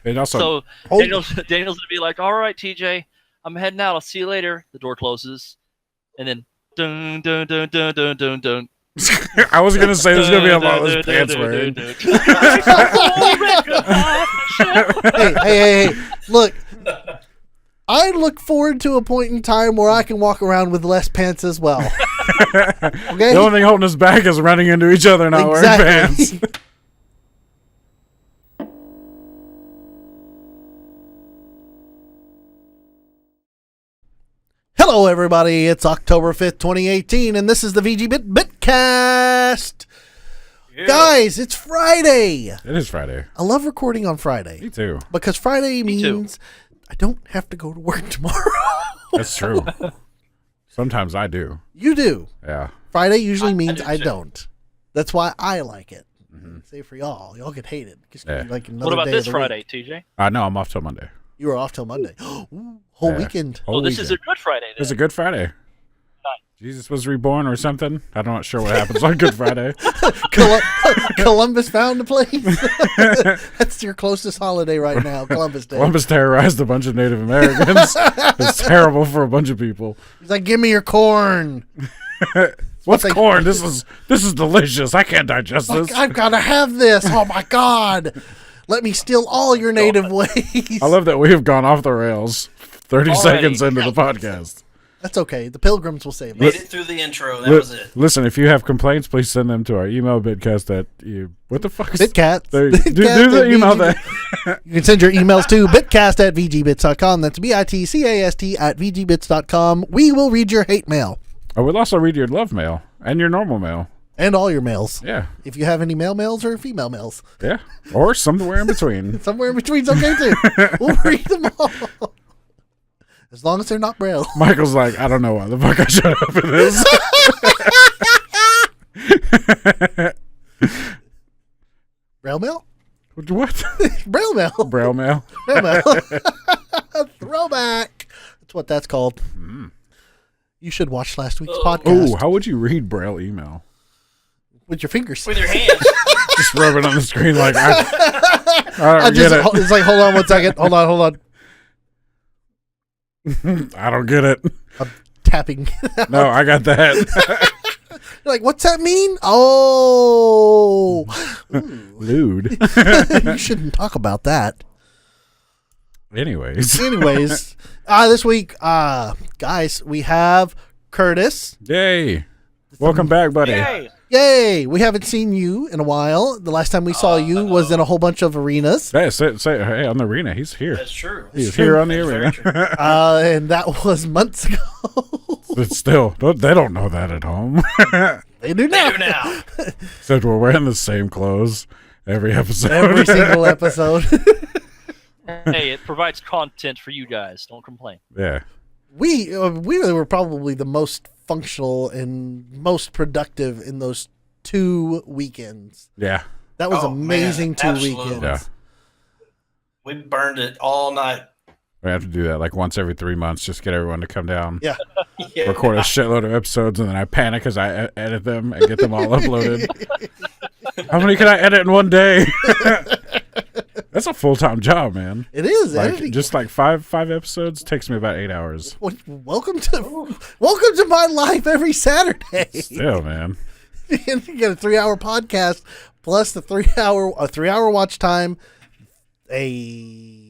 And also, So Daniel's gonna be like, "All right, TJ, I'm heading out. I'll see you later." The door closes, and then dun dun dun dun dun dun dun. I was gonna say there's gonna be a lawless pants wearing. Hey! Look, I look forward to a point in time where I can walk around with less pants as well. Okay. The only thing holding us back is running into each other and not wearing pants. Hello, everybody. It's October 5th, 2018, and this is the Bitcast. Yeah. Guys, it's Friday. It is Friday. I love recording on Friday. Me too. Because Friday means I don't have to go to work tomorrow. That's true. Sometimes I do. You do. Yeah. Friday usually means I don't. That's why I like it. Mm-hmm. Say for y'all. Y'all get hated. Yeah. Like what about this Friday, TJ? No, I'm off till Monday. You were off till Monday. Whole weekend. This is a Good Friday then. It's a Good Friday. Jesus was reborn or something. I'm not sure what happens on Good Friday. Columbus found a place. That's your closest holiday right now, Columbus Day. Columbus terrorized a bunch of Native Americans. It's terrible for a bunch of people. He's like, "Give me your corn." What's corn? This is delicious. I can't digest this. I've got to have this. Oh my God. Let me steal all your native ways. I love that we have gone off the rails 30 seconds into the podcast. That's okay. The pilgrims will save us. Made it through the intro. That was it. Listen, if you have complaints, please send them to our email, Bitcast at you. What the fuck is Bitcast. Do the email thing. You can send your emails to bitcast at VGBits.com. That's BITCAST at VGBits.com. We will read your hate mail. Oh, we'll also read your love mail and your normal mail. And all your mails. Yeah. If you have any male mails or female mails. Yeah. Or somewhere in between. Somewhere in between's okay too. We'll read them all. As long as they're not Braille. Michael's like, I don't know why the fuck I showed up for this. Braille mail? What? Braille mail. Braille mail. Braille mail. Throwback. That's what that's called. Mm. You should watch last week's podcast. Oh, how would you read Braille email? With your fingers. With your hands. Just rub it on the screen like I don't get it. It's like, hold on 1 second. Hold on. I don't get it. I'm tapping. No, I got that. You're like, what's that mean? Oh. Lewd. You shouldn't talk about that. Anyways, this week, guys, we have Curtis. Yay. Welcome back, buddy. Yay. We haven't seen you in a while. The last time we saw you was in a whole bunch of arenas. Hey, on the arena. He's here. That's true. He's here on the arena. And that was months ago. But still, they don't know that at home. They do now. Except we're wearing the same clothes every episode. Every single episode. Hey, it provides content for you guys. Don't complain. Yeah. We were probably the most functional and most productive in those 2 weekends. Yeah. That was amazing, man. 2 weekends. Yeah. We burned it all night. We have to do that like once every 3 months, just get everyone to come down. Yeah. Record a shitload of episodes, and then I panic as I edit them and get them all uploaded. How many can I edit in one day? That's a full-time job, man. It is. Like, just like five episodes takes me about 8 hours. Welcome to my life every Saturday. Still, man. You get a 3-hour podcast plus the 3-hour watch time, a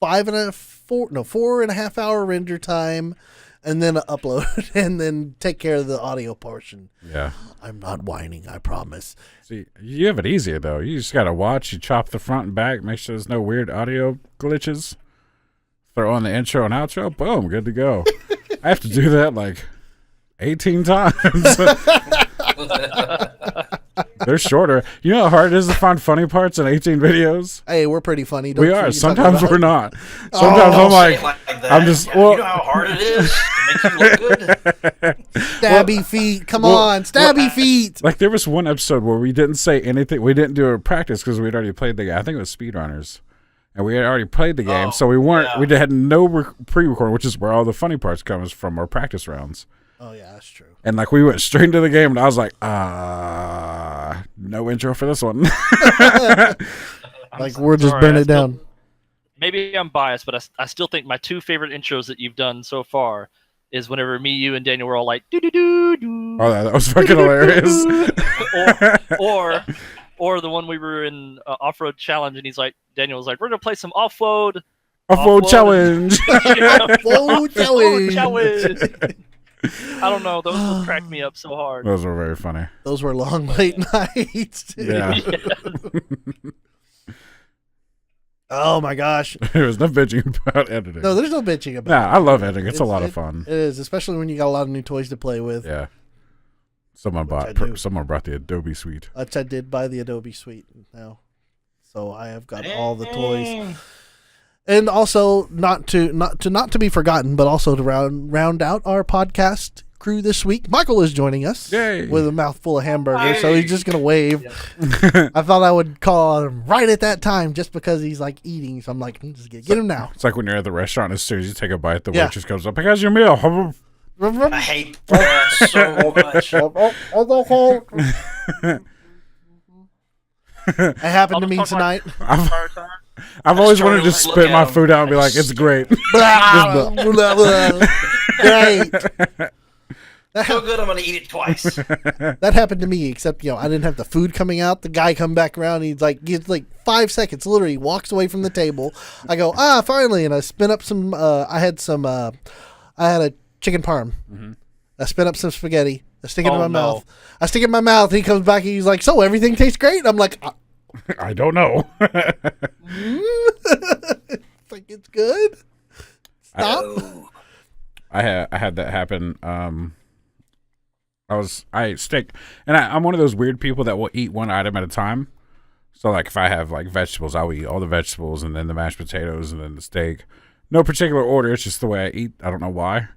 4.5 hour render time, and then an upload, and then take care of the audio portion. Yeah. I'm not whining, I promise. See, you have it easier, though. You just got to watch. You chop the front and back, make sure there's no weird audio glitches. Throw on the intro and outro. Boom, good to go. I have to do that like 18 times. They're shorter. You know how hard it is to find funny parts in 18 videos? Hey, we're pretty funny. We are. Sometimes we're not. Sometimes I'm like I'm just, you know how hard it is to make you look good? Stabby feet. Come on. Stabby feet. Like, there was one episode where we didn't say anything. We didn't do a practice because we'd already played the game. I think it was Speedrunners. And we had already played the game. So we had no pre-record, which is where all the funny parts comes from, our practice rounds. Oh, yeah, that's true. And, like, we went straight into the game, and I was like, no intro for this one. Like we're just burning it down. Maybe I'm biased, but I still think my two favorite intros that you've done so far is whenever me, you, and Daniel were all like, doo doo doo doo. Oh, that was fucking hilarious. or the one we were in off-road challenge, and Daniel was like, we're gonna play some off-road challenge. Off-road challenge. I don't know. Those would crack me up so hard. Those were very funny. Those were long late nights. Yeah. Oh my gosh. There was no bitching about editing. No, there's no bitching about Nah, I love editing. It's a lot of fun. It is, especially when you got a lot of new toys to play with. Yeah. Someone brought the Adobe Suite. Which I did buy the Adobe Suite now. So I have got all the toys. And also not to be forgotten, but also to round out our podcast crew this week, Michael is joining us. Yay. With a mouthful of hamburger, so he's just gonna wave. Yep. I thought I would call him right at that time just because he's like eating, so I'm like, just get him now. It's like when you're at the restaurant, as soon as you take a bite, the waitress goes up, "Here's your meal." I hate that so much. It happened to me tonight. I've always wanted to spit my food out and be like, "It's great." Great. So good, I'm gonna eat it twice. That happened to me, except I didn't have the food coming out. The guy come back around. He's like, gives like 5 seconds. Literally walks away from the table. I go, finally, and I spin up some. I had a chicken parm. Mm-hmm. I spin up some spaghetti. I stick it in my mouth. I stick it in my mouth. He comes back and he's like, "So everything tastes great?" I'm like, I don't know. It's like, it's good. Stop. I had that happen. I stick, and I'm one of those weird people that will eat one item at a time. So like if I have like vegetables, I'll eat all the vegetables and then the mashed potatoes and then the steak. No particular order. It's just the way I eat. I don't know why.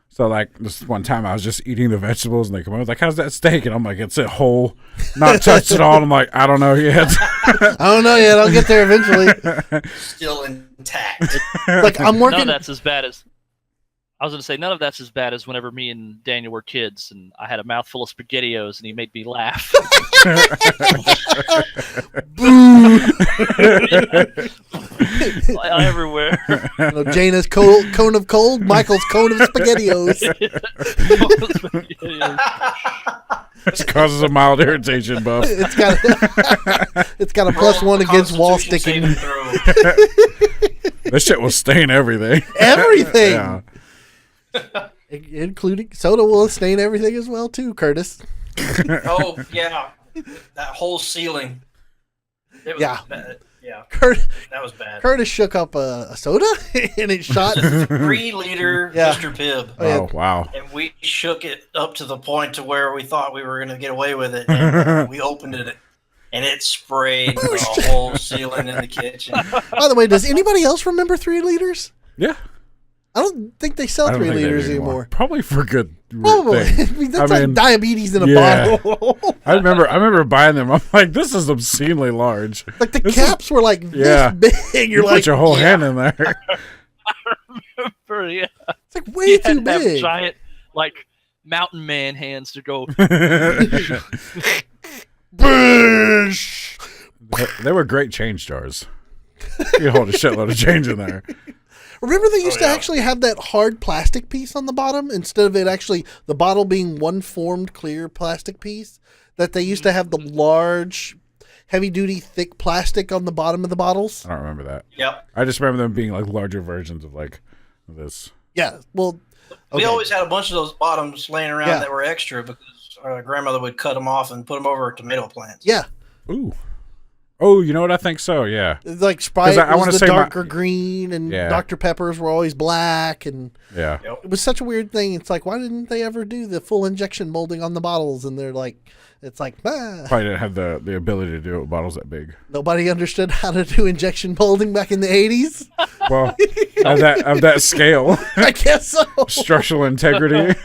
So like this one time I was just eating the vegetables and they come over like, "How's that steak?" And I'm like, "It's a whole, not touched at all." And I'm like, "I don't know yet." I don't know yet. I'll get there eventually. Still intact. Like I'm working. None of that's as bad as. I was going to say, none of that's as bad as whenever me and Daniel were kids and I had a mouthful of SpaghettiOs and he made me laugh. Everywhere. Jana's cone of cold, Michael's cone of SpaghettiOs. This causes a mild irritation, Buff. It's got a +1 against wall sticking. This shit will stain everything. Everything. Yeah. Including soda will stain everything as well too, Curtis. Oh yeah, that whole ceiling. It was bad. Yeah, that was bad. Curtis shook up a soda and it shot 3-liter Mr. Pibb. Oh wow! And we shook it up to the point to where we thought we were going to get away with it. And we opened it, and it sprayed the whole ceiling in the kitchen. By the way, does anybody else remember 3 liters? Yeah. I don't think they sell 3 liters anymore. Probably for good Probably. thing. That's like diabetes in a bottle. I remember buying them. I'm like, this is obscenely large. Like the caps were like this big. You like, put your whole hand in there. I remember, it's like way too big. Have giant, like mountain man hands to go. They were great change jars. You hold a shitload of change in there. Remember they used to actually have that hard plastic piece on the bottom instead of it actually the bottle being one formed clear plastic piece, that they used to have the large heavy duty thick plastic on the bottom of the bottles? I don't remember that. Yep. I just remember them being like larger versions of like this. Yeah. Well, we always had a bunch of those bottoms laying around that were extra because our grandmother would cut them off and put them over tomato plants. Yeah. Ooh. Oh, you know what? I think so. Yeah. It's like Sprite was the darker green, and Dr. Peppers were always black, and it was such a weird thing. It's like, why didn't they ever do the full injection molding on the bottles? And they're like, it's like, probably didn't have the ability to do it with bottles that big. Nobody understood how to do injection molding back in the 80s. Well, of that scale. I guess so. Structural integrity.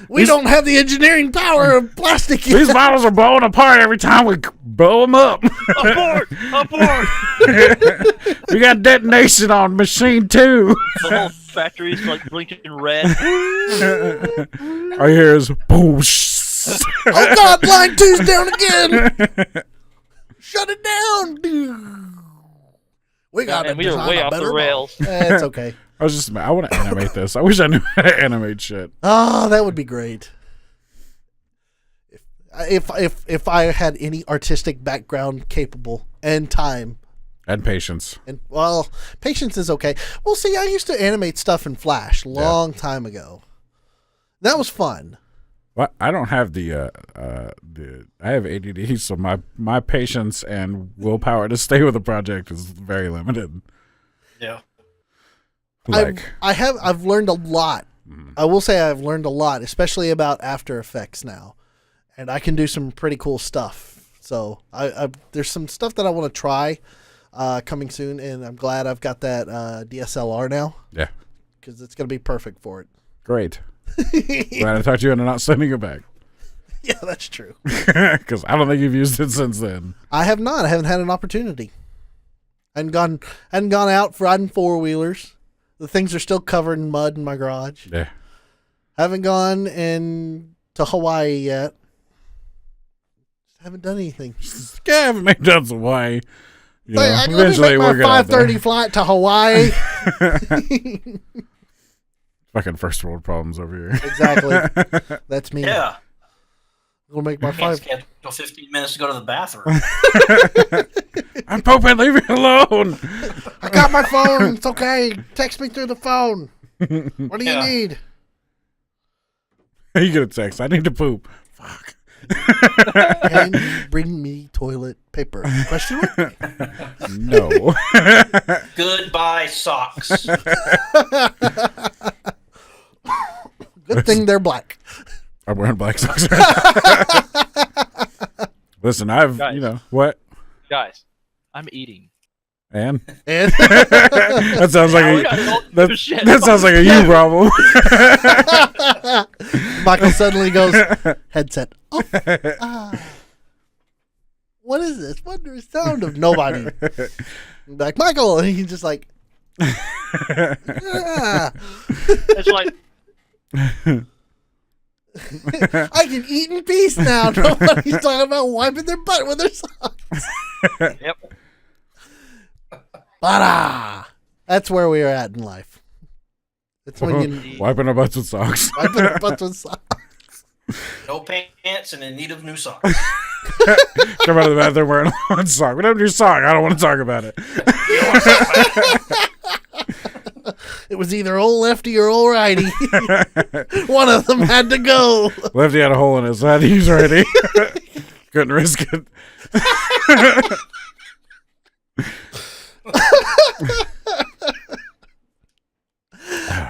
We don't have the engineering power of plastic yet. These bottles are blowing apart every time we blow them up. Abort! We got detonation on machine 2. The whole factory's like blinking red. All you hear is boom. Oh God, line 2's down again. Shut it down. We got and we are way off the rails. It's okay. I want to animate this. I wish I knew how to animate shit. Oh, that would be great. If I had any artistic background capable and time. And patience. And well, patience is okay. Well, see, I used to animate stuff in Flash long time ago. That was fun. Well, I don't have I have ADD, so my patience and willpower to stay with a project is very limited. Yeah. I've learned a lot. I will say I've learned a lot, especially about After Effects now, and I can do some pretty cool stuff. So there's some stuff that I want to try coming soon, and I'm glad I've got that DSLR now. Yeah, because it's gonna be perfect for it. Great. Glad I talked to you and not sending it back. Yeah, that's true. Because I don't think you've used it since then. I have not. I haven't had an opportunity. I hadn't gone out riding 4-wheelers. The things are still covered in mud in my garage. Yeah. Haven't gone to Hawaii yet. Haven't done anything. Yeah, I haven't made it to Hawaii. You know, Let me eventually make we're my gonna 5:30 flight to Hawaii. Fucking first world problems over here. Exactly. That's me. Yeah. We'll make my Can't 5. schedule 15 minutes to go to the bathroom. I'm pooping. Leave me alone. I got my phone. It's okay. Text me through the phone. What do you need? You get a text. I need to poop. Fuck. Can you bring me toilet paper? Question mark? No. Goodbye socks. Good thing they're black. I'm wearing black socks. Listen, Guys. What? Guys, I'm eating. And? And That sounds like that sounds like a you problem. Michael suddenly goes, headset off. What is this wondrous sound of nobody? I'm like, Michael, and he's just like, yeah. It's like, I can eat in peace now. Nobody's talking about wiping their butt with their socks. yep. Bada! That's where we are at in life. It's when you Wiping our butts with socks. wipe our butts with socks. No pants and in need of new socks. Come out of the bathroom wearing one sock. Whatever your sock, I don't want to talk about it. It was either old lefty or old righty. One of them had to go. Lefty had a hole in his head. He's ready. Couldn't risk it.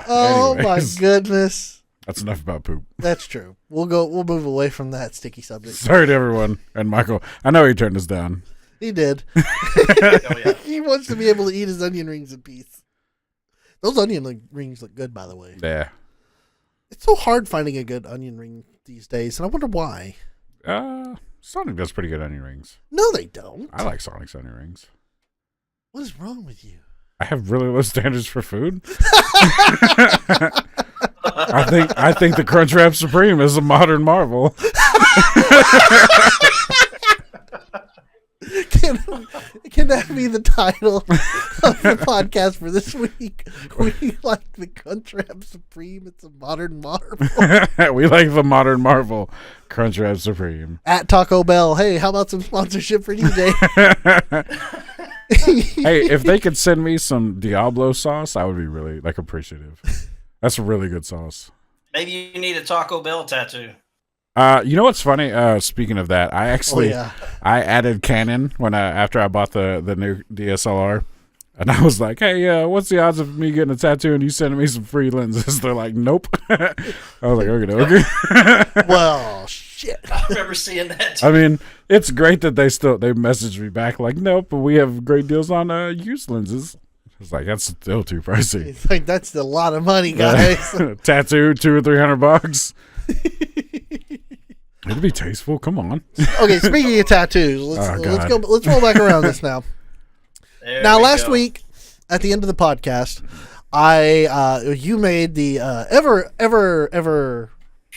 Oh Anyways, my goodness. That's enough about poop. That's true. We'll move away from that sticky subject. Sorry to everyone. And Michael, I know he turned us down. He did. Oh, yeah. He wants to be able to eat his onion rings in peace. Those onion rings look good, by the way. Yeah. It's so hard finding a good onion ring these days, and I wonder why. Sonic does pretty good onion rings. No, they don't. I like Sonic's onion rings. What is wrong with you? I have really low standards for food. I think the Crunchwrap Supreme is a modern marvel. Can that be the title of the podcast for this week? We like the Crunchwrap Supreme. It's a modern marvel. We like the modern marvel, Crunchwrap Supreme. At Taco Bell. Hey, how about some sponsorship for DJ? Hey, if they could send me some Diablo sauce, I would be really appreciative. That's a really good sauce. Maybe you need a Taco Bell tattoo. You know what's funny? Speaking of that, I actually I added Canon after I bought the new DSLR, and I was like, "Hey, what's the odds of me getting a tattoo and you sending me some free lenses?" They're like, "Nope." I was like, "Okay." Well, shit. I remember seeing that too. I mean, it's great that they messaged me back like, "Nope, but we have great deals on used lenses." I was like, "That's still too pricey." It's like, that's a lot of money, guys. Tattoo, $200 or $300. It'd be tasteful. Come on. Okay, speaking of tattoos, let's roll back around this now. Now, last week at the end of the podcast, you made the ever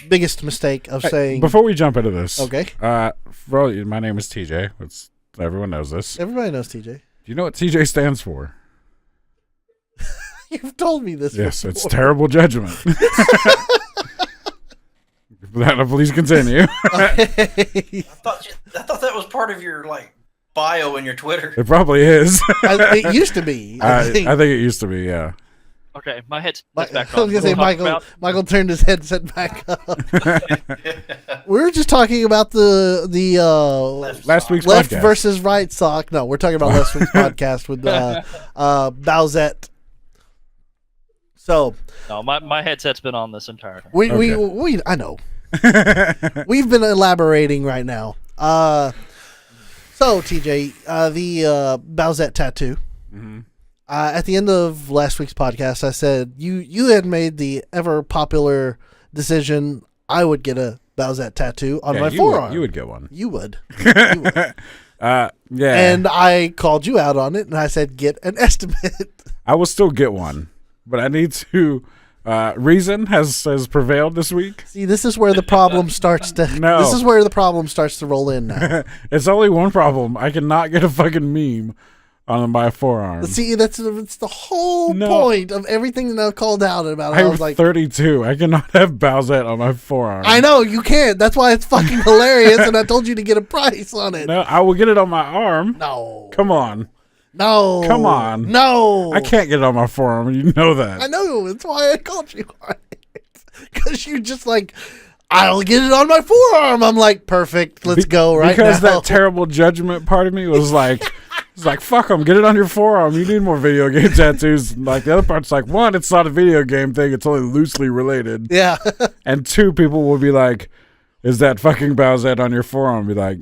biggest mistake of saying. Before we jump into this, Okay. my name is TJ. Everyone knows this. Everybody knows TJ. Do you know what TJ stands for? You've told me this. Yes, before. it's terrible judgment. Please continue. Okay. I thought that was part of your like bio in your Twitter. It probably is. It used to be. I think it used to be, yeah. Okay, my head's I back was on. gonna say Michael turned his headset back up. We were just talking about the Last week's left podcast. versus right sock. No, we're talking about last week's podcast with Bowsette. So No, my headset's been on this entire time. we I know. We've been elaborating right now. So TJ, the Bowsette tattoo. Mhm. At the end of last week's podcast, I said you had made the ever popular decision. I would get a Bowsette tattoo on my forearm. You would get one. You would. You would. Yeah. And I called you out on it, and I said, get an estimate. I will still get one, but I need to. Reason has prevailed this week. See, this is where the problem starts to. No. This is where the problem starts to roll in now. It's only one problem. I cannot get a fucking meme on my forearm. See, it's the whole No. point of everything that I called out about. I I'm was like, 32. I cannot have Bowsette on my forearm. I know you can't. That's why it's fucking hilarious, and I told you to get a price on it. No, I will get it on my arm. No. Come on. No. Come on. No. I can't get it on my forearm. You know that. I know. That's why I called you on it. Because you just like, I'll get it on my forearm. I'm like, perfect. Let's go right because now. that terrible judgment part of me was like, it's like, fuck them. Get it on your forearm. You need more video game tattoos. Like the other part's like, one, it's not a video game thing. It's only loosely related. Yeah. And two, people will be like, is that fucking Bowsette on your forearm? Be like,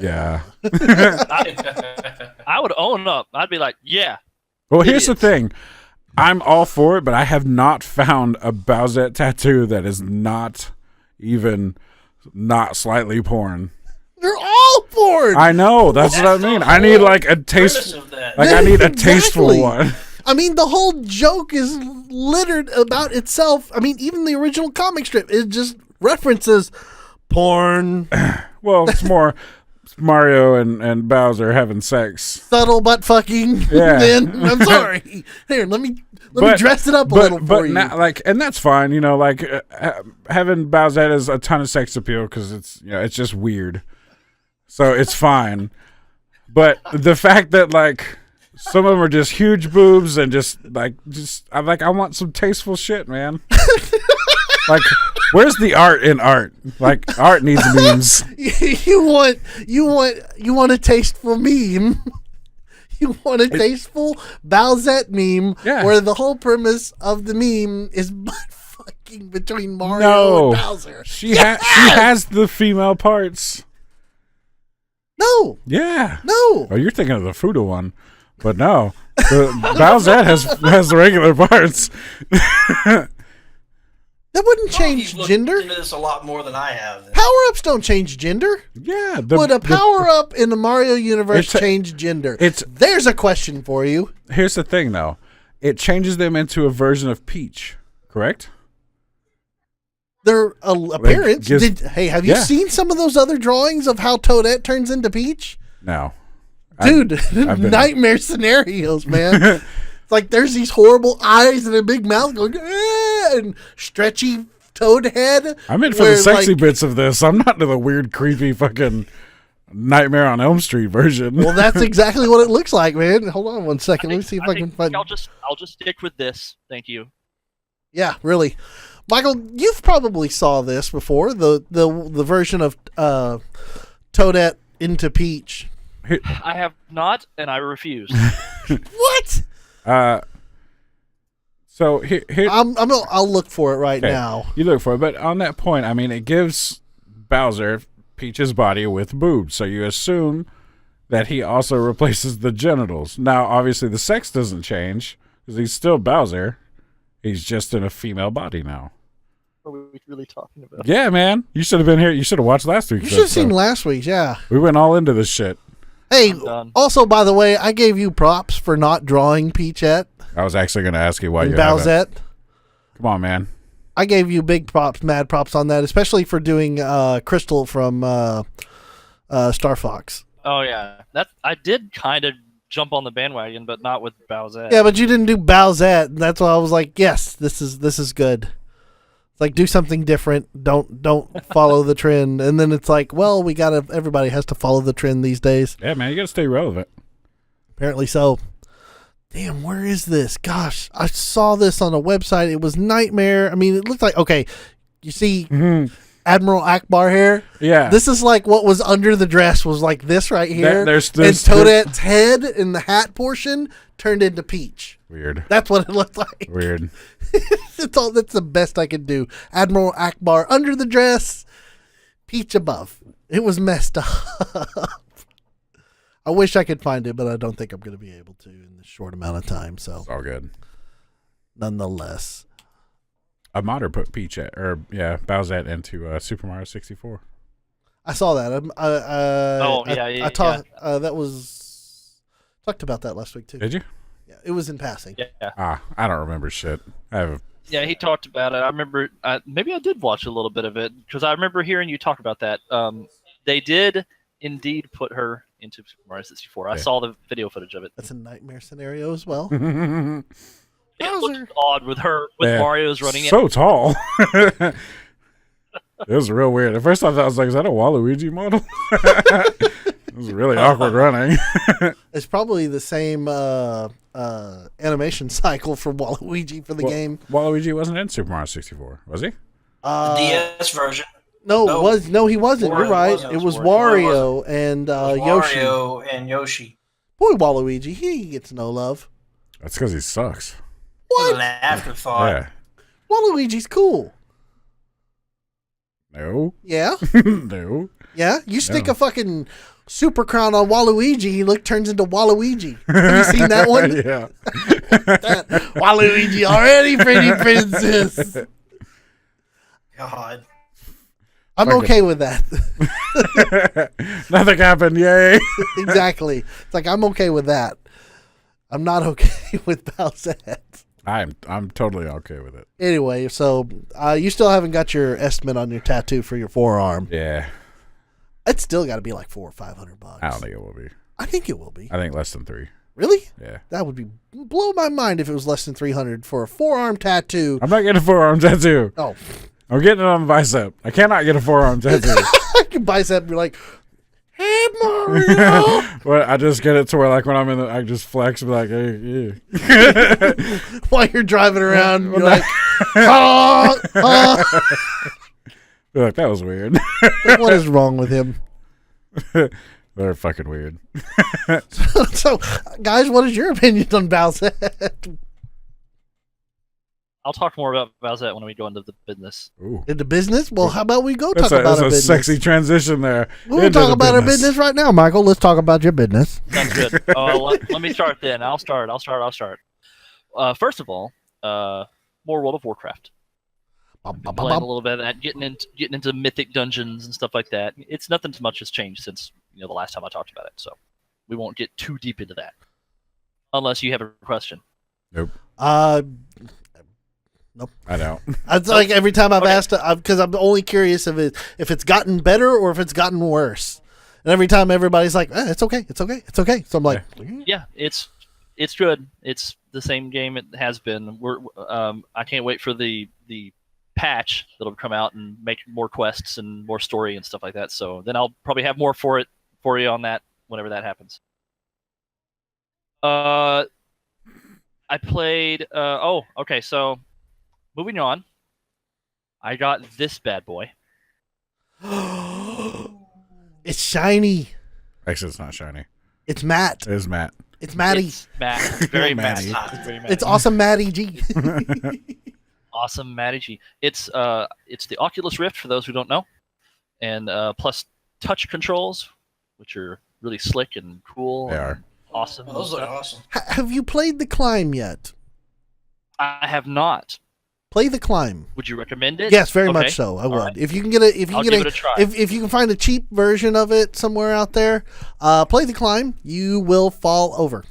yeah. I would own up. I'd be like, yeah. Well, here's the thing. I'm all for it, but I have not found a Bowsette tattoo that is not even not slightly porn. They're all porn. I know. That's what I mean. I need like a Premise taste. of that. Like I need a Exactly. tasteful one. I mean, the whole joke is littered about itself. I mean, even the original comic strip, it just references porn, Well, it's more Mario and Bowser having sex. subtle butt fucking. Yeah. Then I'm sorry. Here, let me dress it up a little for you. Now, like, and that's fine. You know, like having Bowsette is a ton of sex appeal because it's it's just weird. So it's fine. But the fact that like some of them are just huge boobs and I'm like, I want some tasteful shit, man. Like, where's the art in art? Like, art needs memes. you want a tasteful meme. You want a tasteful Bowsette meme where the whole premise of the meme is butt fucking between Mario and Bowser. She has the female parts. No. Yeah. No. Oh, you're thinking of the Fuda one, but no, the Bowsette has the regular parts. That wouldn't change You've looked gender. into this a lot more than I have. Power-ups don't change gender. Yeah. Would a power-up in the Mario universe change gender? It's- There's a question for you. Here's the thing, though. It changes them into a version of Peach, correct? Their appearance. gives- Have you seen some of those other drawings of how Toadette turns into Peach? No. Dude, I've been- nightmare scenarios, man. It's like there's these horrible eyes and a big mouth going, and stretchy toad head. I'm in for the sexy bits of this. I'm not into the weird, creepy fucking Nightmare on Elm Street version. Well, that's exactly what it looks like, man. Hold on one second. Let me see if I can find. I'll just stick with this. Thank you. Yeah, really, Michael. You've probably saw this before. The version of Toadette into Peach. I have not, and I refuse. What? So here I'll look for it right okay, now. You look for it, but on that point, I mean, it gives Bowser Peach's body with boobs, so you assume that he also replaces the genitals. Now, obviously, the sex doesn't change because he's still Bowser. He's just in a female body now. What are we really talking about? Yeah, man. You should have been here. You should have watched last week's You should have seen episode. last week's. Yeah. We went all into this shit. Hey, I'm done. also, by the way, I gave you props for not drawing Peachette I was actually going to ask you why and you haven't. Bowsette. Come on, man. I gave you big props, mad props on that, especially for doing Crystal from Star Fox. Oh yeah, that I did kind of jump on the bandwagon, but not with Bowsette. Yeah, but you didn't do Bowsette, and that's why I was like, yes, this is good. It's like, do something different. Don't follow the trend. And then it's like, well, everybody has to follow the trend these days. Yeah, man, you gotta stay relevant. Apparently so. Damn, where is this? Gosh, I saw this on a website. It was Nightmare. I mean, it looked like, okay, you see Admiral Akbar here? Yeah. This is like what was under the dress was like this right here. There's and Toadette's head in the hat portion turned into Peach. Weird. That's what it looked like. Weird. That's the best I could do. Admiral Akbar under the dress, Peach above. It was messed up. I wish I could find it, but I don't think I'm going to be able to in this short amount of time. So It's all good. Nonetheless, A modder put Bowsette into Super Mario 64. I saw that. I talked. yeah. That was talked about that last week too. Did you? Yeah, it was in passing. Yeah. I don't remember shit. I have. Yeah, he talked about it. I remember. Maybe I did watch a little bit of it because I remember hearing you talk about that. They did indeed put her into Super Mario 64. I saw the video footage of it. That's a nightmare scenario as well. It looked odd with her with Mario's running in. So tall. It was real weird. At first I thought, I was like, is that a Waluigi model? It was really awkward running. It's probably the same animation cycle for Waluigi for the game. Waluigi wasn't in Super Mario 64, was he? The DS version. No, he wasn't. You're right. It was Wario and Yoshi. Wario and Yoshi. Boy, Waluigi, he gets no love. That's because he sucks. What? An afterthought. Yeah. Waluigi's cool. No. Yeah. No. Yeah. You stick a fucking super crown on Waluigi, he turns into Waluigi. Have you seen that one? Yeah. Waluigi already pretty princess. God. I'm okay with that. Nothing happened. Yay. Exactly. It's like I'm okay with that. I'm not okay with Bowsette. I'm totally okay with it. Anyway, so you still haven't got your estimate on your tattoo for your forearm. Yeah. It's still got to be like $400 or $500. I don't think it will be. I think it will be. I think less than 3. Really? Yeah. That would blow my mind if it was less than $300 for a forearm tattoo. I'm not getting a forearm tattoo. Oh. I'm getting it on the bicep. I cannot get a forearm tattoo. I can bicep and be like, hey, Mario. Well, I just get it to where, like, when I'm in I just flex and be like, hey, yeah. While you're driving around, you're like, ah. Be like, that was weird. Like, what is wrong with him? They're fucking weird. So, guys, what is your opinion on Bowsette? I'll talk more about Bowsette when we go into the business. Ooh. Into business? Well, how about we go talk That's about our a business? sexy transition there. We'll talk about our business right now, Michael. Let's talk about your business. Sounds good. Let me start then. I'll start. First of all, more World of Warcraft. Playing a little bit of that, getting into mythic dungeons and stuff like that. It's nothing too much has changed since the last time I talked about it, so we won't get too deep into that. Unless you have a question. Nope. Nope. I know. It's like every time I've asked, because I'm only curious if it's gotten better or if it's gotten worse. And every time everybody's like, it's okay. So I'm like, yeah, it's good. It's the same game it has been. I can't wait for the patch that'll come out and make more quests and more story and stuff like that. So then I'll probably have more for you on that whenever that happens. I played. Okay. So moving on, I got this bad boy. it's shiny. Actually, it's not shiny. It's matte. It is matte. It's Matty. It's matte. Very matte. It's awesome, Matty G. Awesome, Matty G. It's the Oculus Rift for those who don't know, and plus touch controls, which are really slick and cool. They are awesome. Those look awesome. Have you played The Climb yet? I have not. Play The Climb. Would you recommend it? Yes, very much so. I would. Right. If you can get a, I'll give it a try. If you can find a cheap version of it somewhere out there, play The Climb. You will fall over.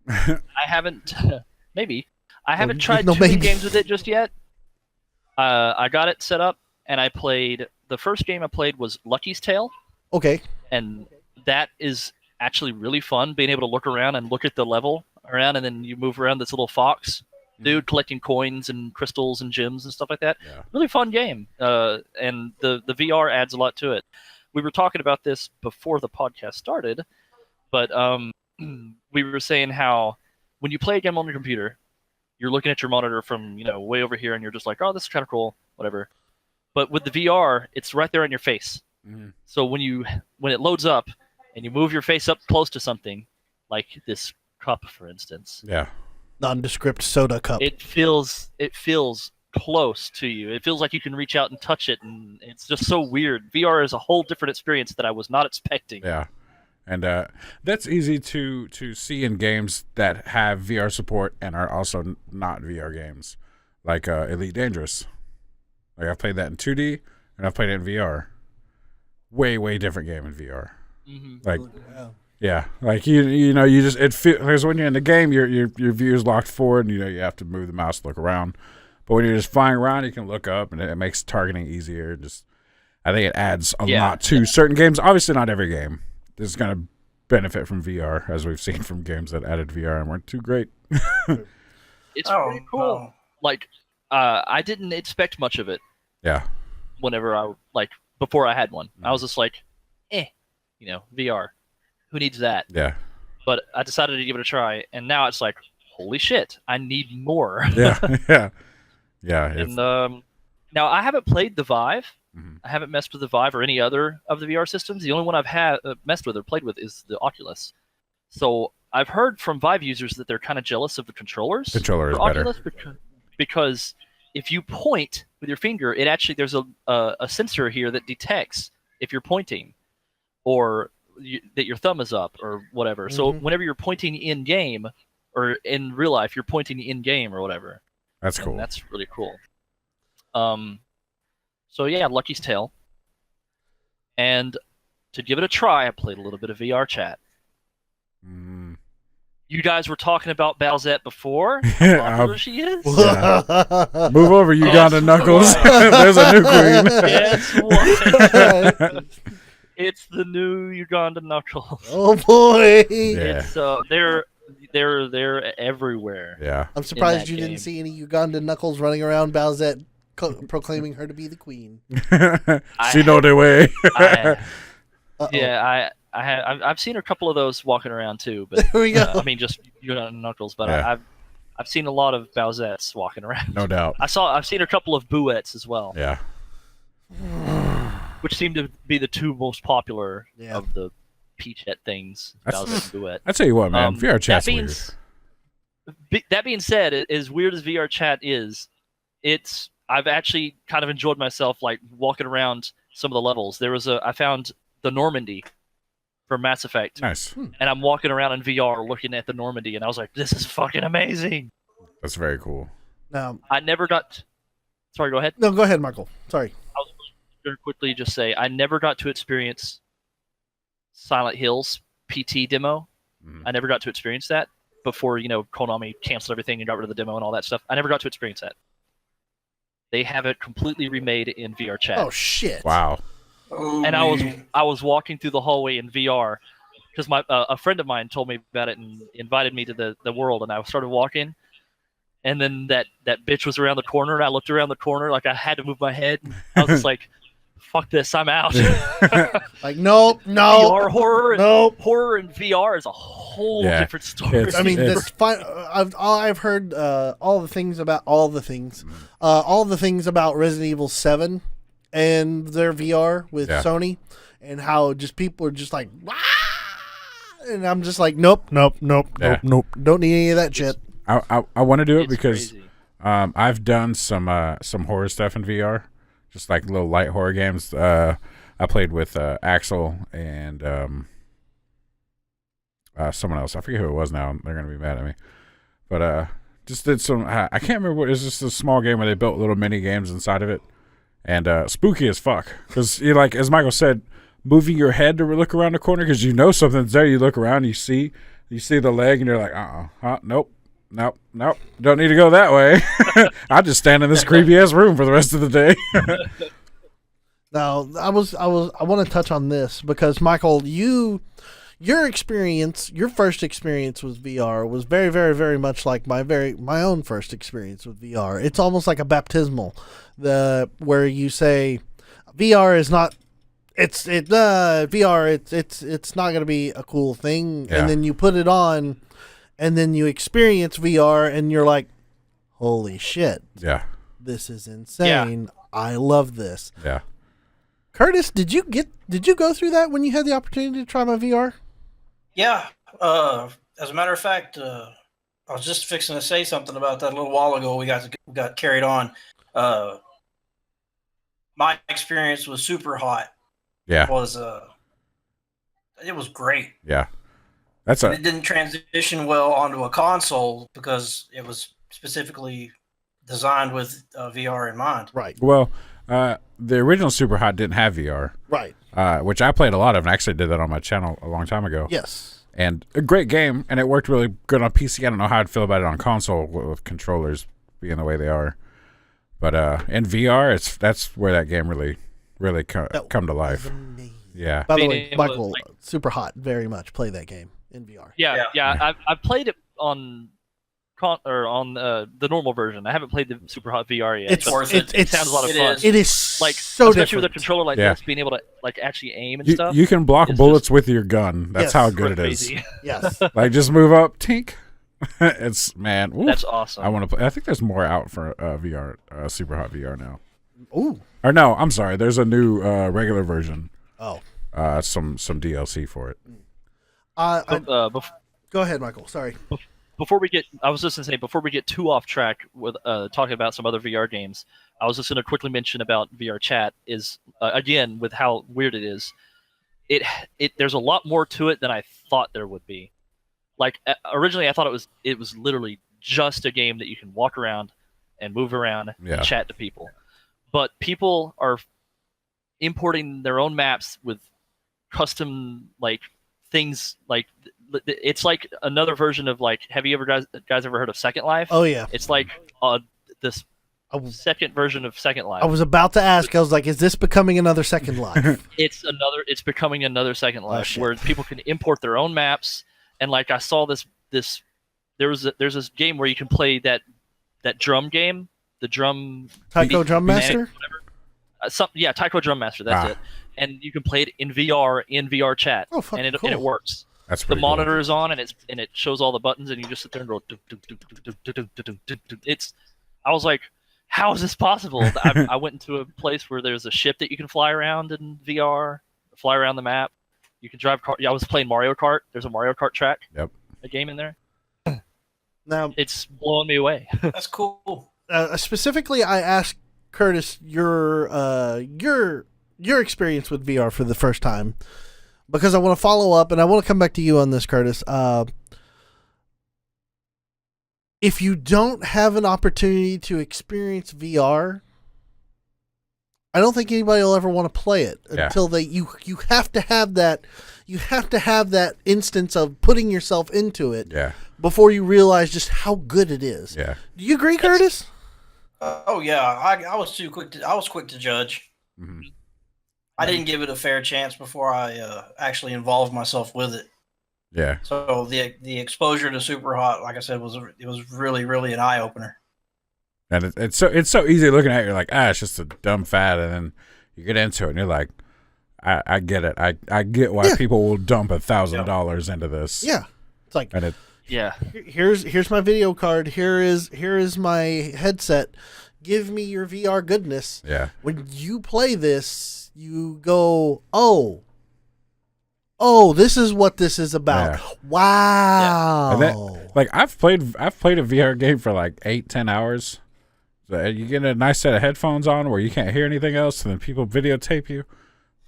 I haven't. Maybe I haven't tried no too many maybe. games with it just yet. I got it set up, and I played. The first game I played was Lucky's Tale, Okay. and that is actually really fun, being able to look around and look at the level around, and then you move around this little fox dude collecting coins and crystals and gems and stuff like that. Yeah. Really fun game, and the VR adds a lot to it. We were talking about this before the podcast started, but we were saying how when you play a game on your computer, you're looking at your monitor from way over here, and you're just like, oh, this is kind of cool, whatever. But with the VR, it's right there on your face. Mm. So when it loads up and you move your face up close to something, like this cup, for instance, Yeah. Nondescript soda cup. it feels close to you. It feels like you can reach out and touch it, and it's just so weird. VR is a whole different experience that I was not expecting. Yeah. And that's easy to see in games that have VR support and are also not VR games, like Elite Dangerous. Like I've played that in 2D and I've played it in VR. Way different game in VR. Mm-hmm. Like, Wow. yeah, like you just it feels because when you're in the game, your view is locked forward, and you have to move the mouse to look around. But when you're just flying around, you can look up, and it makes targeting easier. I think it adds a lot to certain games. Obviously, not every game is going to benefit from VR, as we've seen from games that added VR and weren't too great. It's pretty cool. No. Like, I didn't expect much of it. Yeah. Whenever before I had one, I was just like, VR. Who needs that? Yeah. But I decided to give it a try, and now it's like, holy shit, I need more. Yeah. Yeah. And now I haven't played the Vive. Mhm. I haven't messed with the Vive or any other of the VR systems. The only one I've messed with or played with is the Oculus. So I've heard from Vive users that they're kind of jealous of the controllers. Controller is for better. Oculus because if you point with your finger, it actually there's a sensor here that detects if you're pointing or that your thumb is up or whatever. So whenever you're pointing in game or in real life, you're pointing in game or whatever. That's And cool. that's really cool. So yeah, Lucky's Tale. And to give it a try, I played a little bit of VR chat. Mm. You guys were talking about Bowsette before. How popular she is. Yeah. Move over, Uganda Knuckles. There's a new queen. Guess what? It's the new Uganda Knuckles. Oh boy! Yeah. It's they're everywhere. Yeah. I'm surprised that you game. didn't see any Ugandan Knuckles running around Bowsette proclaiming her to be the queen. She know the way. Yeah, I've seen a couple of those walking around too, but There we go. I mean just Uganda Knuckles, but Yeah. I've seen a lot of Bowsettes walking around. No doubt. I've seen a couple of Buettes as well, Yeah. which seem to be the two most popular Yeah. of the Peachette things, That's- Bowsette and Buette. I tell you what, man. VR chat's weird. That being said, as weird as VR chat is, I've actually kind of enjoyed myself like walking around some of the levels. I found the Normandy from Mass Effect, Nice. and I'm walking around in VR looking at the Normandy, and I was like, this is fucking amazing. That's very cool. Now, I never got. Sorry, go ahead. no, go ahead, Michael. Sorry. I was going to quickly just say I never got to experience Silent Hill's PT demo. Mhm. I never got to experience that before Konami canceled everything and got rid of the demo and all that stuff. I never got to experience that. They have it completely remade in VR chat. Oh shit! Wow. And I was walking through the hallway in VR because a friend of mine told me about it and invited me to the world, and I started walking, and then that bitch was around the corner, and I looked around the corner like I had to move my head. I was just like, "Fuck this, I'm out." Like nope, VR horror, nope. horror in VR is a whole Yeah. different story. It's- I mean, it's- that's fine. I've heard all the things about Resident Evil 7 and their VR with Yeah. Sony, and how just people are just like, "Wah!" And I'm just like, nope. Yeah. Don't need any of that shit. I want to do it It's because crazy. I've done some horror stuff in VR, just like little light horror games. I played with Axel and someone else. I forget who it was now. They're gonna be mad at me, but just did some. I can't remember what. It was just a small game where they built little mini games inside of it, and spooky as fuck. Because you like, as Michael said, moving your head to look around the corner because you know something's there. You look around, you see the leg, and you're like, nope. Don't need to go that way. I'll just stand in this creepy ass room for the rest of the day. Now, I want to touch on this because Michael, you your first experience with VR was very, very, very much like my own first experience with VR. It's almost like a baptismal, where you say VR is not. VR. It's not going to be a cool thing, Yeah. and then you put it on, and then you experience VR, and you're like, "Holy shit! Yeah. This is insane! I love this." Yeah. Curtis, did you go through that when you had the opportunity to try my VR? Yeah. As a matter of fact, I was just fixing to say something about that a little while ago. We got carried on. My experience was super hot. Yeah. It was great. Yeah. It didn't transition well onto a console because it was specifically designed with VR in mind. Right. Well, the original Super Hot didn't have VR. Right. Which I played a lot of, and actually did that on my channel a long time ago. Yes. And a great game, and it worked really good on PC. I don't know how I'd feel about it on console with controllers being the way they are. But in VR, that's where that game really come to life. Yeah. By the way, Michael, super hot, very much play that game in VR. Yeah. I've played it on the normal version. I haven't played the super hot VR yet. It's worth it. It sounds a lot of fun. It is like so especially different. with a controller like this, being able to like actually aim and stuff. You can block It's bullets with your gun. That's how good it is. crazy. Yes. Like just move up, tink. It's oof. That's awesome. I want to play. I think there's more out for VR, Super Hot VR now. Ooh. Or no, I'm sorry. There's a new regular version. Oh. Some DLC for it. Go ahead, Michael. Sorry. Before we get too off track with talking about some other VR games, I was just going to quickly mention about VR chat is again with how weird it is. There's a lot more to it than I thought there would be. Like originally, I thought it was literally just a game that you can walk around and move around and chat to people. But people are importing their own maps with custom like things. Like it's like another version of like. Have you ever guys ever heard of Second Life? Oh yeah. It's like this second version of Second Life. I was about to ask. I was like, is this becoming another Second Life? It's becoming another Second Life where people can import their own maps. And like I saw there's this game where you can play that drum game, the drum Taiko Drum Master. Taiko Drum Master. That's it. And you can play it in VR chat. Oh, fucking and cool. it works. That's the pretty monitor cool. is on and it shows all the buttons and you just sit there and go. I was like, how is this possible? I went into a place where there's a ship that you can fly around in VR, fly around the map. You can drive car. I was playing Mario Kart. There's a Mario Kart track. Yep. A game in there. Now it's blowing me away. That's cool. Specifically, I asked Curtis your experience with VR for the first time because I want to follow up and I want to come back to you on this, Curtis. If you don't have an opportunity to experience VR, I don't think anybody will ever want to play it until you have to have that instance of putting yourself into it before you realize just how good it is. Yeah. Do you agree, Curtis? Oh yeah, I was quick to judge. Mm-hmm. I didn't give it a fair chance before I actually involved myself with it. Yeah. So the exposure to Super Hot, like I said, was really, really an eye opener. And it's so easy looking at it. You're like, it's just a dumb fad, and then you get into it, and you're like, I get it. I get why people will dump $1,000 into this. Yeah, it's like, and here's my video card. Here is my headset. Give me your VR goodness. Yeah. When you play this, you go, oh, this is what this is about. Yeah. Wow. And that, like I've played a VR game for like 8-10 hours. So you get a nice set of headphones on where you can't hear anything else, and then people videotape you,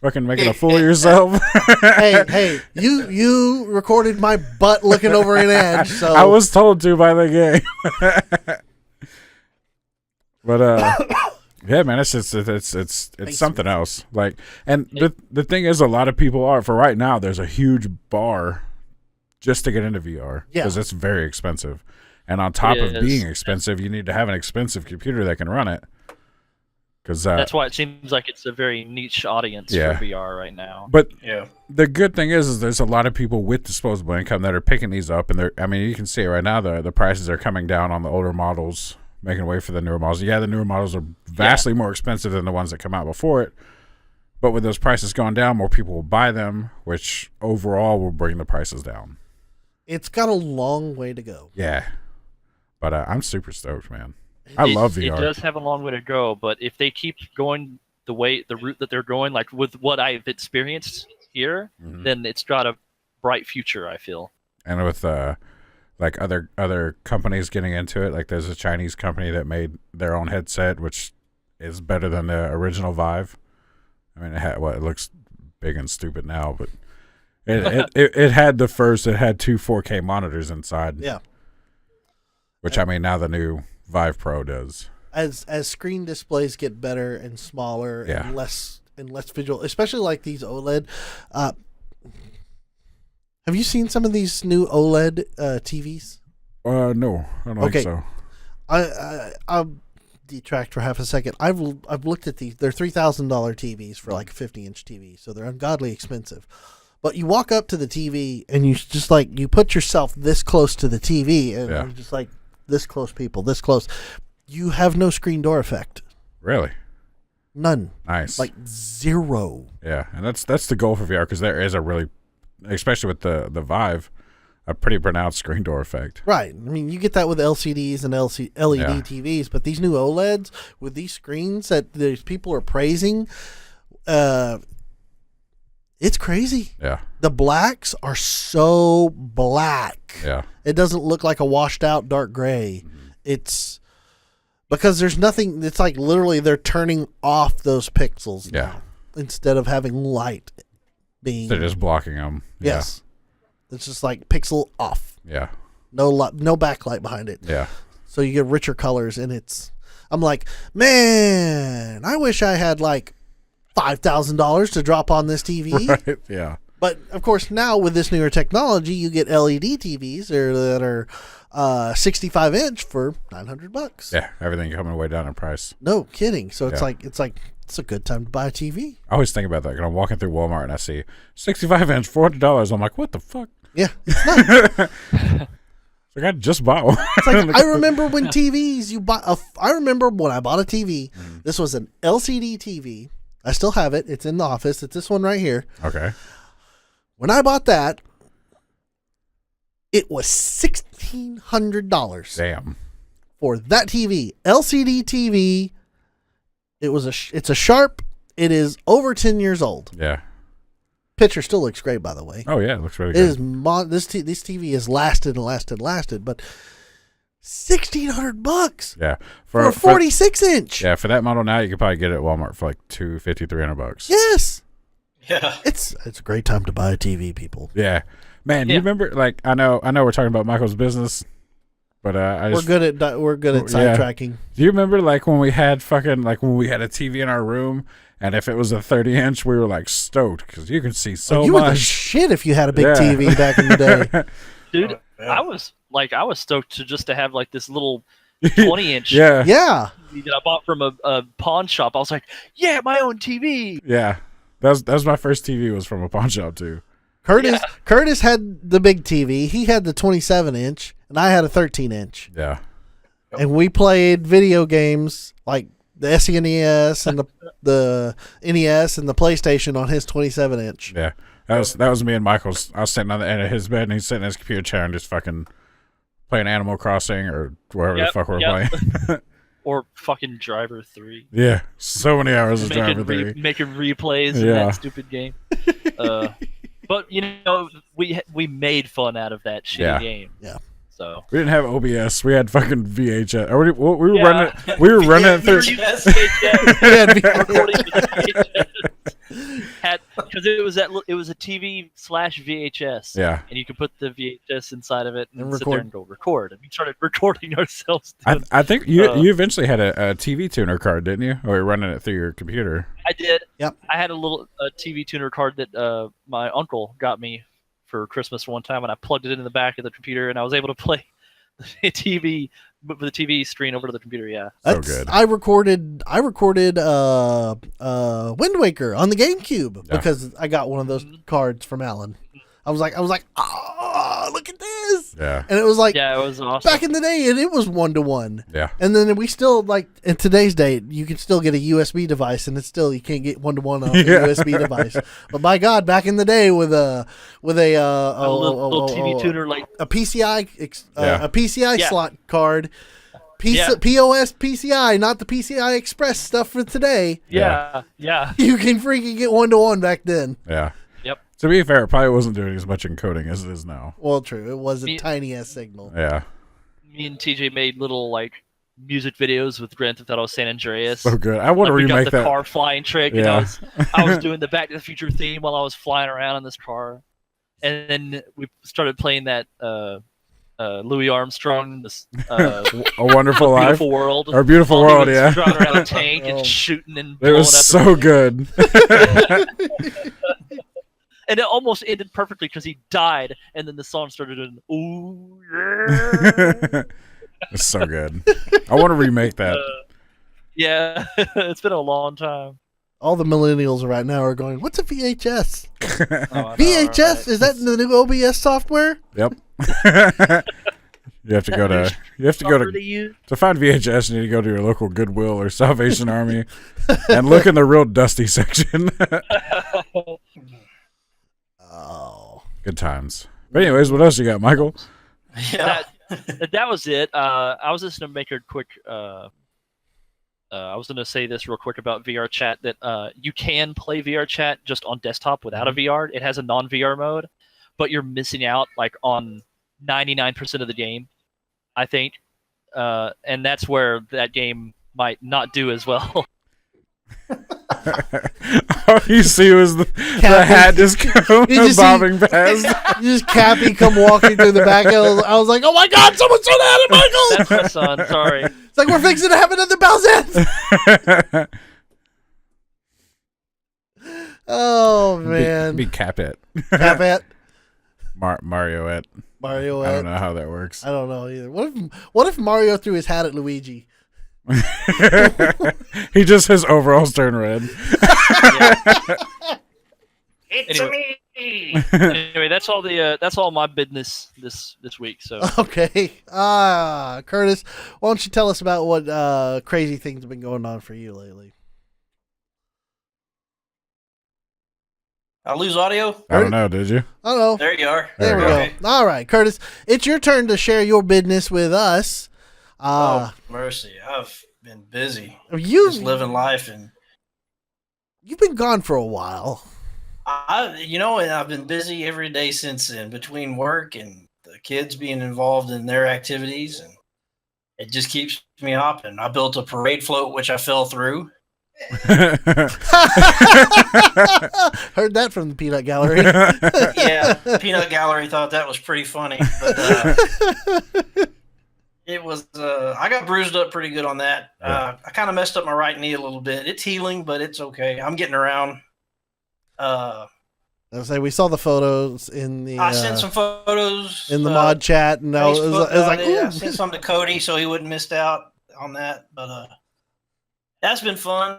fucking making a fool of yourself. hey, you recorded my butt looking over an edge. So I was told to by the game. But yeah, man, it's something else. Like, and the thing is, a lot of people are for right now. There's a huge bar just to get into VR because it's very expensive. And on top of being expensive, you need to have an expensive computer that can run it. Because that's why it seems like it's a very niche audience for VR right now. But Yeah. the good thing is there's a lot of people with disposable income that are picking these up, and I mean, you can see it right now. The prices are coming down on the older models, making way for the newer models. Yeah, the newer models are vastly more expensive than the ones that come out before it. But with those prices going down, more people will buy them, which overall will bring the prices down. It's got a long way to go. Yeah. But I'm super stoked, man. I love VR. It does have a long way to go, but if they keep going the route that they're going, like with what I've experienced here, then it's got a bright future, I feel. And with like other companies getting into it, like there's a Chinese company that made their own headset, which is better than the original Vive. I mean, it looks big and stupid now, but it had the first. It had 2 4K monitors inside. Yeah. Which I mean, now the new Vive Pro does. As screen displays get better and smaller and less visual, especially like these OLED. Have you seen some of these new OLED TVs? No, I don't think so. I'll detract for half a second. I've looked at these. They're $3,000 TVs for like a 50-inch TV, so they're ungodly expensive. But you walk up to the TV and you just like you put yourself this close to the TV, and I'm just like this close, people, this close. You have no screen door effect. Really? None. Nice. Like zero. Yeah, and that's the goal for VR, because there is a really, especially with the Vive, a pretty pronounced screen door effect. Right. I mean, you get that with LCDs and LED TVs, but these new OLEDs with these screens that these people are praising, it's crazy. Yeah. The blacks are so black. Yeah. It doesn't look like a washed out dark gray. It's because there's nothing. It's like literally they're turning off those pixels now instead of having light being. They're just blocking them. Yes. It's just like pixel off. Yeah. No backlight behind it. Yeah. So you get richer colors, and I'm like, man, I wish I had like $5,000 to drop on this TV. Right. Yeah. But of course, now with this newer technology, you get LED TVs that are 65 inch for $900. Yeah. Everything coming way down in price. No kidding. So it's it's a good time to buy a TV. I always think about that when I'm walking through Walmart and I see 65 inch, $400. I'm like, what the fuck? Yeah, it's not. Like I just bought one. It's like I remember when TVs I remember when I bought a TV. This was an LCD TV. I still have it. It's in the office. It's this one right here. Okay. When I bought that, it was $1,600. Damn. For that TV, LCD TV. It's a Sharp. It is over 10 years old. Yeah. Picture still looks great, by the way. Oh yeah, it looks really It good. is this TV has lasted, but $1,600. Yeah. For a 46 inch. Yeah, for that model now, you could probably get it at Walmart for like $250, $300. Yes. Yeah. It's a great time to buy a TV, people. Yeah. Man, you remember? Like, I know, we're talking about Michael's business, but we're good at sidetracking. Do you remember like when we had a TV in our room, and if it was a 30-inch, we were like stoked because you could see so you much. were the shit if you had a big TV back in the day, dude. I was stoked to have like this little 20-inch. Yeah. Yeah. TV that I bought from a pawn shop. I was like, yeah, my own TV. Yeah. That was my first TV, was from a pawn shop too. Curtis had the big TV. He had the 27-inch, and I had a 13-inch. Yeah. And we played video games like the SNES and the NES and the PlayStation on his 27-inch. Yeah. That was me and Michael's. I was sitting on the end of his bed, and he's sitting in his computer chair and just fucking playing Animal Crossing or wherever the fuck we're playing. Or fucking Driver 3. Yeah. So many hours of Driver 3. Making replays in that stupid game. But, we made fun out of that shitty game. Yeah. So we didn't have OBS. We had fucking VHS. We were running. We were running it through. Because it was a TV/VHS. Yeah. And you could put the VHS inside of it and sit record. there and go record. And we started recording ourselves. I think you eventually had a TV tuner card, didn't you? Or you were running it through your computer. I did. Yep. I had a TV tuner card that my uncle got me for Christmas one time, and I plugged it into the back of the computer, and I was able to play the TV with the TV screen over to the computer. Yeah. So good. I recorded Wind Waker on the GameCube because I got one of those cards from Alan. I was like, oh, look at this. Yeah. And it was like, Yeah, it was awesome. back in the day, and it was 1-to-1. Yeah. And then we still, like, in today's day, you can still get a USB device, and it's still, you can't get 1-to-1 on a USB device. But by God, back in the day with a little TV tuner, like a PCI slot card, POS PCI, not the PCI Express stuff for today. yeah. You can freaking get 1-to-1 back then. Yeah. Yep. To be fair, it probably wasn't doing as much encoding as it is now. Well, true. It was a tiny ass signal. Yeah. Me and TJ made little like music videos with Grand Theft Auto San Andreas. So good. I want to we remake got the that. car flying trick. Yeah. And I was doing the Back to the Future theme while I was flying around in this car, and then we started playing that Louis Armstrong, this A Wonderful Life. Beautiful World, Or Beautiful while he World, was yeah. driving around a tank and shooting and It blowing was up so good. and it almost ended perfectly because he died, and then the song started doing ooh yeah. It's so good. I want to remake that. Yeah, it's been a long time. All the millennials right now are going, what's a VHS? Oh, VHS? right. Is that the new OBS software? Yep. You have to go to to find VHS. You need to go to your local Goodwill or Salvation Army and look in the real dusty section. Oh, good times. But anyways, what else you got, Michael? Yeah. That was it. I was just gonna make a quick. I was gonna say this real quick about VR chat that you can play VR chat just on desktop without a VR. It has a non-VR mode, but you're missing out like on 99% of the game, I think, and that's where that game might not do as well. All you see was the hat just bobbing past. You just Cappy come walking through the back. I was like, oh my God, someone saw that at Michael! That's my son. Sorry. It's like we're fixing to have another Bowsette. Oh man, Be Capet. Capet, Marioette. Mario. I don't know how that works. I don't know either. What if Mario threw his hat at Luigi? He just his overalls turn red. It's Anyway. me. Anyway, that's all my business this week. So Okay. Curtis, why don't you tell us about what crazy things have been going on for you lately? I lose audio. I don't know. Did you? I don't know. There you are. There we Okay. go. All right, Curtis, it's your turn to share your business with us. Oh, mercy. I've been busy. You've Just living life, and been gone for a while. and I've been busy every day since then, between work and the kids being involved in their activities, and it just keeps me hopping. I built a parade float, which I fell through. Heard that from the Peanut Gallery. Yeah, Peanut Gallery thought that was pretty funny, but it was. I got bruised up pretty good on that. I kind of messed up my right knee a little bit. It's healing, but it's okay. I'm getting around. I was saying we saw the photos in the. I sent some photos in the mod chat, and it was like, I ooh. sent some to Cody so he wouldn't miss out on that. But that's been fun.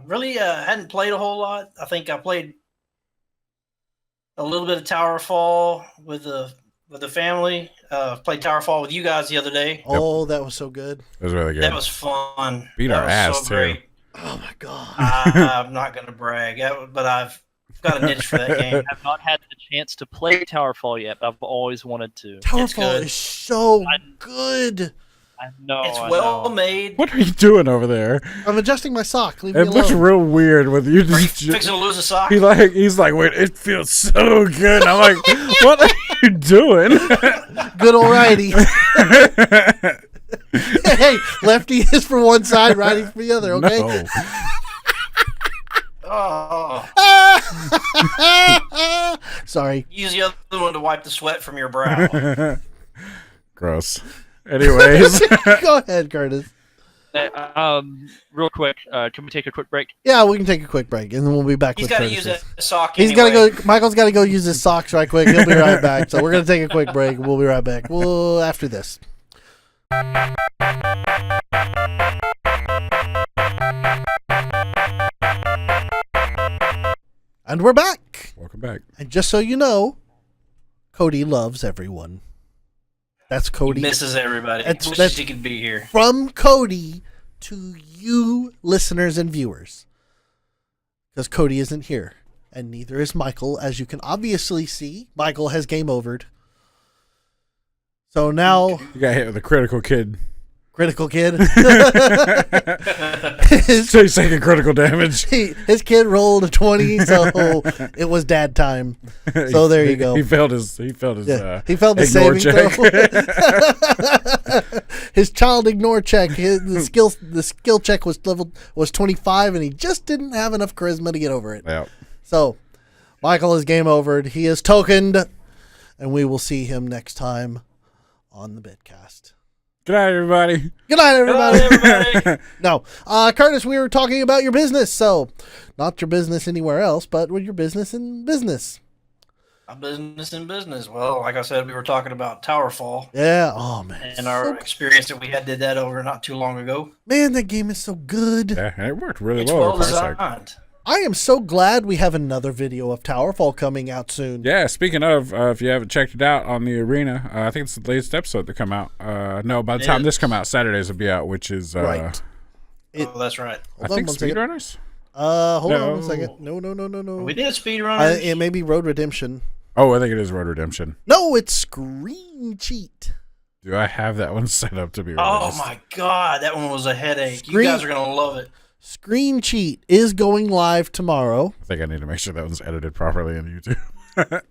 Really hadn't played a whole lot. I think I played a little bit of Towerfall with the family. Played Towerfall with you guys the other day. Oh, that was so good. It was really good. That was fun. Beat That our was ass, so too. great. Oh my God. I'm not going to brag, but I've got a niche for that game. I have not had the chance to play Towerfall yet, but I've always wanted to. Towerfall good. is so good. I know. It's I well know. made. What are you doing over there? I'm adjusting my sock. Leave me It looks alone. real weird with you. Are you fixing to lose a sock? He's like, wait, it feels so good. And I'm like, what are you doing? Good old righty. Hey, lefty is for one side, righty for the other. Okay. No. Oh. Sorry. Use the other one to wipe the sweat from your brow. Gross. Anyways. Go ahead, Curtis. Real quick, can we take a quick break? Yeah, we can take a quick break, and then we'll be back He's with got to Curtis. use a sock He's anyway. got to go. Michael's got to go use his socks right quick. He'll be right back. So we're gonna take a quick break. We'll be right back. After this. And we're back. Welcome back. And just so you know, Cody loves everyone. That's Cody. He misses everybody. That's- Wishes he could be here. From Cody to you listeners and viewers. Because Cody isn't here. And neither is Michael. As you can obviously see, Michael has game overed. So now... You got hit with a critical kid. Critical kid. So he's taking critical damage. His kid rolled a 20, so it was dad time. So there you go. He failed his He failed the ignore saving check. throw. His child ignore check. The skill check was 25, and he just didn't have enough charisma to get over it. Yep. So Michael is game overed. He is tokened, and we will see him next time on the Bitcast. Good night, everybody. Good night, everybody. Good night, everybody. No, Curtis, we were talking about your business, so not your business anywhere else, but with your business in business. A business in business. Well, like I said, we were talking about Towerfall Yeah. Oh man. and our experience that we did that over not too long ago. Man, that game is so good. Yeah, and it worked really It's well. well with Parsec. designed. I am so glad we have another video of Towerfall coming out soon. Yeah, speaking of, if you haven't checked it out on the arena, I think it's the latest episode to come out. No, by the time this come out, Saturdays will be out, which is Right. Oh, that's right. I Hold think on one second. Speedrunners. Hold on No. one second. No. We did speedrunners. It may be Road Redemption. Oh, I think it is Road Redemption. No, it's Screen Cheat. Do I have that one set up to be Oh released? my God, that one was a headache. You Screen- guys are gonna love it. Screen Cheat is going live tomorrow. I think I need to make sure that one's edited properly on YouTube.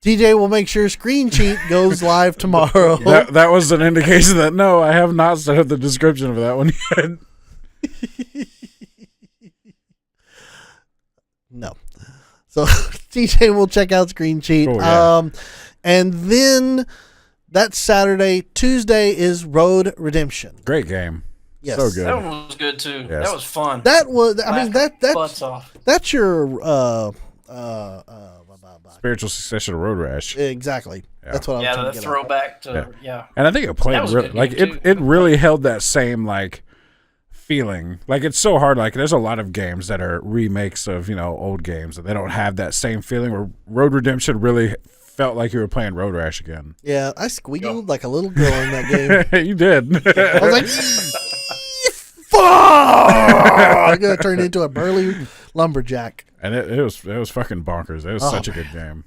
TJ will make sure Screen Cheat goes live tomorrow. that was an indication that no, I have not set up the description of that one yet. No. So TJ will check out Screen Cheat. Cool, yeah. And then that's Saturday. Tuesday is Road Redemption. Great game. Yes. So good. That one was good too. Yes. That was fun. That was, I mean, Butts off. that's your, Spiritual successor to Road Rash. exactly. Yeah. That's what I'm Yeah, trying the to get at. throwback to yeah. And I think it played That was a good like game, it. too. It really held that same like feeling. Like it's so hard. Like there's a lot of games that are remakes of old games and they don't have that same feeling. Where Road Redemption really felt like you were playing Road Rash again. Yeah, I squealed like a little girl in that game. You did. I was like, fuck! I'm going to turn into a burly lumberjack. And it was fucking bonkers. It was such a good game.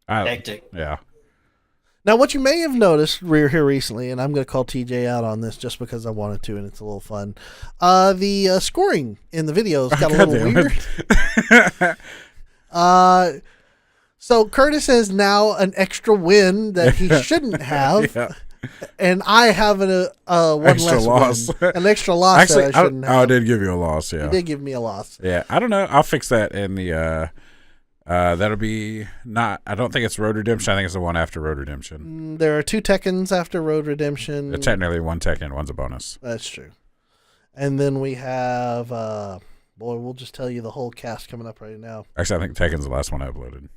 Hectic. Yeah. Now, what you may have noticed here recently, and I'm going to call TJ out on this just because I wanted to, and it's a little fun. The scoring in the videos got a little Goddamn weird. So Curtis has now an extra win that he shouldn't have, Yeah. and I have one Extra less loss. win. An extra loss Actually, that I shouldn't have. I did give you a loss. Yeah. You did give me a loss. Yeah. I don't know. I'll fix that in the. That'll be not. I don't think it's Road Redemption. I think it's the one after Road Redemption. There are 2 Tekkens after Road Redemption. Technically, one Tekken, one's a bonus. That's true. And then we have, we'll just tell you the whole cast coming up right now. Actually, I think Tekken's the last one I uploaded.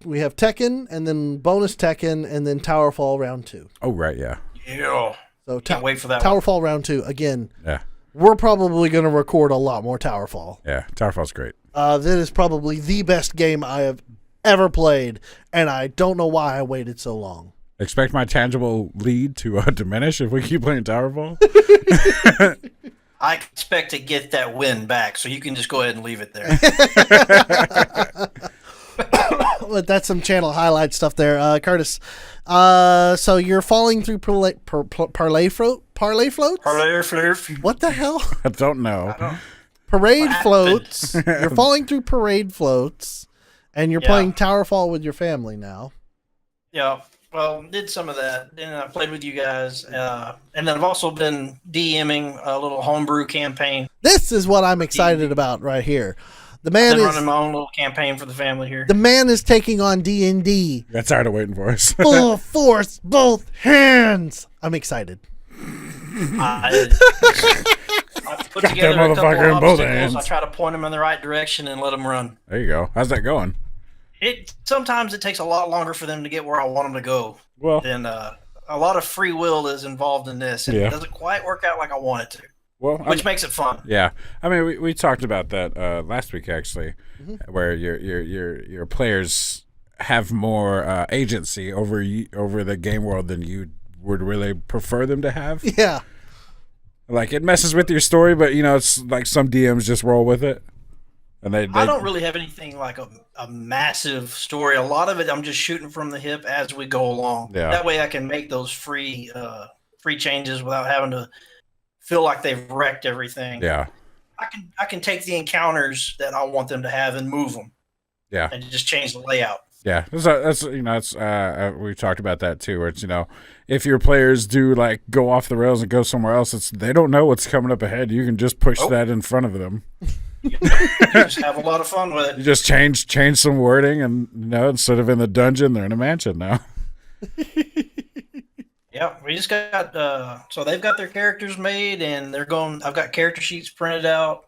We have Tekken, and then bonus Tekken, and then Towerfall round 2. Oh, right. Yeah. Yeah. So Can't wait for that one. Towerfall round 2 again. Yeah. We're probably going to record a lot more Towerfall. Yeah. Towerfall's great. That is probably the best game I have ever played, and I don't know why I waited so long. Expect my tangible lead to diminish if we keep playing Towerfall. I expect to get that win back, so you can just go ahead and leave it there. But that's some channel highlight stuff there, Curtis. So you're falling through parlay floats? Parley flirt. What the hell? I don't know. Parade What floats. You're falling through parade floats, and you're Yeah. playing Towerfall with your family now. Yeah. Well, did some of that. Then I played with you guys. And then I've also been DMing a little homebrew campaign. This is what I'm excited about right here. The I've man been is running my own little campaign for the family here. the man is taking on D&D Got tired of waiting for us. full force, both hands. I'm excited. I put Got together that a couple motherfucker of in both obstacles. hands. I try to point them in the right direction and let them run. There you go. How's that going? Sometimes it takes a lot longer for them to get where I want them to go. Well, Then a lot of free will is involved in this, and Yeah. it doesn't quite work out like I want it to. Well, which makes it fun. Yeah, I mean, we talked about that last week actually, where your players have more agency over the game world than you would really prefer them to have. Yeah. Like it messes with your story, but it's like some DMs just roll with it, and they I don't really have anything like a massive story. A lot of it, I'm just shooting from the hip as we go along. Yeah. That way, I can make those free changes without having to feel like they've wrecked everything. Yeah. I can take the encounters that I want them to have and move them. Yeah. And just change the layout. Yeah, that's we talked about that too. Where it's if your players do like go off the rails and go somewhere else, they don't know what's coming up ahead. You can just push that in front of them. You just have a lot of fun with it. You just change some wording, and instead of in the dungeon, they're in a mansion now. Yeah, we just got so they've got their characters made, and they're going. I've got character sheets printed out,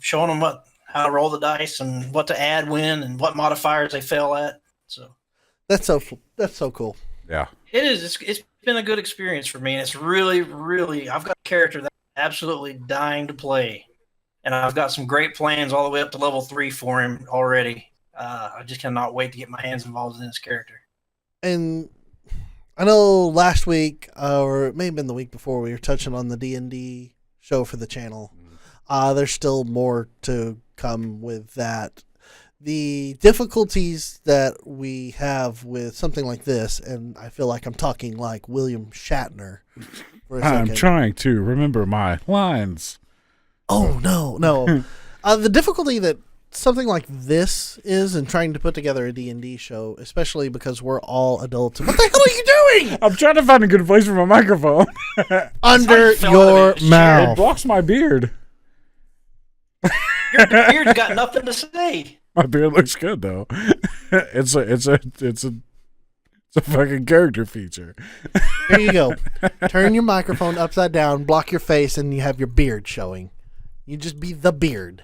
showing them how to roll the dice and what to add when and what modifiers they fail at. So that's so cool. Yeah, it is. It's been a good experience for me, and it's really, really. I've got a character that's absolutely dying to play, and I've got some great plans all the way up to level 3 for him already. I just cannot wait to get my hands involved in this character. And I know last week, or it may have been the week before, we were touching on the D&D show for the channel. There's still more to come with that. The difficulties that we have with something like this, and I feel like I'm talking like William Shatner for a second. I'm trying to remember my lines. Oh, no. The difficulty that something like this is in trying to put together a D&D show, especially because we're all adults. What the hell are you doing? I'm trying to find a good place for my microphone. Under your It mouth. blocks my beard. Your beard's got nothing to say. My beard looks good though. It's a fucking character feature. Here you go. Turn your microphone upside down, block your face, and you have your beard showing. You just be the beard.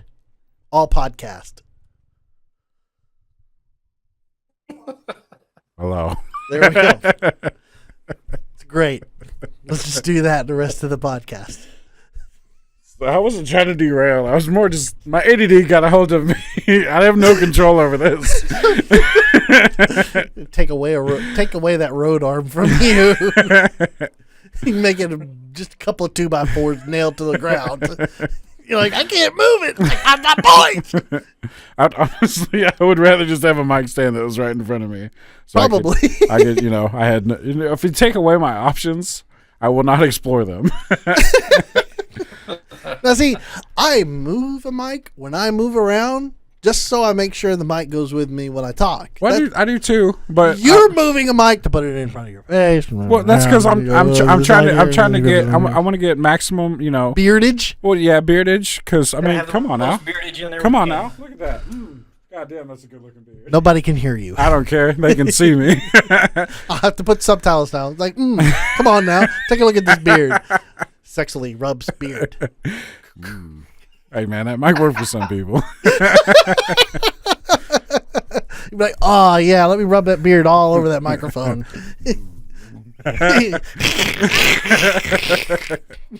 All podcast. Hello. There we go. It's great. Let's just do that the rest of the podcast. I wasn't trying to derail. I was more just my ADD got a hold of me. I have no control over this. Take away that road arm from you. You can make it just a couple of 2x4s nailed to the ground. You're like, I can't move it. Like, I'm not points. Honestly, I would rather just have a mic stand that was right in front of me. So Probably. I could I had. If you take away my options, I will not explore them. Now, see, I move a mic when I move around just so I make sure the mic goes with me when I talk. Well, I do too, but you're moving a mic to put it in front of your face. Well, that's because I'm trying to get I want to get maximum beardage. Well, yeah, beardage. Because I mean, come on now, come on now, look at that. God damn, that's a good looking beard. Nobody can hear you. I don't care. They can see me. I'll have to put subtitles down. Like, come on now, take a look at this beard. Sexually rubs beard. Hey man, that might work for some people. You'd be like, oh yeah, let me rub that beard all over that microphone.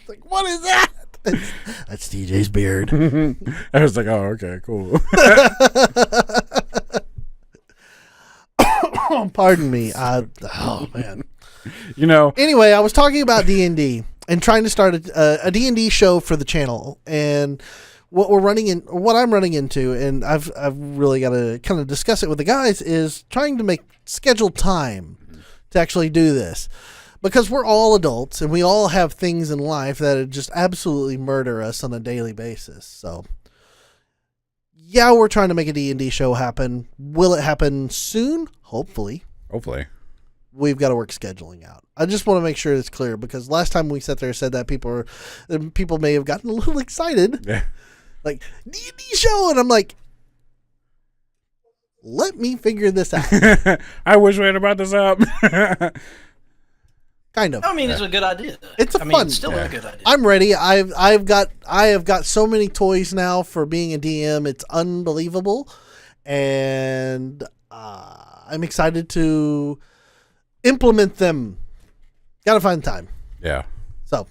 Like, what is that? That's DJ's beard. I was like, oh, okay, cool. Pardon me. Oh man. Anyway, I was talking about D&D and trying to start a D&D show for the channel, and what I'm running into, and I've really got to kind of discuss it with the guys, is trying to make scheduled time to actually do this, because we're all adults and we all have things in life that just absolutely murder us on a daily basis. So yeah, we're trying to make a D&D show happen. Will it happen soon? Hopefully. We've got to work scheduling out. I just want to make sure it's clear, because last time we sat there and said that people may have gotten a little excited. Yeah. Like, D&D show, and I'm like, let me figure this out. I wish we had brought this up. Kind of. I mean, it's a good idea. It's a fun. It's still a good idea. I'm ready. I have got so many toys now for being a DM. It's unbelievable, and I'm excited to implement them. Gotta find time. Yeah. So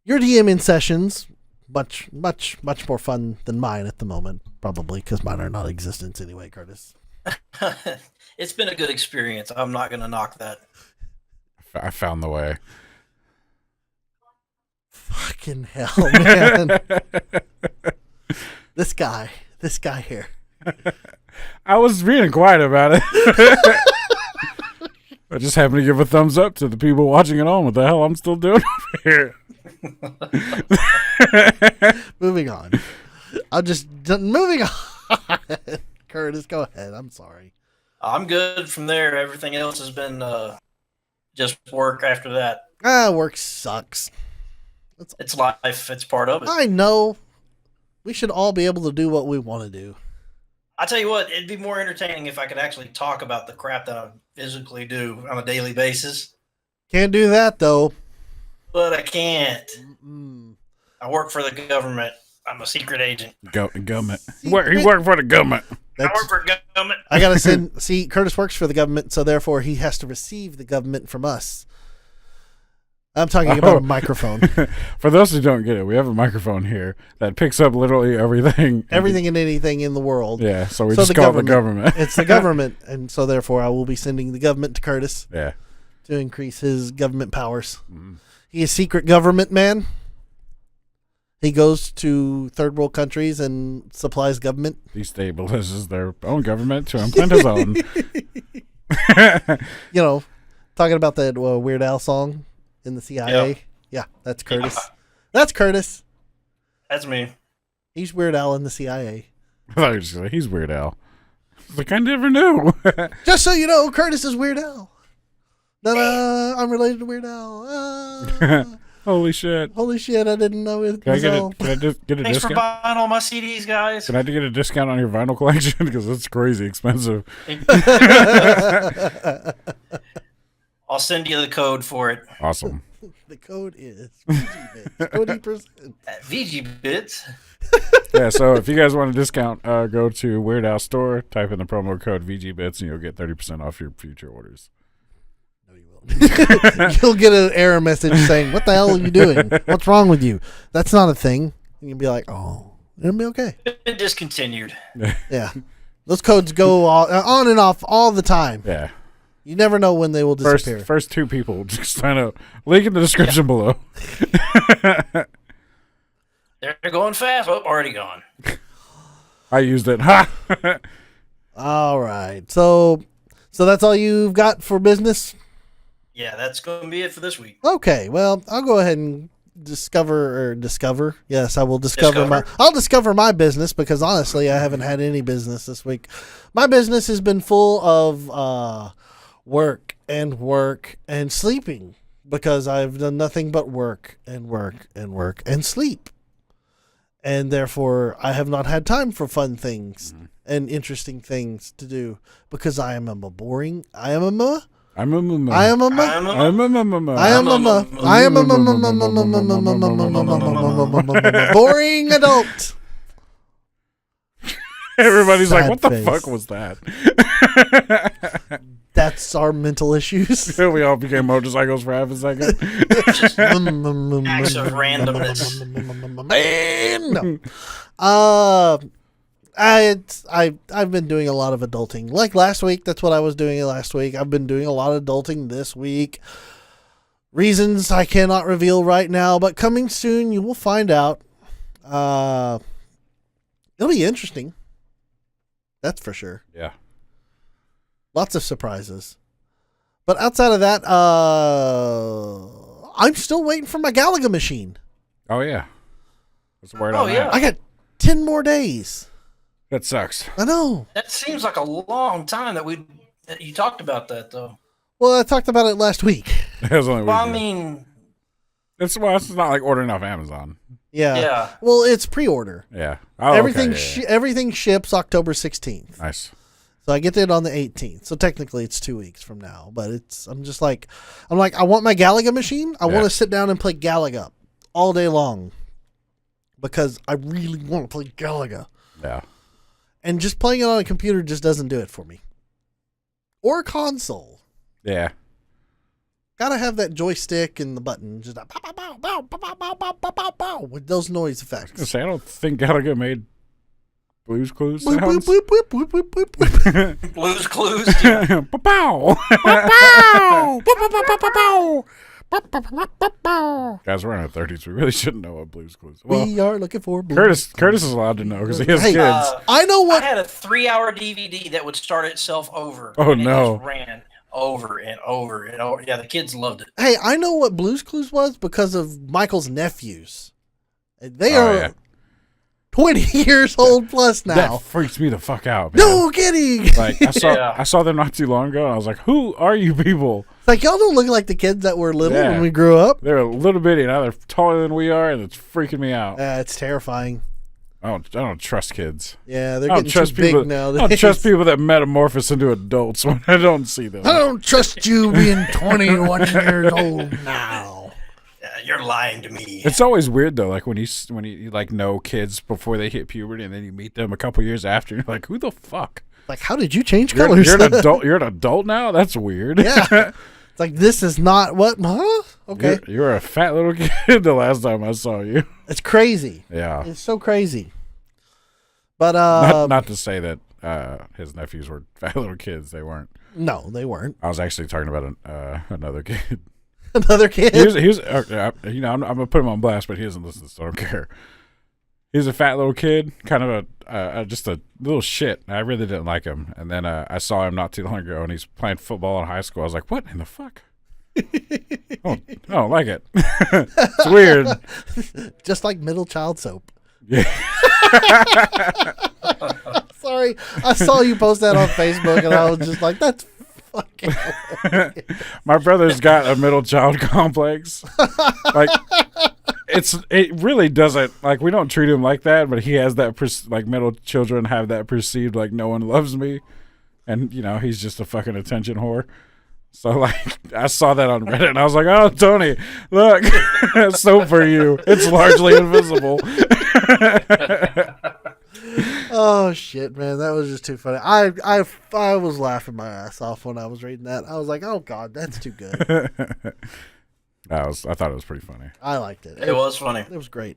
Your DMing sessions, much more fun than mine at the moment, probably, because mine are non-existent anyway, Curtis. It's been a good experience. I'm not going to knock that. I found the way. Fucking hell, man. This guy here. I was being quiet about it. I just happened to give a thumbs up to the people watching at home. What the hell I'm still doing over here? Moving on. Moving on. Curtis, go ahead. I'm sorry. I'm good from there. Everything else has been just work after that. Work sucks. It's life. It's part of it. I know. We should all be able to do what we want to do. I tell you what, it'd be more entertaining if I could actually talk about the crap that I physically do on a daily basis. Can't do that, though. But I can't. Mm-mm. I work for the government. I'm a secret agent. Government. He worked for the government. I work for government. I gotta send. See, Curtis works for the government, so therefore he has to receive the government from us. I'm talking about a microphone. For those who don't get it, we have a microphone here that picks up literally everything. Everything and anything in the world. Yeah, so we just call it the government. It's the government, and so therefore I will be sending the government to Curtis. Yeah. To increase his government powers. Mm. He is secret government man. He goes to third world countries and supplies government. He stabilizes their own government to implement his own. You know, talking about that Weird Al song in the CIA. Yep. Yeah, that's Curtis. Yeah. That's Curtis. That's me. He's Weird Al in the CIA. I thought you were just like, he's Weird Al. Like, I never knew. Just so you know, Curtis is Weird Al. I'm related to Weird Al. Holy shit. Holy shit, I didn't know it. Can I get a Thanks discount? Thanks for buying all my CDs, guys. Can I get a discount on your vinyl collection? Because it's crazy expensive. I'll send you the code for it. Awesome. The code is VGBits. 20%. VGBits. Yeah, so if you guys want a discount, go to Weird Al Store, type in the promo code VGBits, and you'll get 30% off your future orders. No, you won't. You'll get an error message saying, "What the hell are you doing? What's wrong with you?" That's not a thing. And you'll be like, "Oh, it'll be okay." It discontinued. Yeah. Those codes go on and off all the time. Yeah. You never know when they will disappear. First two people, just sign up. Link in the description below. They're going fast. Oh, already gone. I used it. Ha! All right. So that's all you've got for business? Yeah, that's going to be it for this week. Okay. Well, I'll go ahead and discover. Yes, I will I'll discover my business, because honestly, I haven't had any business this week. My business has been full of work and sleeping, because I've done nothing but work and sleep. And therefore, I have not had time for fun things and interesting things to do, because I am a boring. Boring adult. Everybody's Sad like, what the face. fuck was that? That's our mental issues. We all became motorcycles for half a second. Acts of randomness. I've been doing a lot of adulting. Like last week, that's what I was doing last week. I've been doing a lot of adulting this week. Reasons I cannot reveal right now, but coming soon, you will find out. It'll be interesting. That's for sure. Yeah. Lots of surprises. But outside of that, I'm still waiting for my Galaga machine. Oh, yeah. What's the word on yeah. that? I got 10 more days. That sucks. I know. That seems like a long time that you talked about that, though. Well, I talked about it last week. It was only Well, I weekend. mean, It's not like ordering off Amazon. Yeah. Well, it's pre-order. Yeah. Oh, Everything okay, yeah. everything ships October 16th. Nice. So I get it on the 18th. So technically it's 2 weeks from now. But I'm like, I want my Galaga machine. I want to sit down and play Galaga all day long, because I really want to play Galaga. Yeah. And just playing it on a computer just doesn't do it for me. Or a console. Yeah. Gotta have that joystick and the button. Just like, pow, pow, pow, pow, pow, pow, pow, pow, pow, pow, pow, with those noise I effects. don't think Gallagher made Blue's Clues Boop, boop, sounds. boop, boop, boop, boop, boop, boop. Blues Clues. Yeah. Pow! Pow! Pow, pow, pow, pow, pow, pow. Pow, pow, pow, pow, pow. Guys, we're in our 30s. We really shouldn't know what Blue's Clues. Well, We are looking for blue. Curtis is allowed to know because he has Hey, kids. I know I what. had a 3-hour DVD that would start itself over. Oh, and it no. just ran over and over and over. Yeah, the kids loved it. Hey, I know what Blue's Clues was because of Michael's nephews. They Oh, are yeah. 20 years old plus now. That freaks me the fuck out, man. No kidding. Like Yeah. I saw them not too long ago, and I was like, "Who are you people?" It's like y'all don't look like the kids that were little Yeah. when we grew up. They're a little bitty now. They're taller than we are, and it's freaking me out. It's terrifying. I don't trust kids. Yeah, they're I don't getting trust too big people. now. I don't trust people that metamorphose into adults when I don't see them. I don't trust you being 21 years old now. Yeah, you're lying to me. It's always weird though, like when you like know kids before they hit puberty, and then you meet them a couple years after, and you're like, "Who the fuck? Like, how did you change You're, colors? you're an adult. You're an adult now. That's weird." Yeah. It's like, this is not what? Huh? Okay. You're a fat little kid the last time I saw you. It's crazy. Yeah. It's so crazy. But, Not to say that his nephews were fat little kids. They weren't. no, they weren't. I was actually talking about another kid. Another kid. He was I'm gonna put him on blast, but he doesn't listen, so I don't care. He's a fat little kid, kind of just a little shit. I really didn't like him, and then I saw him not too long ago, and he's playing football in high school. I was like, "What in the fuck?" I don't like it. It's weird. Just like middle child soap. Yeah. Sorry. I saw you post that on Facebook, and I was just like, that's fucking. My brother's got a middle child complex. Like, it really doesn't, like, we don't treat him like that, but he has that like middle children have that perceived like no one loves me, and he's just a fucking attention whore. So like I saw that on Reddit and I was like, "Oh, Tony, look, soap for you. It's largely invisible." Oh shit, man, that was just too funny. I was laughing my ass off when I was reading that. I was like, "Oh god, that's too good." I thought it was pretty funny. I liked it. It was funny. It was great.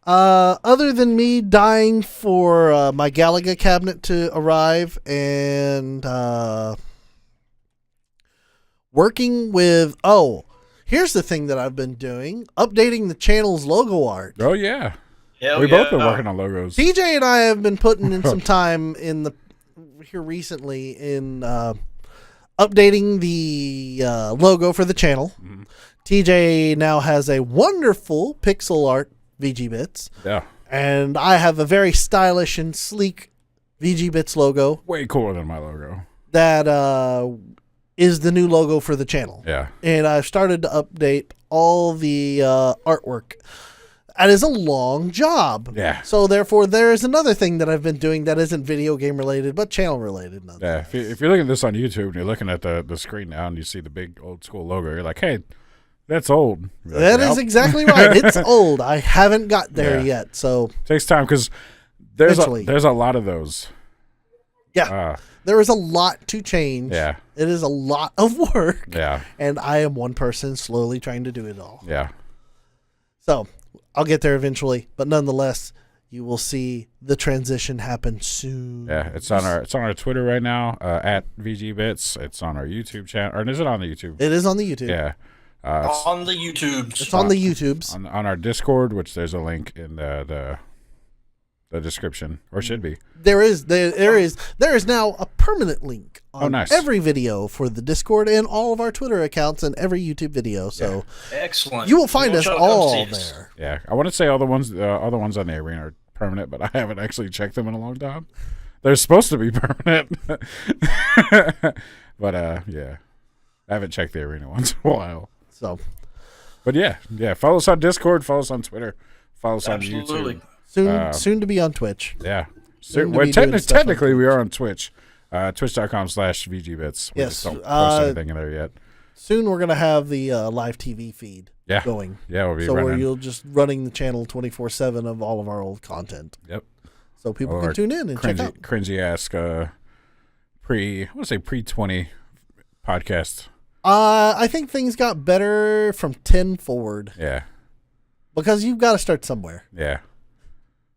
Other than me dying for my Galaga cabinet to arrive and working with here's the thing that I've been doing, updating the channel's logo art. Oh yeah, Hell we yeah. both been working on logos. TJ and I have been putting in some time here recently in updating the logo for the channel. Mhm. TJ now has a wonderful pixel art VGBits, Yeah, and I have a very stylish and sleek VGBits logo way cooler than my logo. that is the new logo for the channel. Yeah, And I've started to update all the artwork. That is a long job. yeah, So therefore, there is another thing that I've been doing that isn't video game related, but channel related. yeah. If you're looking at this on YouTube and you're looking at the screen now and you see the big old school logo, you're like, "Hey, that's old." You're like, That is "Yep." exactly right. It's old. I haven't got there Yeah. yet. So Takes time because there's Eventually. there's a lot of those. yeah, there is a lot to change. Yeah, It is a lot of work. yeah, And I am one person slowly trying to do it all. yeah. So I'll get there eventually, but nonetheless, you will see the transition happen soon. Yeah, it's on our Twitter right now at VGBits. It's on our YouTube channel, or is it on the YouTube? It is on the YouTube. Yeah, it's On the YouTubes. It's on the YouTubes. on our Discord, which there's a link in the description, or should be. There is now a permanent link on nice. every video for the Discord and all of our Twitter accounts and every YouTube video. So Excellent. you will find us Y'all come all see us. there. Yeah, I want to say all the ones on the arena are permanent, but I haven't actually checked them in a long time. They're supposed to be permanent, but yeah, I haven't checked the arena ones in a while. So But yeah, follow us on Discord, follow us on Twitter, follow us Absolutely. on soon, soon to be on Twitch. YouTube. Yeah, Soon to well, be doing stuff on technically we are on Twitch, twitch.com/VGBits. We Yes, just don't post anything in there yet. Soon we're gonna have the live TV feed Yeah, going. yeah, we'll be So where running. you'll just running the channel 24/7 of all of our old content. Yep. So people Or can tune in and check out. Cringy ass pre-20 podcast I think things got better from 10 forward. Yeah. Because you've got to start somewhere. Yeah.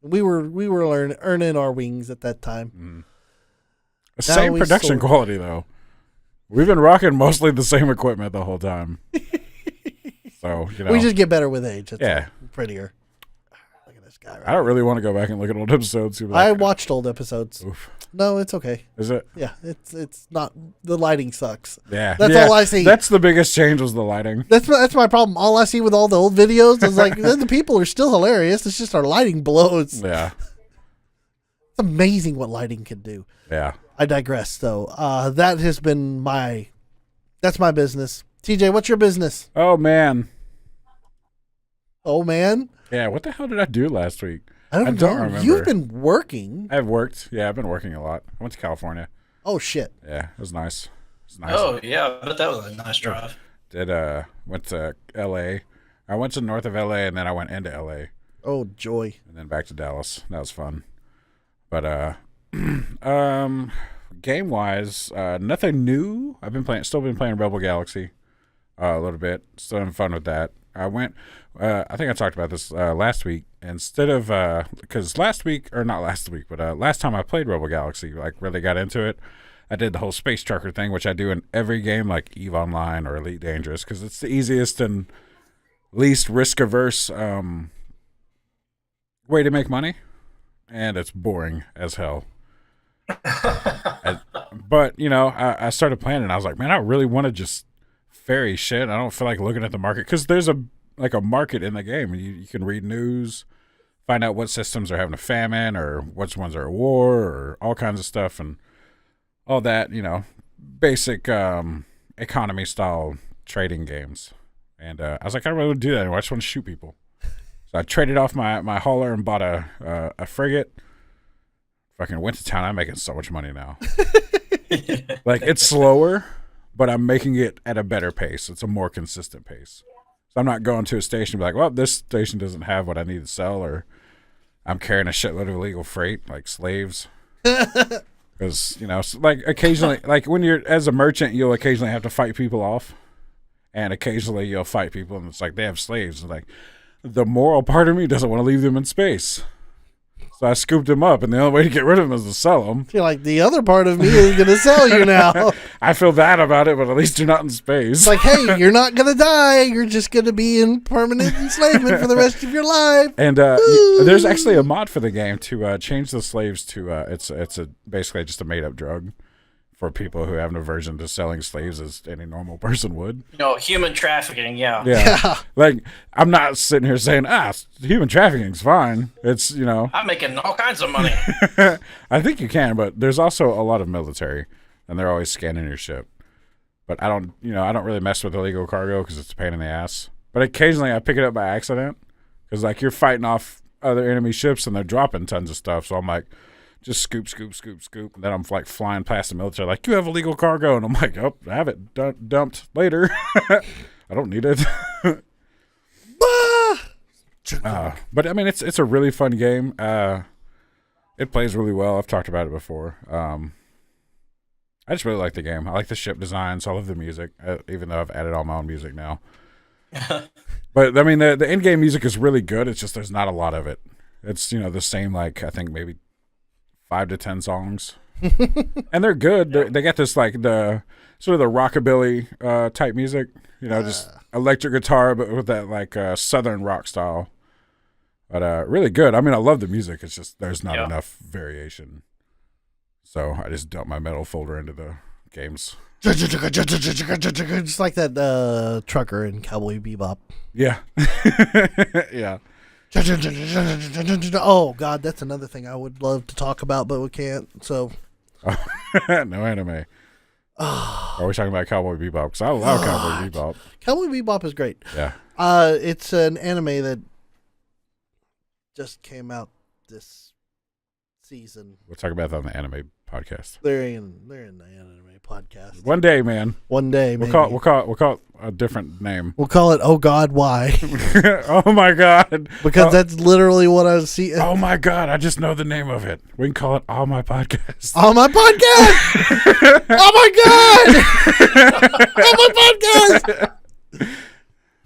We were earning our wings at that time. Same production quality though. We've been rocking mostly the same equipment the whole time. So, we just get better with age. It's yeah. Prettier. Look at this guy. Right I don't really want to go back and look at old episodes. I watched old episodes. Oof. No, it's okay. Is it? Yeah, it's not. The lighting sucks. Yeah. That's all I see. That's the biggest change was the lighting. That's my problem. All I see with all the old videos is like the people are still hilarious. It's just our lighting blows. Yeah. It's amazing what lighting can do. Yeah. I digress, though. That has been that's my business. TJ, what's your business? Oh, man. Oh, man? Yeah, what the hell did I do last week? I don't know. remember. You've been working. I've worked. Yeah, I've been working a lot. I went to California. Oh, shit. Yeah, it was nice. It was nice. Oh, yeah, I bet that was a nice drive. Went to L.A. I went to north of L.A. and then I went into L.A. Oh, joy. And then back to Dallas. That was fun. But game-wise, nothing new. Still been playing Rebel Galaxy a little bit. Still having fun with that. I went. I think I talked about this last week. Instead of because last time I played Rebel Galaxy, like really got into it, I did the whole space trucker thing, which I do in every game, like EVE Online or Elite Dangerous, because it's the easiest and least risk-averse way to make money, and it's boring as hell. But I started playing and I was like, man, I really want to just ferry shit. I don't feel like looking at the market because there's a market in the game. You can read news, find out what systems are having a famine or which ones are at war or all kinds of stuff and all that, basic economy style trading games. And I was like, I really want to do that. I just want to shoot people. So I traded off my hauler and bought a frigate. Fucking went to town. I'm making so much money now. Like, it's slower, but I'm making it at a better pace. It's a more consistent pace. So I'm not going to a station and be like, well, this station doesn't have what I need to sell, or I'm carrying a shitload of illegal freight, like slaves. Because, like occasionally, like when you're as a merchant, you'll occasionally have to fight people off. And occasionally you'll fight people and it's like they have slaves. And like the moral part of me doesn't want to leave them in space. So I scooped him up, and the only way to get rid of him is to sell him. You're like, the other part of me is going to sell you now. I feel bad about it, but at least you're not in space. It's like, hey, you're not going to die. You're just going to be in permanent enslavement for the rest of your life. And there's actually a mod for the game to change the slaves to it's basically just a made-up drug for people who have an aversion to selling slaves as any normal person would. Human trafficking, yeah. Yeah. Like, I'm not sitting here saying, human trafficking's fine. It's, I'm making all kinds of money. I think you can, but there's also a lot of military, and they're always scanning your ship. But I don't really mess with illegal cargo because it's a pain in the ass. But occasionally I pick it up by accident because, like, you're fighting off other enemy ships, and they're dropping tons of stuff. So I'm like, just scoop. And then I'm like flying past the military, like, you have illegal cargo. And I'm like, oh, I have it dumped later. I don't need it. But I mean, it's a really fun game. It plays really well. I've talked about it before. I just really like the game. I like the ship designs. I love the music, even though I've added all my own music now. But I mean, the in-game music is really good. It's just there's not a lot of it. It's the same, like, I think maybe 5 to 10 songs, and they're good. They got this like the sort of the rockabilly type music, just electric guitar, but with that like southern rock style. But really good. I mean, I love the music. It's just there's not enough variation, so I just dumped my metal folder into the games. Just like that trucker in Cowboy Bebop. Yeah, yeah. Oh God, that's another thing I would love to talk about, but we can't. So, no anime. Are we talking about Cowboy Bebop? Because I love Cowboy Bebop. Cowboy Bebop is great. Yeah. It's an anime that just came out this season. We'll talk about that on the anime podcast. They're in the anime podcast. One day, man. One day, We'll maybe. call it a different name. We'll call it Oh God, Why? Oh my God. Because that's literally what I see. Oh my God, I just know the name of it. We can call it All My Podcast. Oh my podcast! Oh my God! Oh my podcast!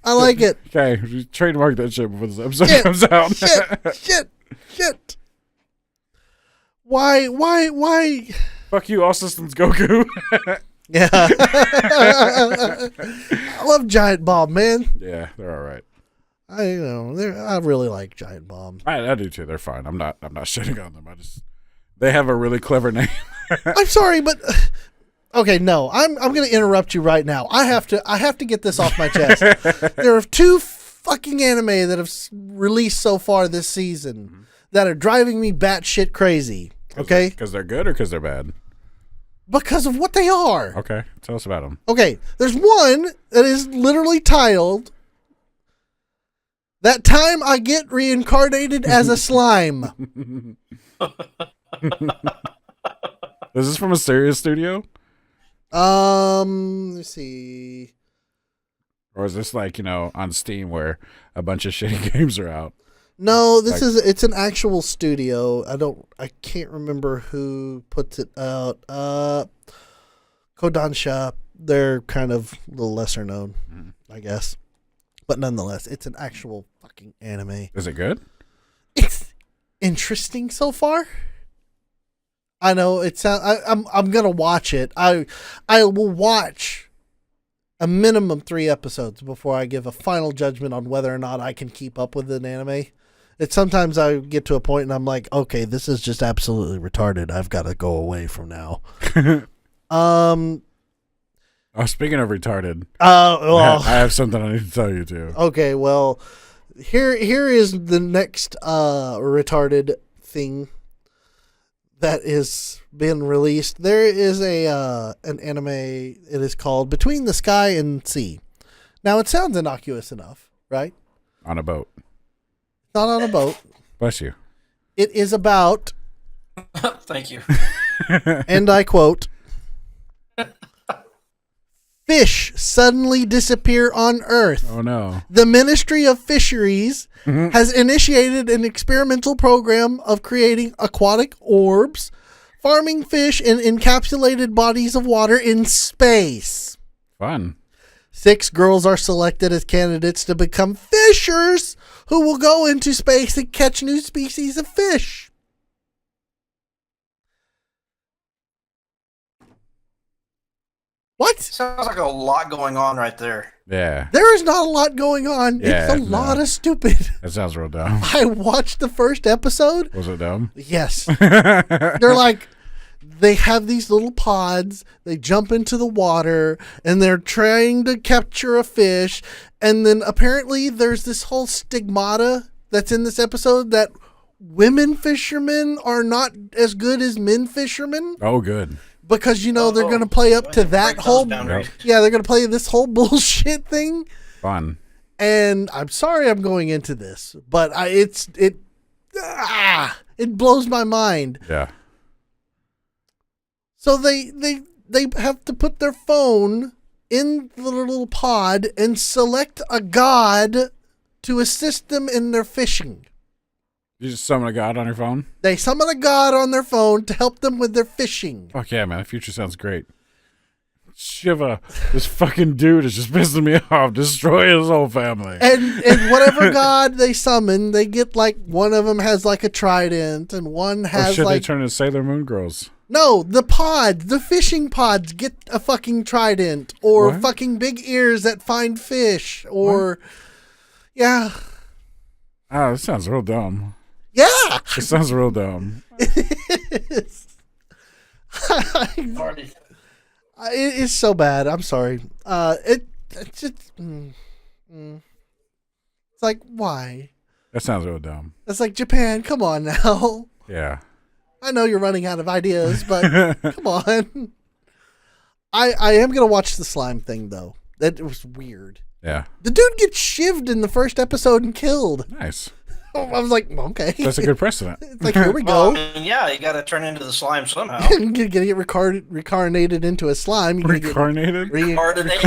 I like it. Okay, we trademark that shit before this episode comes out. Shit. Why? Fuck you, All Systems Goku. Yeah. I love Giant Bomb, man. Yeah, they're all right. I really like Giant Bomb. I do too. They're fine. I'm not shitting on them. They have a really clever name. I'm sorry, but okay, no. I'm going to interrupt you right now. I have to get this off my chest. There are 2 fucking anime that have released so far this season that are driving me batshit crazy. Okay? Because they're good or because they're bad? Because of what they are. Okay, tell us about them. Okay, there's one that is literally titled That Time I Get Reincarnated as a Slime. Is this from a serious studio? Let's see. Or is this like, on Steam where a bunch of shitty games are out? No, it's an actual studio. I can't remember who puts it out. Kodansha. They're kind of a little lesser known, I guess. But nonetheless, it's an actual fucking anime. Is it good? It's interesting so far. I know I'm gonna watch it. I will watch a minimum 3 episodes before I give a final judgment on whether or not I can keep up with an anime. It's sometimes I get to a point and I'm like, okay, this is just absolutely retarded. I've got to go away from now. Oh, speaking of retarded, well, I have something I need to tell you too. Okay, well, here is the next retarded thing that is being released. There is an anime. It is called Between the Sky and Sea. Now it sounds innocuous enough, right? On a boat. Not on a boat. Bless you. It is about, Thank you. and I quote, fish suddenly disappear on Earth. Oh no. The Ministry of Fisheries has initiated an experimental program of creating aquatic orbs, farming fish in encapsulated bodies of water in space. Fun. 6 girls are selected as candidates to become fishers who will go into space and catch new species of fish. What? Sounds like a lot going on right there. Yeah. There is not a lot going on. Yeah, It's a lot of stupid. That sounds real dumb. I watched the first episode. Was it dumb? Yes. They're like, they have these little pods. They jump into the water and they're trying to capture a fish. And then apparently there's this whole stigmata that's in this episode that women fishermen are not as good as men fishermen. Oh, good. Because, they're going to play up to that whole... boundaries. Yeah, they're going to play this whole bullshit thing. Fun. And I'm sorry I'm going into this, but it blows my mind. Yeah. So they have to put their phone in the little pod and select a god to assist them in their fishing. You just summon a god on your phone? They summon a god on their phone to help them with their fishing. Fuck yeah, man. The future sounds great. Shiva, this fucking dude is just pissing me off. Destroy his whole family. And whatever god they summon, they get one of them has a trident and one has they turn into Sailor Moon girls. No, the fishing pods get a fucking trident or What? fucking big ears that find fish or yeah. Oh, this sounds real dumb. Yeah. It sounds real dumb. It's so bad. I'm sorry. It's just it's like, why? That sounds real dumb. It's like, Japan, come on now. Yeah. I know you're running out of ideas, but come on. I am gonna watch the slime thing though. That was weird. Yeah. The dude gets shivved in the first episode and killed. Nice. I was like, okay. That's a good precedent. It's like, here we Well, go. I mean, yeah, you got to turn into the slime somehow. You're going to get reincarnated into a slime. You're Reincarnated? Reincarnated.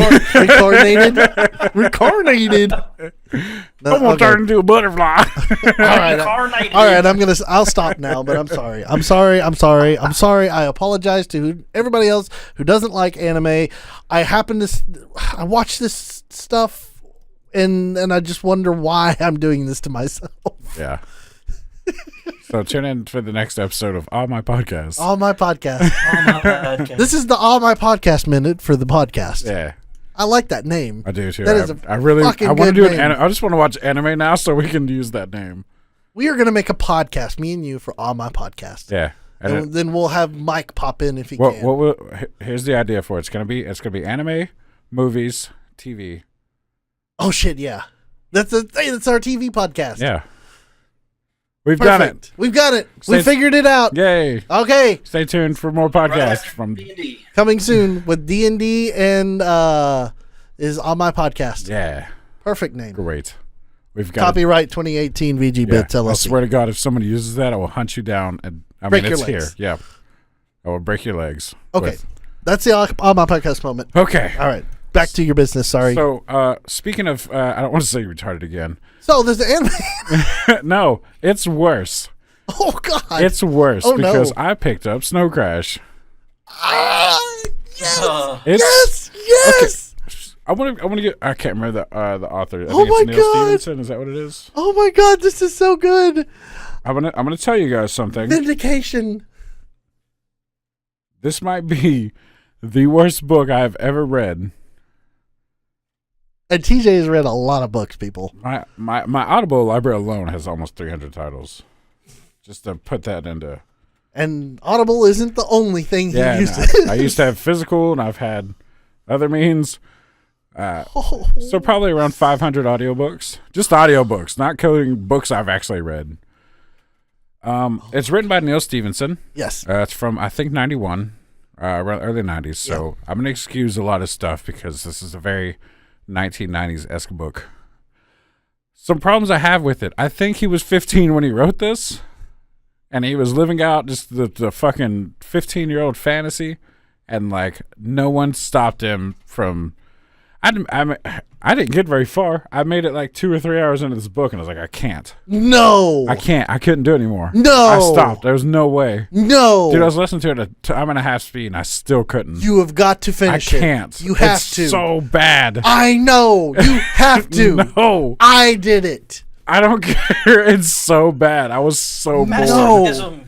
No, I'm going to turn into a butterfly. All right. All right. I'll stop now, but I'm sorry. I'm sorry. I apologize to everybody else who doesn't like anime. I watch this stuff and I just wonder why I'm doing this to myself. Yeah. So tune in for the next episode of All My Podcasts. All My Podcast. This is the All My Podcast minute for the podcast. Yeah. I like that name. I do too. That is I really want to good do name. I just want to watch anime now so we can use that name. We are going to make a podcast, me and you, for All My Podcast. Yeah. And then we'll have Mike pop in if he can. Here's the idea for it. It's gonna be anime, movies, TV. Oh shit! Yeah, that's our TV podcast. Yeah, we've done it. We've got it. We figured it out. Yay! Okay, stay tuned for more podcasts from D&D. Coming soon with D&D and is On My Podcast. Yeah, perfect name. Great. We've got copyright 2018 VGBits LLC. I swear to God, if somebody uses that, I will hunt you down and break your it's legs. Here. Yeah, I will break your legs. Okay, that's the On My Podcast moment. Okay, all right. Back to your business. Sorry. So, speaking of, I don't want to say retarded again. So there's the anime. No, it's worse. Oh God, it's worse because no. I picked up Snow Crash. Yes. Yes. Okay. I want to get. I can't remember the author. I Oh think my it's Neil God. Stephenson. Is that what it is? Oh my God, this is so good. I'm gonna tell you guys something. Vindication. This might be the worst book I've ever read. And TJ has read a lot of books, people. My Audible library alone has almost 300 titles. Just to put that into. And Audible isn't the only thing he uses. I used to have physical, and I've had other means. So probably around 500 audiobooks. Just audiobooks, not coding books I've actually read. It's written by Neil Stephenson. Yes. It's from, I think, 91, around early 90s. So I'm going to excuse a lot of stuff because this is a very 1990s-esque book. Some problems I have with it. I think he was 15 when he wrote this, and he was living out just the fucking 15-year-old fantasy, and like no one stopped him from. I didn't get very far. I made it like 2 or 3 hours into this book, and I was like, I can't. No. I can't. I couldn't do it anymore. No. I stopped. There was no way. No. Dude, I was listening to it at a time and a half speed, and I still couldn't. You have got to finish it. I can't. You have it's to. So bad. I know. You have to. No. I did it. I don't care. It's so bad. I was so bored. No.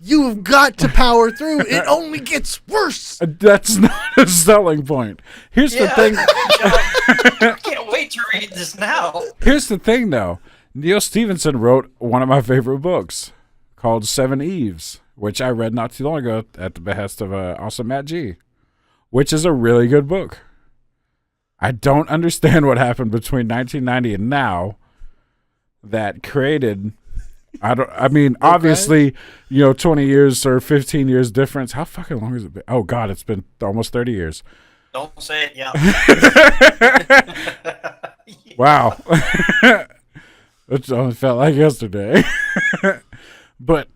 You have got to power through. It only gets worse. That's not a selling point. Here's the thing. I can't wait to read this now. Here's the thing, though. Neil Stephenson wrote one of my favorite books called Seven Eves, which I read not too long ago at the behest of awesome Matt G, which is a really good book. I don't understand what happened between 1990 and now that created... obviously, 20 years or 15 years difference. How fucking long has it been? Oh, God, it's been almost 30 years. Don't say it, yeah. Wow. It only felt like yesterday. But,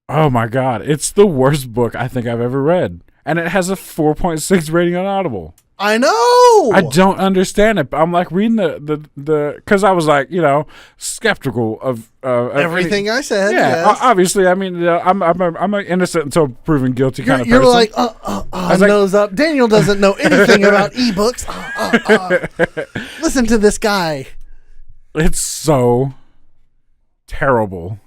oh my God, it's the worst book I think I've ever read. And it has a 4.6 rating on Audible. I know. I don't understand it. I'm like reading the because I was like skeptical of everything I said. Yeah, yes. Obviously. I mean, I'm innocent until proven guilty kind of person. You're like nose up. Daniel doesn't know anything about ebooks. Listen to this guy. It's so terrible.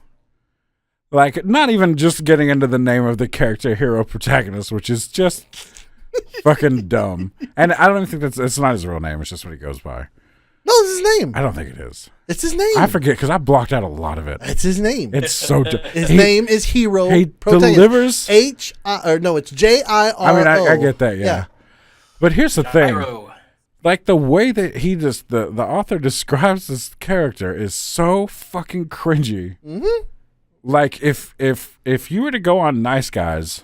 Like, not even just getting into the name of the character, hero, protagonist, which is just fucking dumb. And I don't even think it's not his real name. It's just what he goes by. No, it's his name. I don't think it is. It's his name. I forget because I blocked out a lot of it. It's his name. It's so dumb. His name is Hero. He delivers. it's Jiro. I mean, I get that, yeah. But here's the thing. Like, the way that he just, the author describes this character is so fucking cringy. Mm-hmm. Like, if you were to go on Nice Guys,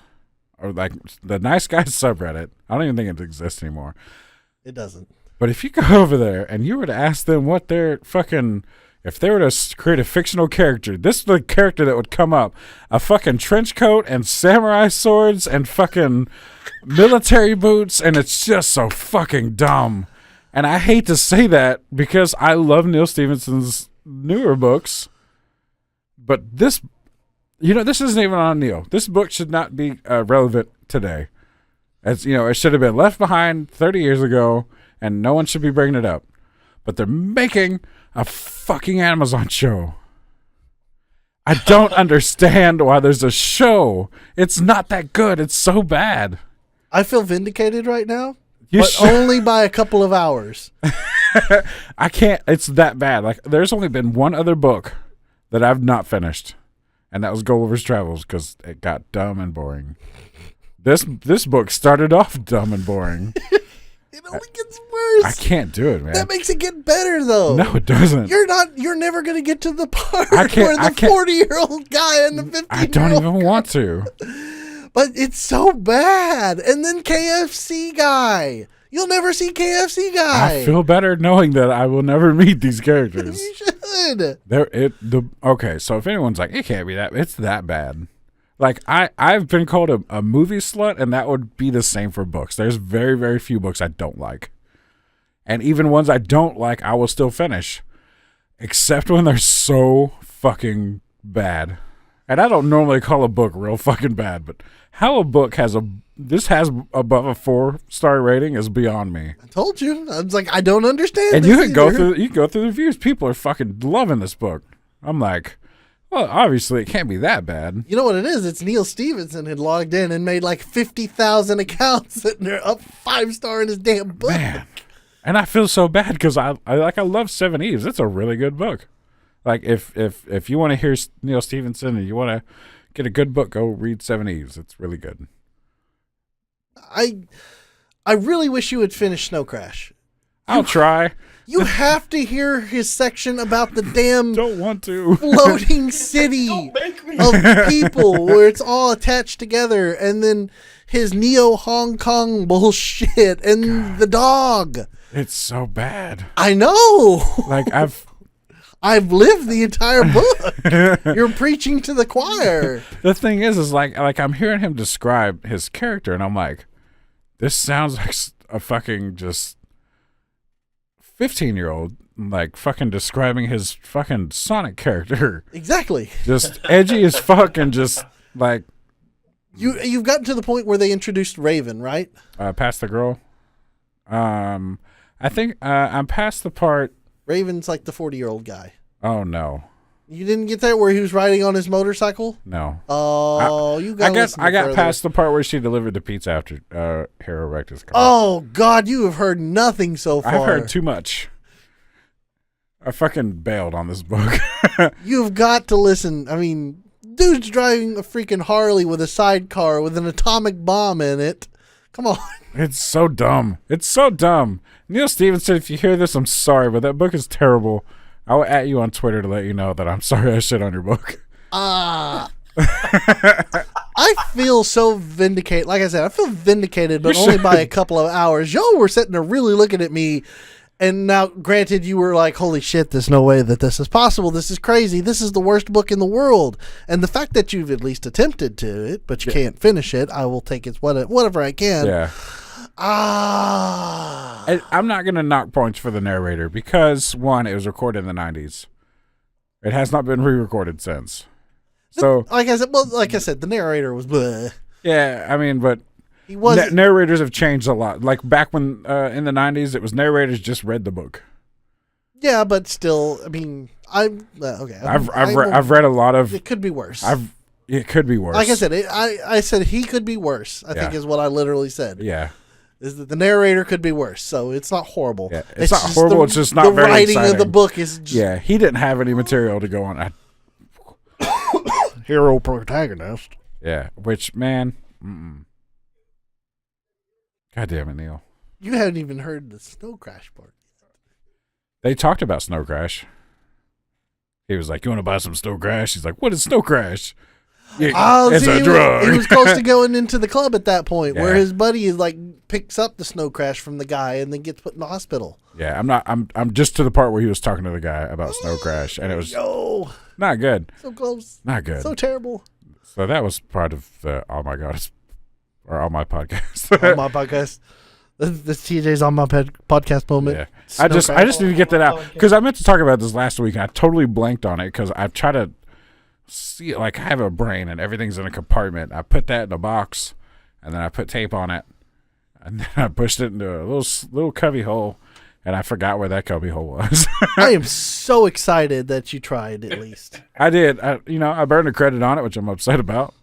or like the Nice Guys subreddit, I don't even think it exists anymore. It doesn't. But if you go over there and you were to ask them what their fucking, If they were to create a fictional character, this is the character that would come up. A fucking trench coat and samurai swords and fucking military boots, and it's just so fucking dumb. And I hate to say that because I love Neil Stephenson's newer books. But this, this isn't even on Neil. This book should not be relevant today. As it should have been left behind 30 years ago, and no one should be bringing it up. But they're making a fucking Amazon show. I don't understand why there's a show. It's not that good. It's so bad. I feel vindicated right now, but only by a couple of hours. I can't. It's that bad. Like, there's only been one other book that I've not finished, and that was Gulliver's Travels, because it got dumb and boring. This book started off dumb and boring. It only gets worse. I can't do it, man. That makes it get better, though. No, it doesn't. You're never going to get to the part where the 40-year-old guy and the 15-year-old I don't even want to. But it's so bad. And then KFC guy. You'll never see KFC guy. I feel better knowing that I will never meet these characters. You should. Okay, so if anyone's like, it can't be that, it's that bad. Like, I've been called a movie slut, and that would be the same for books. There's very, very few books I don't like. And even ones I don't like, I will still finish. Except when they're so fucking bad. And I don't normally call a book real fucking bad, but how a book has above a 4-star rating is beyond me. I told you. I was like, I don't understand. And you can go through the reviews. People are fucking loving this book. I'm like, well, obviously it can't be that bad. You know what it is? It's Neil Stephenson had logged in and made like 50,000 accounts and they're up 5-star in his damn book. Man. And I feel so bad because I love Seven Eves. It's a really good book. Like, if you want to hear Neil Stephenson and you want to get a good book, go read Seven Eves. It's really good. I really wish you would finish Snow Crash. I'll try. You have to hear his section about the damn don't want to floating city of people where it's all attached together, and then his Neo Hong Kong bullshit and God, the dog. It's so bad. I know. Like, I've lived the entire book. You're preaching to the choir. The thing is like I'm hearing him describe his character, and I'm like, this sounds like a fucking just 15-year-old, like, fucking describing his fucking Sonic character. Exactly. Just edgy as fuck, and just like you've gotten to the point where they introduced Raven, right? Past the girl. I think I'm past the part. Raven's like the 40-year-old guy. Oh no. You didn't get there where he was riding on his motorcycle? No. Oh, you got. I got past the part where she delivered the pizza after Hero wrecked his car. Oh God, you have heard nothing so far. I've heard too much. I fucking bailed on this book. You've got to listen. I mean, dude's driving a freaking Harley with a sidecar with an atomic bomb in it. Come on. It's so dumb. It's so dumb. Neil Stephenson, if you hear this, I'm sorry, but that book is terrible. I will at you on Twitter to let you know that I'm sorry I shit on your book. I feel so vindicated. Like I said, I feel vindicated, but only by a couple of hours. Y'all were sitting there really looking at me. And now, granted, you were like, holy shit, there's no way that this is possible. This is crazy. This is the worst book in the world. And the fact that you've at least attempted to it, but you can't finish it, I will take it whatever I can. Yeah. I'm not going to knock points for the narrator because, one, it was recorded in the 90s. It has not been re-recorded since. So, like I said, the narrator was bleh. Yeah, I mean, but he was narrators have changed a lot. Like back when in the 90s, it was narrators just read the book. Yeah, but still, I mean, okay. I've read a lot of. It could be worse. It could be worse. Like I said, I said he could be worse. I think is what I literally said. Yeah. Is that the narrator could be worse, so it's not horrible. Yeah, it's not horrible. It's just not very exciting. The writing of the book is just... Yeah, he didn't have any material to go on. Hero protagonist. Yeah, which, man... God damn it, Neil. You haven't even heard the Snow Crash part. They talked about Snow Crash. He was like, you want to buy some Snow Crash? He's like, what is Snow Crash? It's a drug. He was close to going into the club at that point, where his buddy like picks up the Snow Crash from the guy and then gets put in the hospital. Yeah, I'm not. I'm just to the part where he was talking to the guy about Snow Crash, and it was not good. So close. Not good. So terrible. So that was part of the Oh My God, or All My Podcast. On my podcast. This TJ's On My podcast moment. Yeah. I just need to get that out because I meant to talk about this last week and I totally blanked on it because I've tried to see it like I have a brain and everything's in a compartment. I put that in a box and then I put tape on it and then I pushed it into a little cubby hole and I forgot where that cubby hole was. I am so excited that you tried at least. I did. I burned a credit on it, which I'm upset about.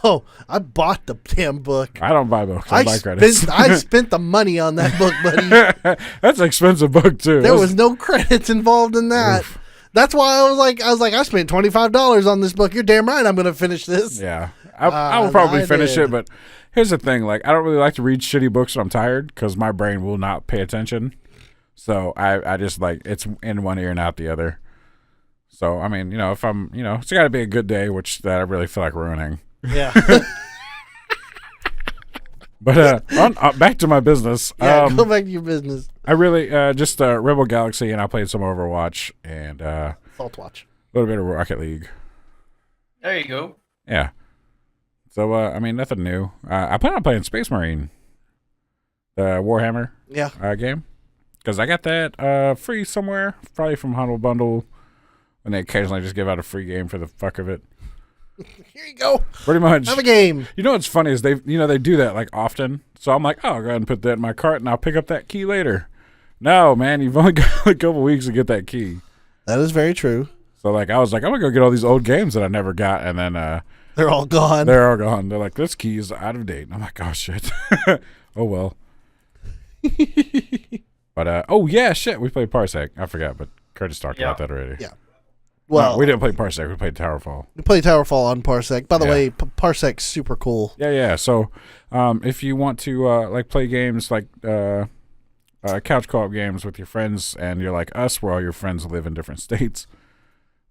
Oh, I bought the damn book. I don't buy books. I buy credits. I spent the money on that book, buddy. That's an expensive book too. There was no credits involved in that. Oof. That's why I was like, I spent $25 on this book. You're damn right. I'm going to finish this. Yeah, I will probably finish it. But here's the thing: like, I don't really like to read shitty books when I'm tired because my brain will not pay attention. So I just like it's in one ear and out the other. So I mean, if I'm, it's got to be a good day, which that I really feel like ruining. Yeah. But back to my business. Yeah, go back to your business. I really just Rebel Galaxy, and I played some Overwatch and Salt Watch. A little bit of Rocket League. There you go. Yeah. So I mean, nothing new. I plan on playing Space Marine, the Warhammer game, because I got that free somewhere, probably from Humble Bundle, and they occasionally just give out a free game for the fuck of it. Here you go. Pretty much. Have a game. You know what's funny is they do that like often. So I'm like, oh, I'll go ahead and put that in my cart and I'll pick up that key later. No, man, you've only got a couple weeks to get that key. That is very true. So like, I was like, I'm gonna go get all these old games that I never got, and then they're all gone. They're all gone. They're like, this key is out of date. And I'm like, oh shit. Oh well. But oh yeah, shit. We played Parsec. I forgot, but Curtis talked about that already. Yeah. Well, no, we didn't play Parsec. We played Towerfall. We played Towerfall on Parsec. By the way, Parsec's super cool. Yeah. So, if you want to like play games like couch co-op games with your friends, and you're like us, where all your friends live in different states,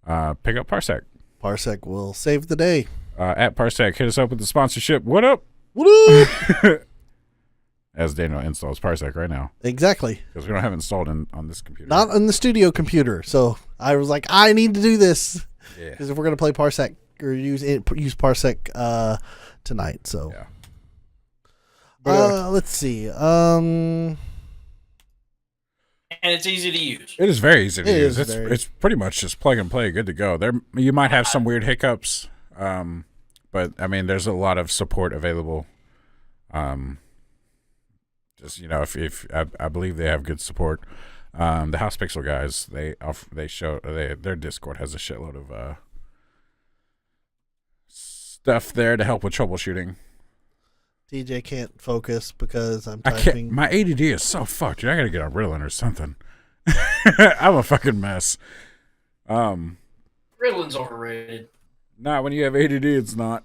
pick up Parsec. Parsec will save the day. At Parsec, hit us up with the sponsorship. What up? What up? As Daniel installs Parsec right now. Exactly. Because we don't have it installed on this computer. Not on the studio computer. So I was like, I need to do this. Yeah. Because if we're going to play Parsec or use Parsec tonight. So. Yeah. Let's see. And it's easy to use. It is very easy to use. It's pretty much just plug and play, good to go. You might have some weird hiccups, but I mean, there's a lot of support available. Just if I believe they have good support. The House Pixel guys, their Discord has a shitload of stuff there to help with troubleshooting. DJ can't focus because I'm typing. My ADD is so fucked, dude. I gotta get on Ritalin or something. I'm a fucking mess. Ritalин's overrated. Not when you have ADD, it's not.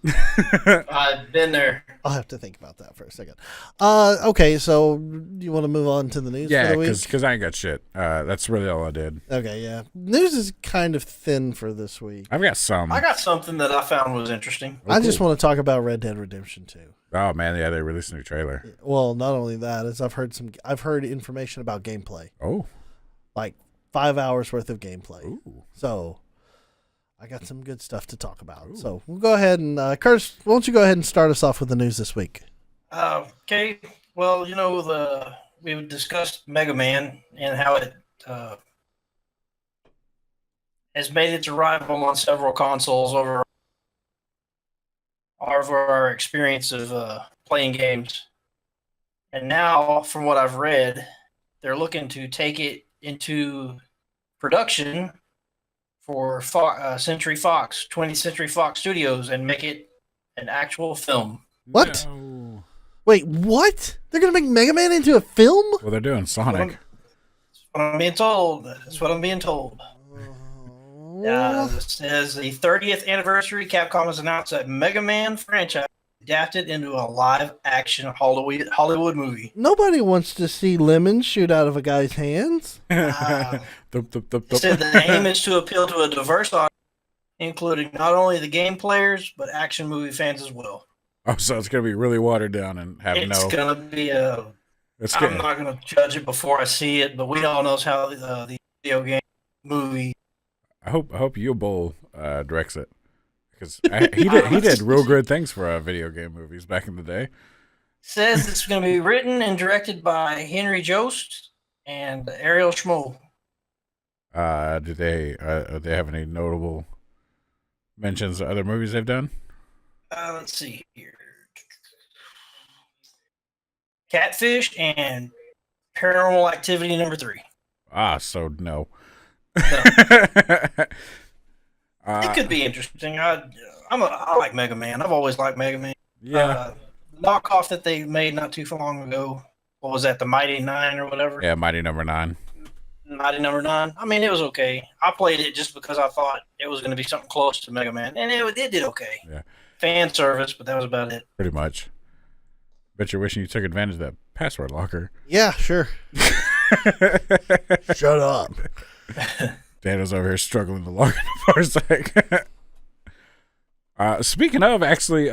I've been there. I'll have to think about that for a second. Okay, so you want to move on to the news? Yeah, for the week? because I ain't got shit. That's really all I did. Okay, yeah. News is kind of thin for this week. I've got some. I got something that I found was interesting. I just want to talk about Red Dead Redemption 2. Oh man, yeah, they released a new trailer. Well, not only that, is I've heard information about gameplay. Oh, like 5 hours worth of gameplay. Ooh. So I got some good stuff to talk about. Ooh. So we'll go ahead and Curtis, why don't you go ahead and start us off with the news this week? Okay. Well, we discussed Mega Man and how it has made its arrival on several consoles over our experience of playing games. And now, from what I've read, they're looking to take it into production for Century Fox, 20th Century Fox Studios, and make it an actual film. What? No. Wait, what? They're going to make Mega Man into a film? Well, they're doing Sonic. That's what I'm being told. It says the 30th anniversary, Capcom has announced that Mega Man franchise adapted into a live-action Hollywood movie. Nobody wants to see lemons shoot out of a guy's hands. It said the aim is to appeal to a diverse audience, including not only the game players, but action movie fans as well. Oh, so it's going to be really watered down and have It's going to be a It's I'm good. not going to judge it before I see it, but we all knows how the video game movie. I hope Yul Bull directs it, because he did real good things for video game movies back in the day. Says it's going to be written and directed by Henry Jost and Ariel Schmoll. Do they have any notable mentions of other movies they've done? Let's see here. Catfish and Paranormal Activity #3. So no. No. It could be interesting. I like Mega Man. I've always liked Mega Man. Yeah. Knockoff that they made not too long ago. What was that? The Mighty Nine or whatever? Yeah, Mighty Number 9. Mighty Number 9. I mean, it was okay. I played it just because I thought it was going to be something close to Mega Man, and it did okay. Yeah. Fan service, but that was about it. Pretty much. Bet you're wishing you took advantage of that password locker. Yeah, sure. Shut up. Daniel's over here struggling to log into Parsec. Speaking of, actually,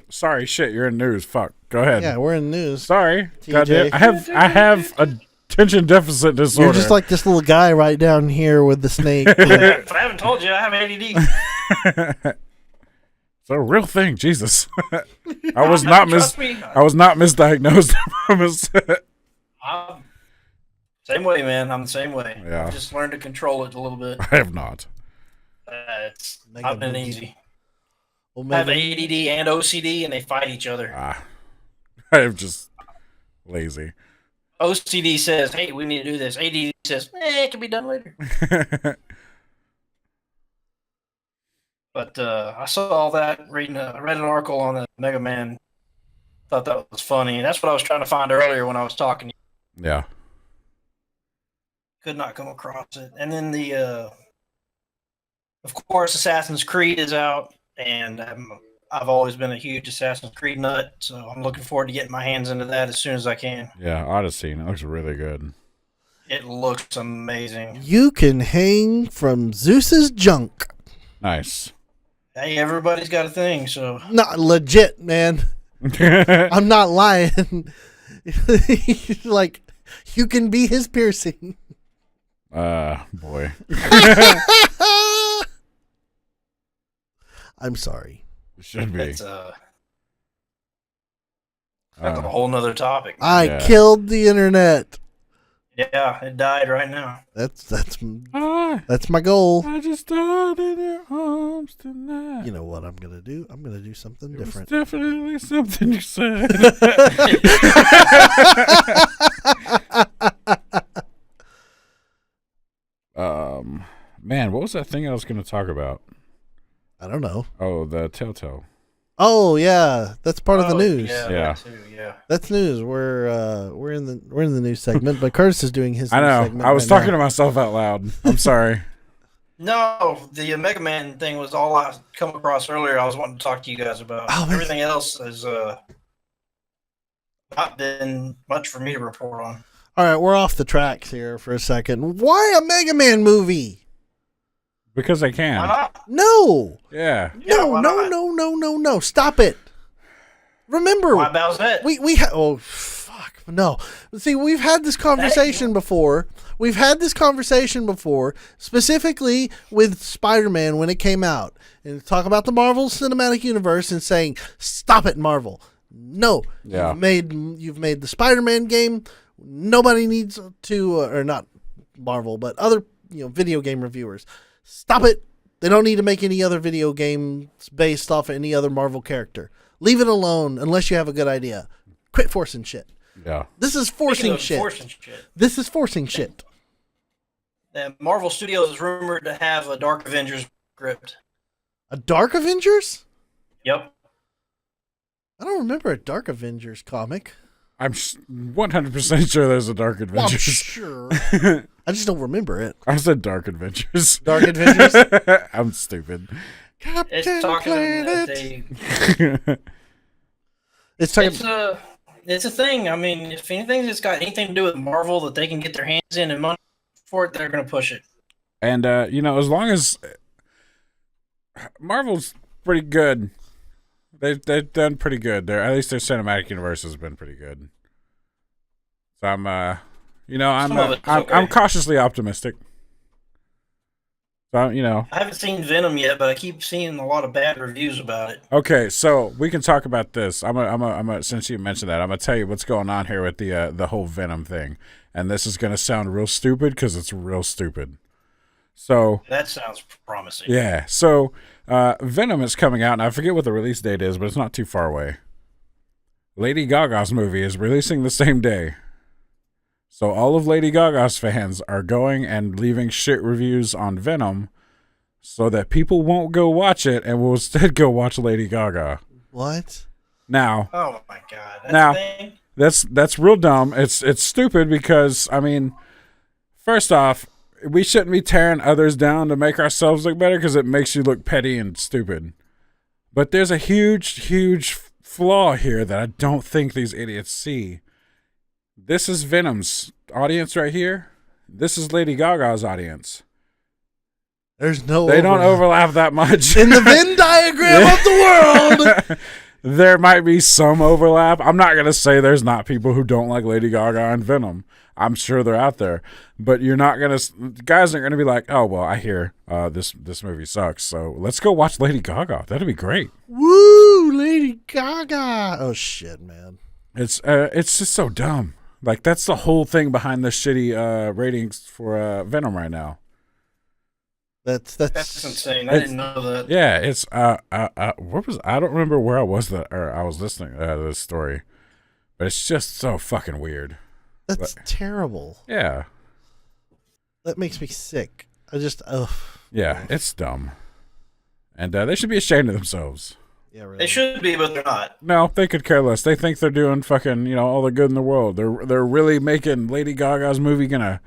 sorry, shit, you're in news. Fuck, go ahead. Yeah, we're in the news. Sorry, TJ. goddamn. I have attention deficit disorder. You're just like this little guy right down here with the snake. If I haven't told you, I have ADD. It's a real thing, Jesus. I was not misdiagnosed. I promise. Same way, man. I'm the same way. Yeah. I've just learned to control it a little bit. I have not. It's not been easy. Well, I have ADD and OCD, and they fight each other. I am just lazy. OCD says, "Hey, we need to do this." ADD says, "It can be done later." But I saw all that. I read an article on the Mega Man. Thought that was funny. That's what I was trying to find earlier when I was talking. Yeah. Could not come across it. And then of course, Assassin's Creed is out, and I've always been a huge Assassin's Creed nut, so I'm looking forward to getting my hands into that as soon as I can. Yeah, Odyssey. It looks really good. It looks amazing. You can hang from Zeus's junk. Nice. Hey, everybody's got a thing, so. Not legit, man. I'm not lying. Like, you can be his piercing. Boy. I'm sorry. It should be. That's a whole nother topic. I killed the internet. Yeah, it died right now. That's my goal. I just died in your arms tonight. You know what I'm gonna do? I'm gonna do something different. Definitely something you said. Man, what was that thing I was going to talk about? I don't know. Oh, the Telltale. Oh yeah, that's part of the news. Yeah. That too, yeah. That's news. We're in the news segment, but Curtis is doing his. I news know. segment I was right talking now. to myself out loud. I'm sorry. No, the Mega Man thing was all I come across earlier. I was wanting to talk to you guys about. Oh, man. Everything else has not been much for me to report on. All right, we're off the tracks here for a second. Why a Mega Man movie? Because I Why can. not? No. Yeah. Yeah, why not? No. Stop it. Remember, Why Bowsette? fuck no. See, we've had this conversation before. We've had this conversation before, specifically with Spider-Man when it came out, and talk about the Marvel Cinematic Universe and saying, "Stop it, Marvel." No, Yeah. you've made the Spider-Man game. Nobody needs to, or not Marvel, but other video game reviewers. Stop it. They don't need to make any other video games based off any other Marvel character. Leave it alone unless you have a good idea. Quit forcing shit. Yeah. This is Speaking forcing of shit. forcing shit. This is forcing shit. Marvel Studios is rumored to have a Dark Avengers script. A Dark Avengers? Yep. I don't remember a Dark Avengers comic. I'm 100% sure there's a Dark Well, I'm Adventures. sure. I just don't remember it. I said Dark Adventures. Dark Adventures? I'm stupid. It's talking that they. It's a thing. I mean, if anything that's got anything to do with Marvel that they can get their hands in and money for it, they're going to push it. And, as long as Marvel's pretty good, they've done pretty good. At least their cinematic universe has been pretty good. So I'm, I'm Some of it's I'm, okay. I'm cautiously optimistic. So I haven't seen Venom yet, but I keep seeing a lot of bad reviews about it. Okay, so we can talk about this. Since you mentioned that, I'm gonna tell you what's going on here with the whole Venom thing, and this is gonna sound real stupid because it's real stupid. So That sounds promising. yeah, so Venom is coming out, and I forget what the release date is, but it's not too far away. Lady Gaga's movie is releasing the same day. So all of Lady Gaga's fans are going and leaving shit reviews on Venom so that people won't go watch it and will instead go watch Lady Gaga. What? Now, Oh my god. That's Now- the thing? that's real dumb. It's stupid because, I mean, first off, we shouldn't be tearing others down to make ourselves look better because it makes you look petty and stupid. But there's a huge flaw here that I don't think these idiots see. This is Venom's audience right here. This is Lady Gaga's audience. There's no. They don't overlap that much. in the Venn diagram of the world. There might be some overlap. I'm not going to say there's not people who don't like Lady Gaga and Venom. I'm sure they're out there. But you're not going to... Guys aren't going to be like, oh, well, I hear this movie sucks, so let's go watch Lady Gaga. That'd be great. Woo, Lady Gaga. Oh shit, man. It's just so dumb. Like, that's the whole thing behind the shitty ratings for Venom right now. That's insane. I didn't know that. Yeah, it's what was I don't remember where I was I was listening to this story, but it's just so fucking weird. That's terrible. Yeah, That makes me sick. yeah, it's dumb, and they should be ashamed of themselves. Yeah, really. They should be, but they're not. No, they could care less. They think they're doing fucking all the good in the world. They're really making Lady Gaga's movie gonna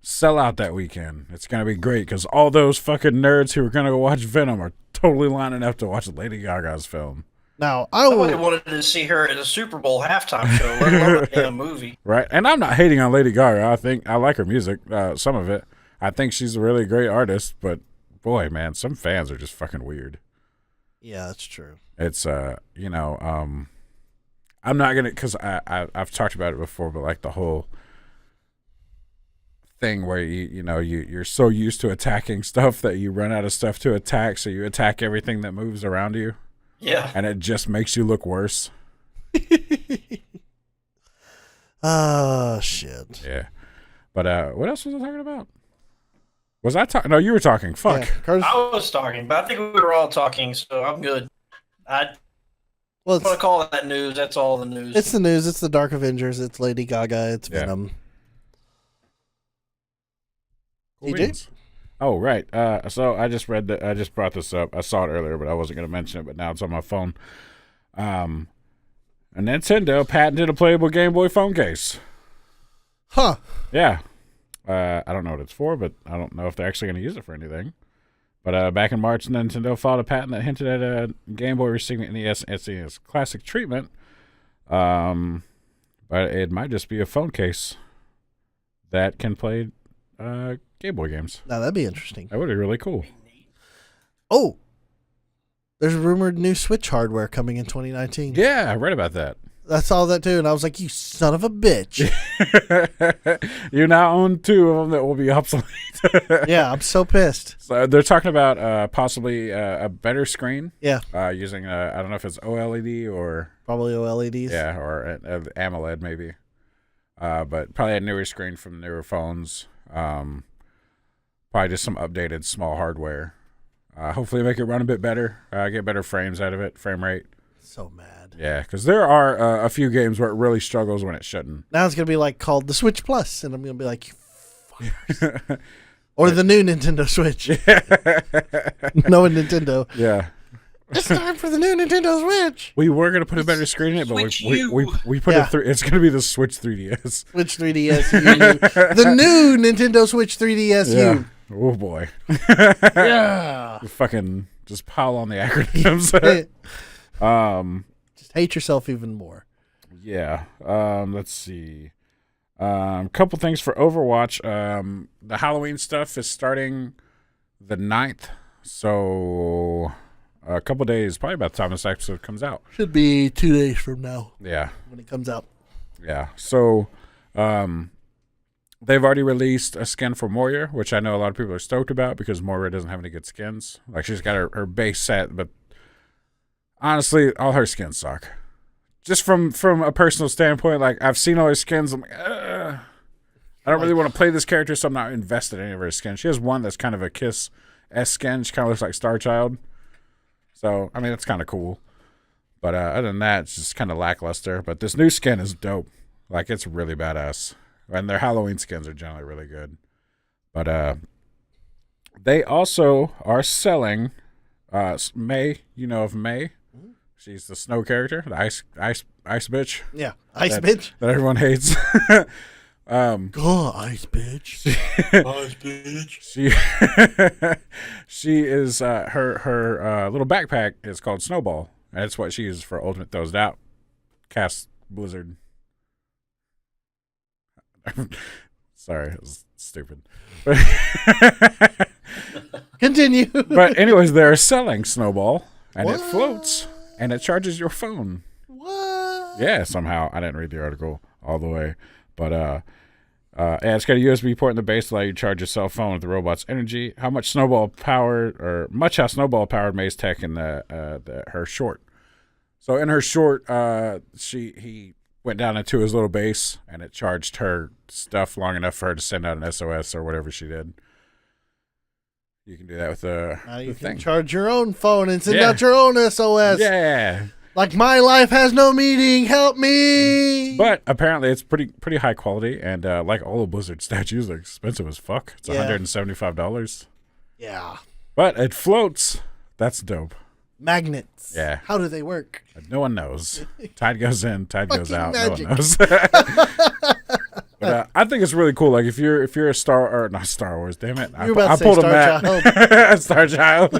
sell out that weekend. It's gonna be great because all those fucking nerds who are gonna go watch Venom are totally lining up to watch Lady Gaga's film. Now, I Nobody will. wanted to see her at a Super Bowl halftime show, let alone a damn movie. Right, and I'm not hating on Lady Gaga. I think I like her music, some of it. I think she's a really great artist, but boy, man, some fans are just fucking weird. Yeah, that's true. It's I'm not gonna, because I've talked about it before, but like the whole thing where you're so used to attacking stuff that you run out of stuff to attack, so you attack everything that moves around you. Yeah. And it just makes you look worse. Oh shit. Yeah. But what else was I talking about? Was I talking? No, you were talking. Fuck. Yeah, Carter's- I was talking, but I think we were all talking, so I'm good. I well, want to call that news. That's all the news. it's the news. It's the Dark Avengers. It's Lady Gaga. It's Yeah. Venom. Cool TJ? beans. Oh, right. So I just read that. I just brought this up. I saw it earlier, but I wasn't going to mention it. But now it's on my phone. A Nintendo patented a playable Game Boy phone case. Huh. Yeah. I don't know what it's for, but I don't know if they're actually going to use it for anything. But back in March, Nintendo filed a patent that hinted at a Game Boy receiving NES and SNES classic treatment. But it might just be a phone case that can play Game Boy games. Now that'd be interesting. That would be really cool. Oh, there's rumored new Switch hardware coming in 2019. Yeah, I read about that. I saw that too, and I was like, "You son of a bitch!" You now own 2 of them that will be obsolete. Yeah, I'm so pissed. So they're talking about possibly a better screen. Yeah, Using I don't know if it's OLED or probably OLEDs. yeah, or AMOLED maybe. But probably a newer screen from newer phones. Probably just some updated small hardware. Hopefully make it run a bit better. Get better frames out of it, frame rate. So mad. Yeah, because there are a few games where it really struggles when it shouldn't. Now it's gonna be like called the Switch Plus, and I'm gonna be like, "You fuckers." Or the new Nintendo Switch. No Nintendo. Yeah. It's time for the new Nintendo Switch. We were gonna put a better screen in it, but Switch we put Yeah. it through. It's gonna be the Switch 3DS. Switch 3DS U. The new Nintendo Switch 3DS Yeah. U. Oh boy. Yeah. You fucking just pile on the acronyms. Just hate yourself even more. Yeah. Let's see. Couple things for Overwatch. The Halloween stuff is starting the 9th, so a couple days, probably about the time this episode comes out. Should be 2 days from now Yeah. when it comes out. Yeah. So They've already released a skin for Moira, which I know a lot of people are stoked about because Moira doesn't have any good skins. Like, she's got her base set, but honestly, all her skins suck. Just from a personal standpoint, like, I've seen all her skins. I'm like, I don't really want to play this character, so I'm not invested in any of her skins. She has one that's kind of a Kiss-esque skin. She kind of looks like Star Child. So, I mean, that's kind of cool. But other than that, it's just kind of lackluster. But this new skin is dope. Like, it's really badass. And their Halloween skins are generally really good. But they also are selling May. You know of May? She's the snow character, the ice bitch. Yeah, ice bitch. That everyone hates. Go ice bitch. Ice bitch. She is her little backpack is called Snowball. And that's what she uses for Ultimate Throws It Out. Cast Blizzard. Sorry, it was stupid. Continue. But anyways, they're selling Snowball, and it floats, and it charges your phone. What? Yeah, somehow. I didn't read the article all the way. But yeah, it's got a USB port in the base to allow you to charge your cell phone with the robot's energy. How much Snowball powered May's tech in her short. So in her short, he went down into his little base, and it charged her stuff long enough for her to send out an SOS or whatever she did. You can do that with the you thing. can charge your own phone and send out your own SOS. Yeah. Like, my life has no meaning. Help me. But apparently it's pretty high quality, and like all the Blizzard statues, they're expensive as fuck. It's $175. Yeah. But it floats. That's dope. Magnets. Yeah. How do they work? No one knows. Tide goes in, tide goes out. Magic. No one knows. But I think it's really cool. Like, if you're a not Star Wars, damn it. I pulled a Matt. Star Child.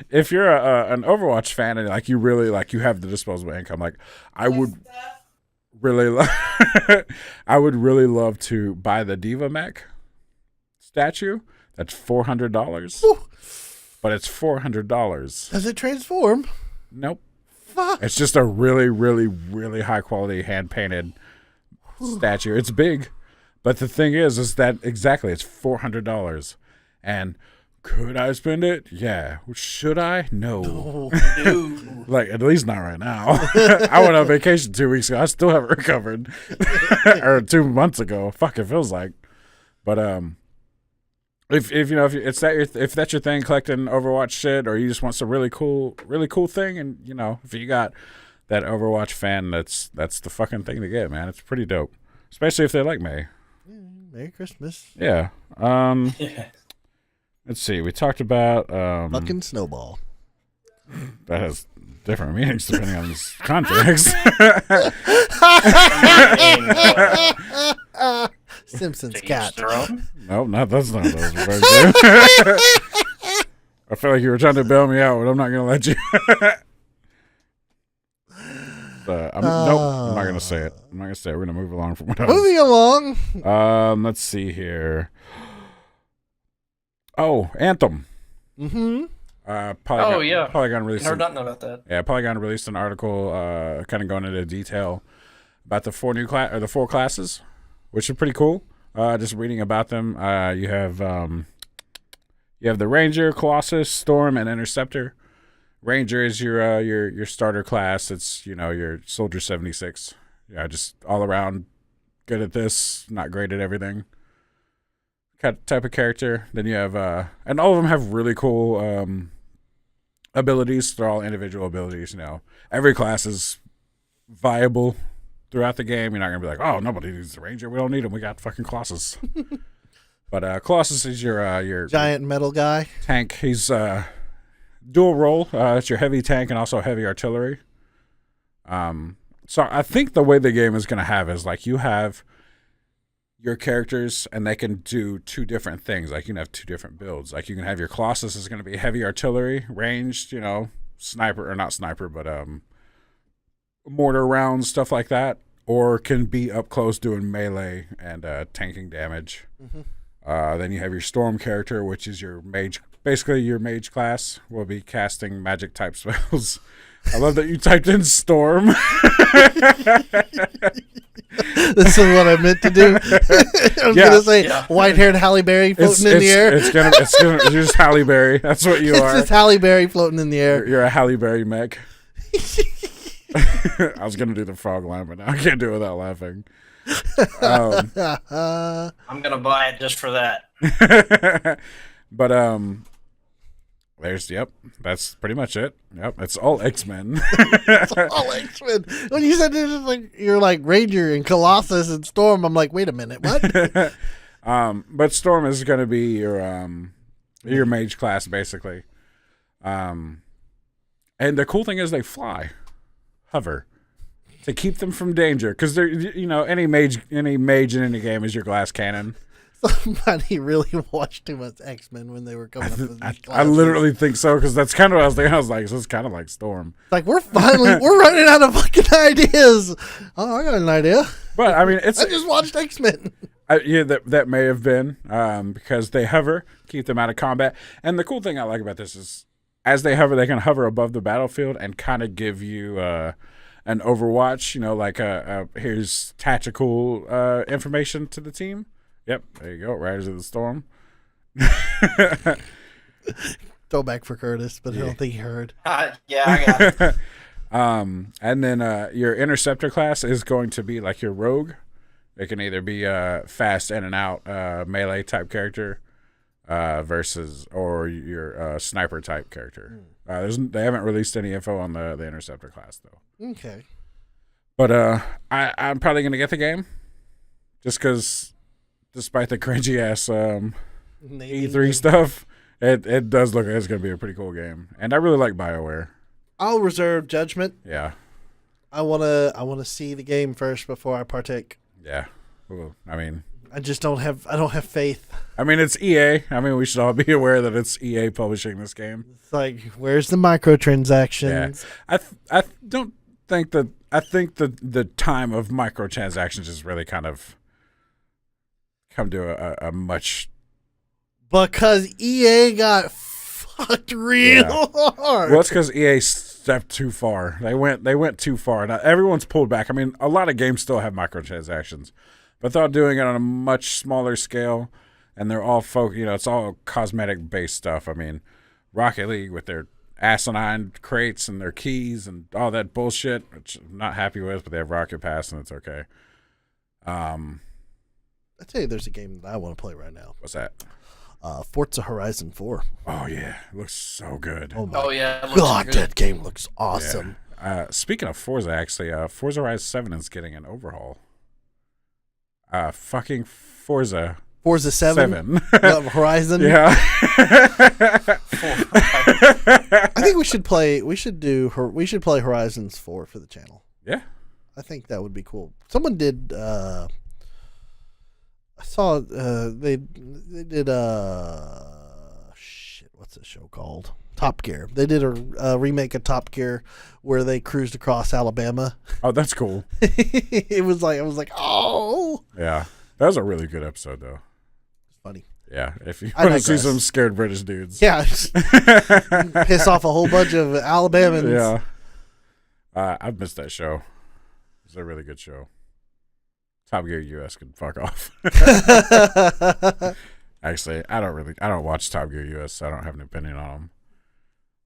If you're an Overwatch fan and like you really like you have the disposable income, like I would really love to buy the Diva Mech statue. That's $400. But it's $400. Does it transform? Nope. Fuck. It's just a really, really, really high quality hand painted statue. It's big, but the thing is that exactly it's $400. And could I spend it? Yeah. Should I? No. Like, at least not right now. I went on vacation 2 weeks ago. I still haven't recovered. Or 2 months ago. Fuck, it feels like. But if that's your thing, collecting Overwatch shit, or you just want some really cool thing, and if you got that Overwatch fan, that's the fucking thing to get, man. It's pretty dope, especially if they like May. Merry Christmas. Yeah. Let's see. We talked about fucking Snowball. That has different meanings depending on this context. Simpsons cat. Nope, that's not what I was referring to. I feel like you were trying to bail me out, but I'm not going to let you. I'm not going to say it. I'm not going to say it. We're going to move along from what I was. Moving along. Let's see here. Oh, Anthem. Mm-hmm. Polygon released. I heard nothing about that. Yeah, Polygon released an article, kind of going into detail about the four classes, which are pretty cool. Just reading about them, you have the Ranger, Colossus, Storm, and Interceptor. Ranger is your starter class. It's your Soldier 76. Yeah, just all around good at this, not great at everything. Type of character. Then you have and all of them have really cool abilities. They're all individual abilities. Every class is viable throughout the game. You're not gonna be like, oh, nobody needs the Ranger. We don't need him. We got fucking Colossus. But Colossus is your giant metal guy tank. He's dual role. It's your heavy tank and also heavy artillery. So I think the way the game is gonna have is like you have your characters and they can do two different things. Like you can have two different builds. Like you can have your Colossus is going to be heavy artillery, ranged, sniper or not sniper, but mortar rounds, stuff like that, or can be up close doing melee and tanking damage. Mm-hmm. Then you have your Storm character, which is your mage. Basically, your mage class will be casting magic type spells I love that you typed in Storm. This is what I meant to do. I was gonna say white-haired Halle Berry floating in the air. It's gonna you're just Halle Berry. That's what you are. It's just Halle Berry floating in the air. You're a Halle Berry mech. I was gonna do the frog line, but now I can't do it without laughing. I'm gonna buy it just for that. But that's pretty much it. Yep, it's all X-Men. It's all X-Men. When you said this, like you're like Ranger and Colossus and Storm, I'm like, wait a minute, what? But Storm is gonna be your mage class basically. And the cool thing is they fly, hover, to keep them from danger. Because they're, any mage in any game is your glass cannon. Somebody really watched too much X-Men when they were coming up with these I literally think so, because that's kind of what I was thinking. I was like, so it's kind of like Storm. Like, we're running out of fucking ideas. Oh, I got an idea. But I mean, I just watched X-Men. That may have been because they hover, keep them out of combat. And the cool thing I like about this is, as they hover, they can hover above the battlefield and kind of give you an Overwatch, like here's tactical information to the team. Yep, there you go, Riders of the Storm. Throwback for Curtis, but I don't think he heard. I got it. And then your Interceptor class is going to be like your Rogue. It can either be a fast in and out melee type character, or your sniper type character. They haven't released any info on the Interceptor class though. Okay. But I'm probably gonna get the game, just because, despite the cringy ass E3 stuff, it does look like it's gonna be a pretty cool game, and I really like BioWare. I'll reserve judgment. Yeah. I wanna see the game first before I partake. Yeah. Well, I mean, I don't have faith. I mean, it's EA. I mean, we should all be aware that it's EA publishing this game. It's like, where's the microtransactions? Yeah. I think the time of microtransactions has really kind of come to a much, because EA got fucked real hard. Well, it's because EA stepped too far. They went too far. Now everyone's pulled back. I mean, a lot of games still have microtransactions, but they're doing it on a much smaller scale, and they're all it's all cosmetic based stuff. I mean, Rocket League with their asinine crates and their keys and all that bullshit, which I'm not happy with, but they have Rocket Pass and it's okay. I tell you, there's a game that I want to play right now. What's that? Forza Horizon 4. Oh yeah, it looks so good. Oh yeah, God, that game looks awesome. Yeah. Speaking of Forza, actually, Forza Horizon 7 is getting an overhaul. Fucking Forza 7. Horizon. Yeah. I think we should play Horizons 4 for the channel. Yeah. I think that would be cool. Someone did I saw they did what's the show called? Top Gear. They did a remake of Top Gear where they cruised across Alabama. Oh, that's cool. I was like, oh. Yeah. That was a really good episode though. Funny. Yeah, if you want to see some scared British dudes. Yeah, piss off a whole bunch of Alabamans. Yeah. I've missed that show. It's a really good show. Top Gear US can fuck off. Actually, I don't watch Top Gear US, so I don't have an opinion on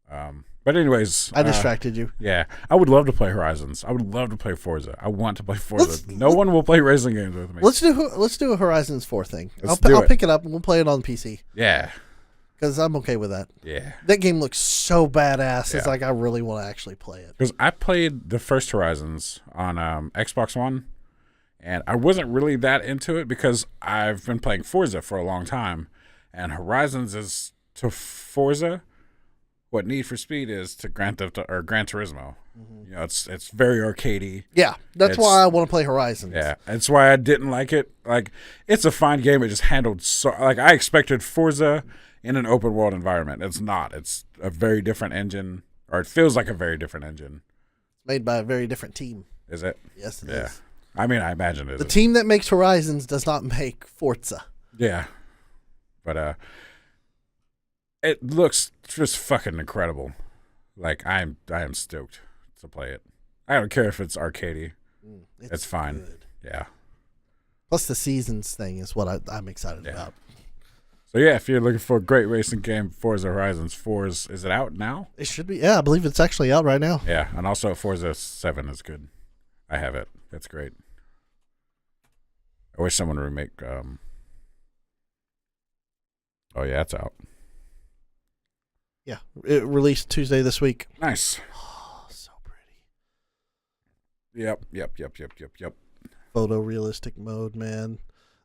them. But anyways, I distracted you. Yeah, I would love to play Horizons. I would love to play Forza. I want to play Forza. No one will play racing games with me. Let's do a Horizons 4 thing. I'll do it. pick it up and we'll play it on PC. Yeah, because I'm okay with that. Yeah, that game looks so badass. It's like I really want to actually play it. Because I played the first Horizons on Xbox One, and I wasn't really that into it because I've been playing Forza for a long time, and Horizons is to Forza what Need for Speed is to Gran Turismo. Mm-hmm. It's very arcadey. Yeah, that's why I want to play Horizons. Yeah, that's why I didn't like it. Like, it's a fine game. It just handled so. Like, I expected Forza in an open world environment. It's not. It's a very different engine, or it feels like a very different engine. Made by a very different team. Is it? Yes, it is. I mean, I imagine it is. The team that makes Horizons does not make Forza. Yeah, but it looks just fucking incredible. Like, I am stoked. to play it. I don't care if it's arcadey. It's fine. Good. Yeah. Plus the seasons thing is what I'm excited about. So yeah, if you're looking for a great racing game, Forza Horizons 4 is it out now? It should be. Yeah, I believe it's actually out right now. Yeah, and also Forza 7 is good. I have it. That's great. I wish someone would remake. Oh yeah, it's out. Yeah, it released Tuesday this week. Nice. Oh, so pretty. Yep. Photorealistic mode, man.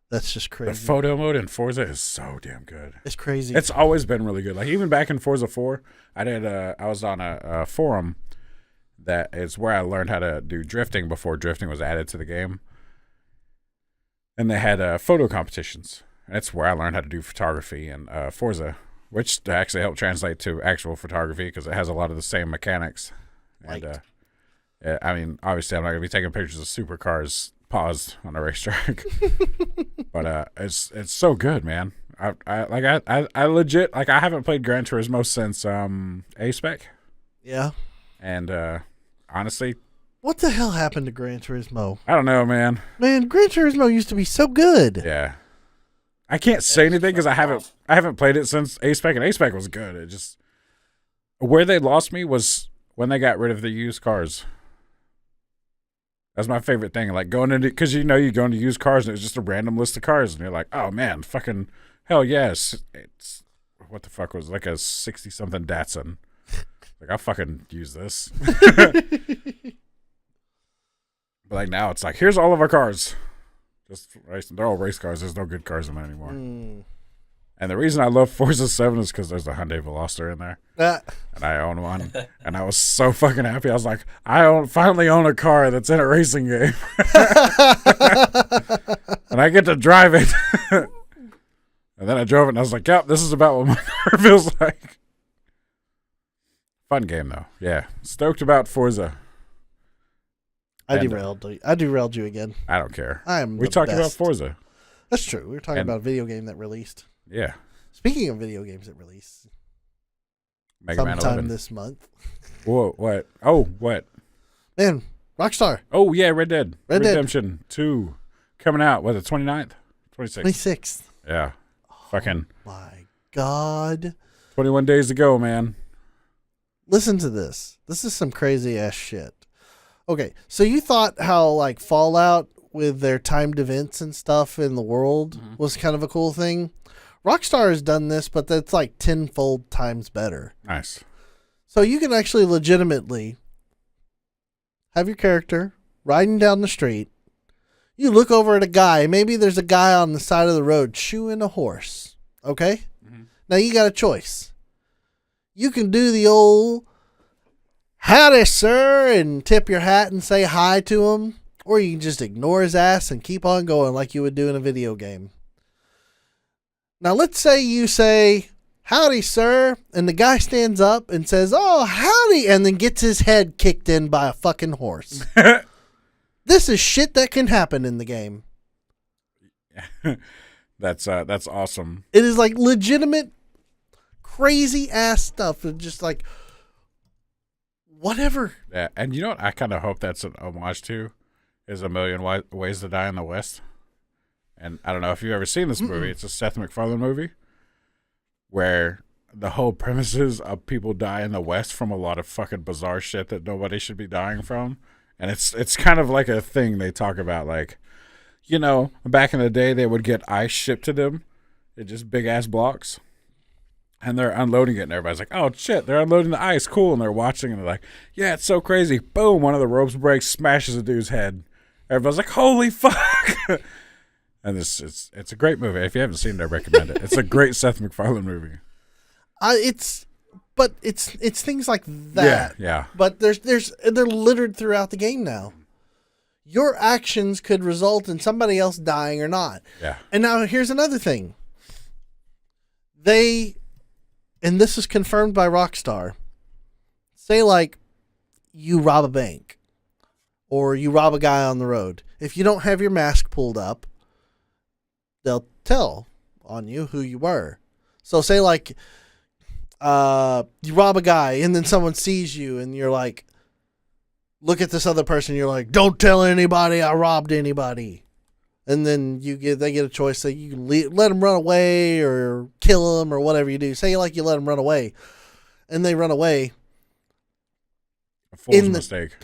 That's just crazy. The photo mode in Forza is so damn good. It's crazy. It's always been really good. Like even back in Forza 4, I was on a forum that is where I learned how to do drifting before drifting was added to the game. And they had photo competitions. And that's where I learned how to do photography in Forza, which actually helped translate to actual photography because it has a lot of the same mechanics. Right. And I mean, obviously, I'm not gonna be taking pictures of supercars paused on a racetrack, but it's so good, man. I legit like I haven't played Gran Turismo since A-Spec. Yeah. And honestly, what the hell happened to Gran Turismo? I don't know, man. Man, Gran Turismo used to be so good. Yeah. I can't say anything because I haven't played it since A-Spec, and A-Spec was good. It just where they lost me was when they got rid of the used cars. That's my favorite thing. Like going into, because you go into used cars and it's just a random list of cars, and you're like, oh man, fucking hell yes. It's what the fuck was it? Like a 60-something Datsun. Like I'll fucking use this. But like now it's like, here's all of our cars. Just racing. They're all race cars. There's no good cars in there anymore. And the reason I love Forza 7 is because there's a Hyundai Veloster in there. And I own one. And I was so fucking happy. I was like, finally own a car that's in a racing game. And I get to drive it. And then I drove it and I was like, yep, this is about what my car feels like. Fun game, though. Yeah. Stoked about Forza. I derailed you again. I don't care. We talked about Forza. That's true. We were talking about a video game that released. Yeah. Speaking of video games that release, Mega Man 11. sometime this month. Whoa, what? Oh, what? Man, Rockstar. Oh, yeah, Red Dead. Red Dead Redemption 2. Coming out, was it 29th? 26th. 26th. Yeah. Fucking. My God. 21 days to go, man. Listen to this. This is some crazy ass shit. Okay, so you thought how like Fallout with their timed events and stuff in the world was kind of a cool thing. Rockstar has done this, but that's like 10-fold times better. Nice. So you can actually legitimately have your character riding down the street. You look over at a guy. Maybe there's a guy on the side of the road shoeing a horse. Okay? Now you got a choice. You can do the old howdy, sir, and tip your hat and say hi to him. Or you can just ignore his ass and keep on going like you would do in a video game. Now, let's say you say, howdy, sir, and the guy stands up and says, oh, howdy, and then gets his head kicked in by a fucking horse. This is shit that can happen in the game. That's awesome. It is like legitimate, crazy ass stuff. It's just like, whatever. Yeah, and you know what I kind of hope that's an homage to is A Million Ways to Die in the West. And I don't know if you've ever seen this movie. It's a Seth MacFarlane movie where the whole premise is of people die in the West from a lot of fucking bizarre shit that nobody should be dying from. And it's kind of like a thing they talk about. Like, you know, back in the day, they would get ice shipped to them in just big-ass blocks. And they're unloading it, and everybody's like, oh, shit, they're unloading the ice. Cool. And they're watching, and they're like, yeah, it's so crazy. Boom, one of the ropes breaks, smashes a dude's head. Everybody's like, holy fuck. And it's a great movie. If you haven't seen it, I recommend it. It's a great Seth MacFarlane movie. It's things like that. Yeah. But they're littered throughout the game now. Your actions could result in somebody else dying or not. Yeah. And now here's another thing. And this is confirmed by Rockstar. Say like you rob a bank or you rob a guy on the road. If you don't have your mask pulled up, they'll tell on you who you were. So say like you rob a guy and then someone sees you and you're like, look at this other person. You're like, don't tell anybody I robbed anybody. And then they get a choice that you can let them run away or kill them or whatever you do. Say like you let them run away, and they run away. A fool's mistake.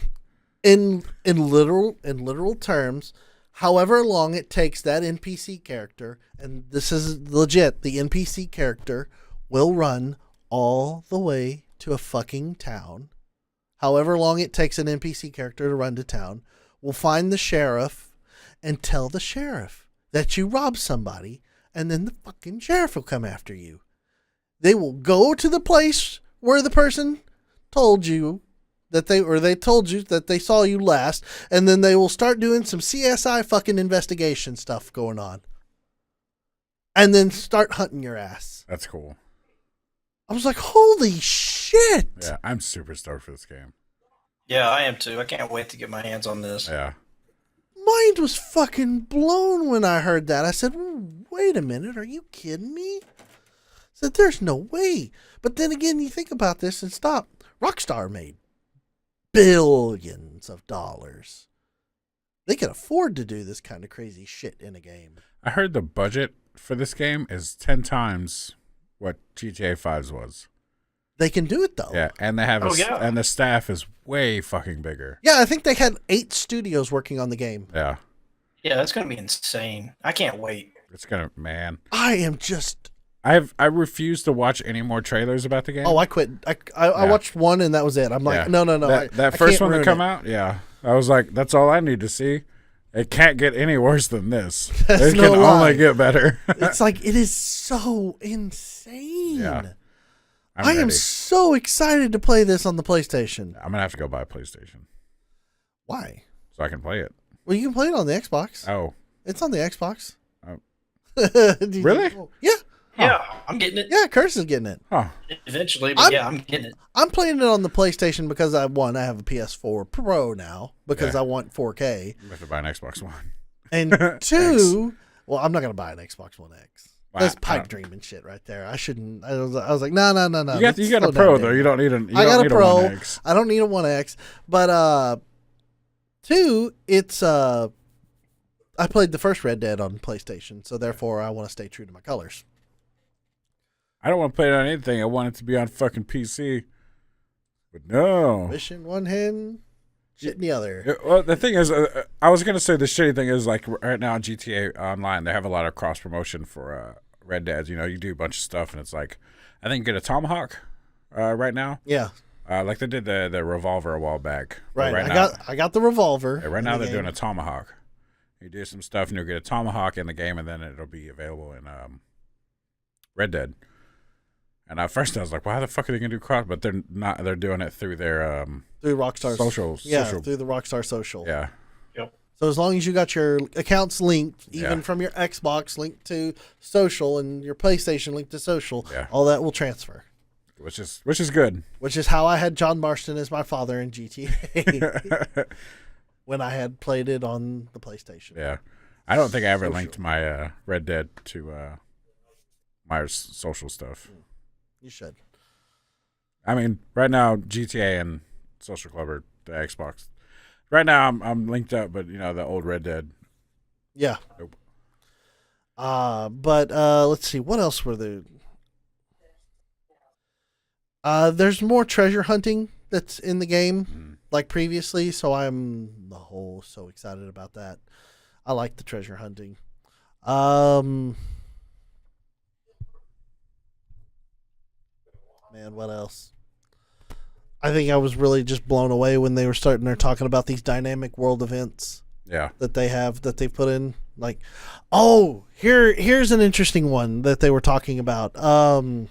In literal terms, however long it takes that NPC character, and this is legit, the NPC character will run all the way to a fucking town. However long it takes an NPC character to run to town, will find the sheriff and tell the sheriff that you robbed somebody, and then the fucking sheriff will come after you. They will go to the place where the person told you that they told you that they saw you last, and then they will start doing some CSI fucking investigation stuff going on. And then start hunting your ass. That's cool. I was like, holy shit. Yeah, I'm super stoked for this game. Yeah, I am too. I can't wait to get my hands on this. Yeah. Mind was fucking blown when I heard that. I said, wait a minute, are you kidding me? I said, there's no way. But then again, you think about this and stop. Rockstar made billions of dollars. They can afford to do this kind of crazy shit in a game. I heard the budget for this game is 10 times what GTA 5's was. They can do it though. Yeah, and they have and the staff is way fucking bigger. Yeah, I think they had 8 studios working on the game. Yeah. Yeah, that's gonna be insane. I can't wait. It's gonna, man. I am just. I refuse to watch any more trailers about the game. Oh, I quit. I watched one and that was it. I'm like, no. That first one to come out, yeah. I was like, that's all I need to see. It can't get any worse than this. It can only get better. It's like, it is so insane. Yeah. I am so excited to play this on the PlayStation. I'm going to have to go buy a PlayStation. Why? So I can play it. Well, you can play it on the Xbox. Oh. It's on the Xbox. Oh. Really? Yeah. Yeah, I'm getting it. Yeah, Curse is getting it. Huh. Eventually, but I'm getting it. I'm playing it on the PlayStation because I have a PS4 Pro now because I want 4K. You have to buy an Xbox One. And 2, well, I'm not going to buy an Xbox One X. That's pipe dream and shit right there. I shouldn't. I was like, no. You got a Pro though. You don't need I got a Pro. A 1X. I don't need a 1X. But 2, it's I played the first Red Dead on PlayStation, so therefore I want to stay true to my colors. I don't want to play it on anything. I want it to be on fucking PC. But no. Fish in one hand, shit in the other. Well, the thing is, I was going to say the shitty thing is, like, right now on GTA Online, they have a lot of cross-promotion for Red Dead. You know, you do a bunch of stuff, and it's like, I think you get a Tomahawk right now. Yeah. Like they did the revolver a while back. Right. Now, I got the revolver. Yeah, right now they're doing a Tomahawk. You do some stuff, and you'll get a Tomahawk in the game, and then it'll be available in Red Dead. And at first I was like, why the fuck are they gonna do cross? But they're not. They're doing it through their through Rockstar socials. Yeah, through the Rockstar social. Yeah. Yep. So as long as you got your accounts linked, even from your Xbox linked to social and your PlayStation linked to social, all that will transfer. Which is good. Which is how I had John Marston as my father in GTA when I had played it on the PlayStation. Yeah. I don't think I ever linked my Red Dead to my social stuff. You should. I mean, right now GTA and Social Club are the Xbox. Right now I'm linked up, but the old Red Dead. Yeah. Nope. But let's see, what else were there? There's more treasure hunting that's in the game like previously, so I'm so excited about that. I like the treasure hunting. Man, what else? I think I was really just blown away when they were they're talking about these dynamic world events. Yeah. That they put in. Like, here's an interesting one that they were talking about. The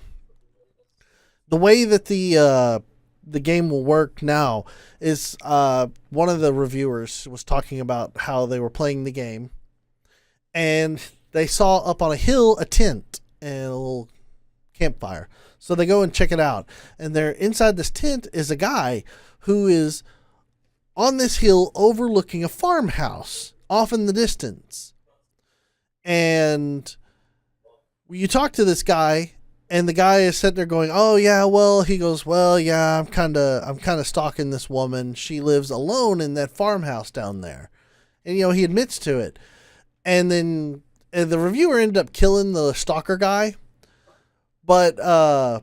way that the game will work now is one of the reviewers was talking about how they were playing the game, and they saw up on a hill a tent and a little campfire. So they go and check it out, and there inside this tent is a guy who is on this hill overlooking a farmhouse off in the distance. And you talk to this guy, And the guy is sitting there going, "Oh yeah, well," he goes, "Well, yeah, I'm kind of stalking this woman. She lives alone in that farmhouse down there." And he admits to it. And then the reviewer ended up killing the stalker guy. But the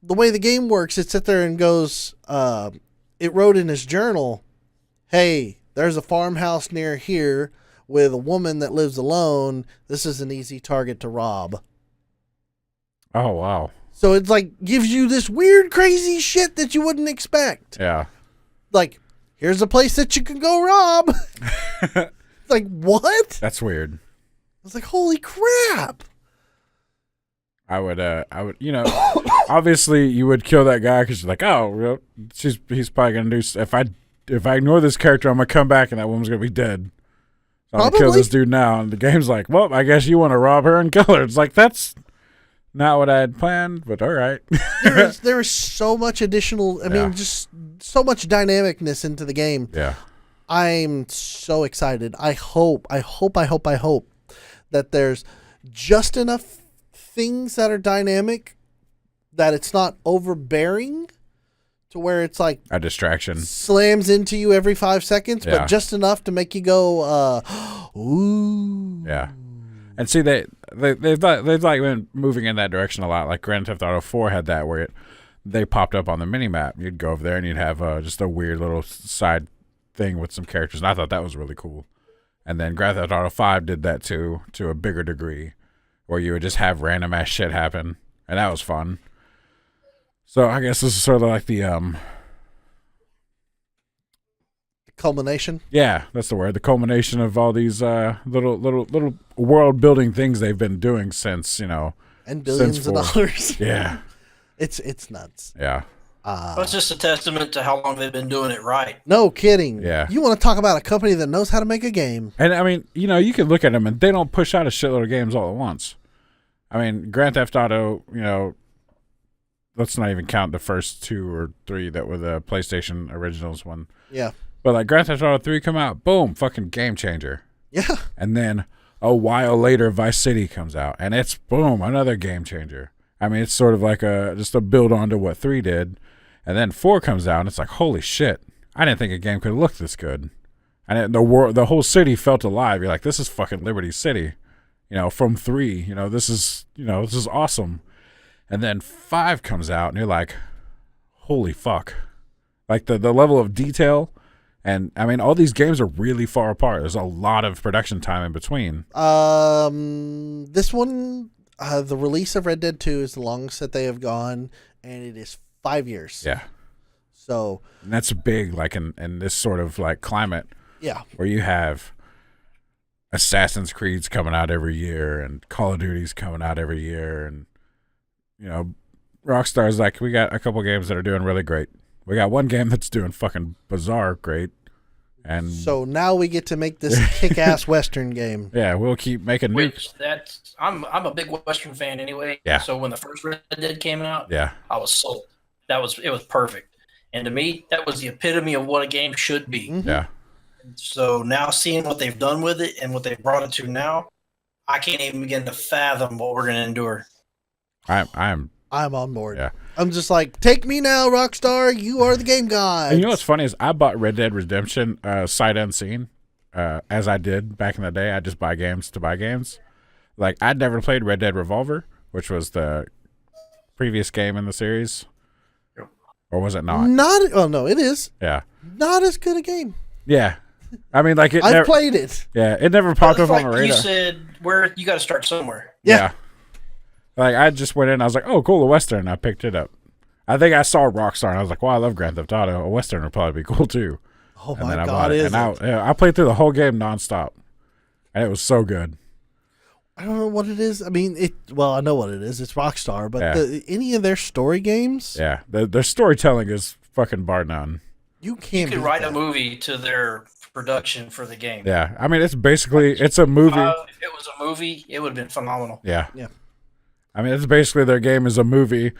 way the game works, it sits there and goes, it wrote in his journal, "Hey, there's a farmhouse near here with a woman that lives alone. This is an easy target to rob." Oh, wow. So it's like gives you this weird, crazy shit that you wouldn't expect. Yeah. Like, here's a place that you can go rob. Like, what? That's weird. I was like, holy crap. I would, obviously you would kill that guy because you're like, oh, well, he's probably going to do, if I ignore this character, I'm going to come back and that woman's going to be dead. So I'm going to kill this dude now. And the game's like, well, I guess you want to rob her and kill her. It's like, that's not what I had planned, but all right. there is so much additional, just so much dynamicness into the game. Yeah. I'm so excited. I hope that there's just enough things that are dynamic that it's not overbearing to where it's like a distraction slams into you every 5 seconds, Yeah. but just enough to make you go, ooh. Yeah. And see, they've like been moving in that direction a lot. Like Grand Theft Auto 4 had that where they popped up on the mini map. You'd go over there and you'd have just a weird little side thing with some characters, and I thought that was really cool. And then Grand Theft Auto 5 did that too, to a bigger degree, where you would just have random ass shit happen, and that was fun. So I guess this is sort of like the culmination. Yeah, that's the word. The culmination of all these little world building things they've been doing since, and billions of dollars. Yeah. It's nuts. Yeah. That's just a testament to how long they've been doing it right. No kidding. Yeah. You want to talk about a company that knows how to make a game. And I mean, you can look at them and they don't push out a shitload of games all at once. I mean, Grand Theft Auto, let's not even count the first 2 or 3 that were the PlayStation originals one. Yeah. But like Grand Theft Auto 3 come out, boom, fucking game changer. Yeah. And then a while later, Vice City comes out, and it's boom, another game changer. I mean, it's sort of like just a build on to what 3 did. And then 4 comes out, and it's like, holy shit! I didn't think a game could look this good. And the whole city felt alive. You're like, this is fucking Liberty City, from 3. This is awesome. And then 5 comes out, and you're like, holy fuck! Like the level of detail, and I mean, all these games are really far apart. There's a lot of production time in between. This one, the release of Red Dead 2 is the longest that they have gone, and it is 5 years. Yeah. So and that's big, like in this sort of like climate. Yeah. Where you have Assassin's Creed's coming out every year and Call of Duty's coming out every year, and Rockstar's like, we got a couple games that are doing really great. We got one game that's doing fucking bizarre great. And so now we get to make this kick-ass Western game. Yeah, we'll keep making Which I'm a big Western fan anyway. Yeah. So when the first Red Dead came out, yeah, I was sold. It was perfect. And to me, that was the epitome of what a game should be. Mm-hmm. Yeah. So now seeing what they've done with it and what they've brought it to now, I can't even begin to fathom what we're going to endure. I'm on board. Yeah. I'm just like, take me now, Rockstar. You are the game god. And you know what's funny is I bought Red Dead Redemption sight unseen, as I did back in the day. I just buy games to buy games. Like, I'd never played Red Dead Revolver, which was the previous game in the series. Or was it not? Oh, no, it is. Yeah. Not as good a game. Yeah. I mean, like, I've played it. Yeah, it never popped up on the radar. You said, you got to start somewhere. Yeah. Like, I just went in, I was like, oh, cool, a Western. And I picked it up. I think I saw Rockstar, and I was like, wow, I love Grand Theft Auto. A Western would probably be cool, too. Oh, and my then I God, bought it. And I played through the whole game nonstop. And it was so good. I don't know what it is. I mean, I know what it is. It's Rockstar, but any of their story games, yeah, their storytelling is fucking bar none. You could write a movie to their production for the game. Yeah, I mean, it's a movie. If it was a movie, it would have been phenomenal. Yeah, yeah. I mean, it's basically their game is a movie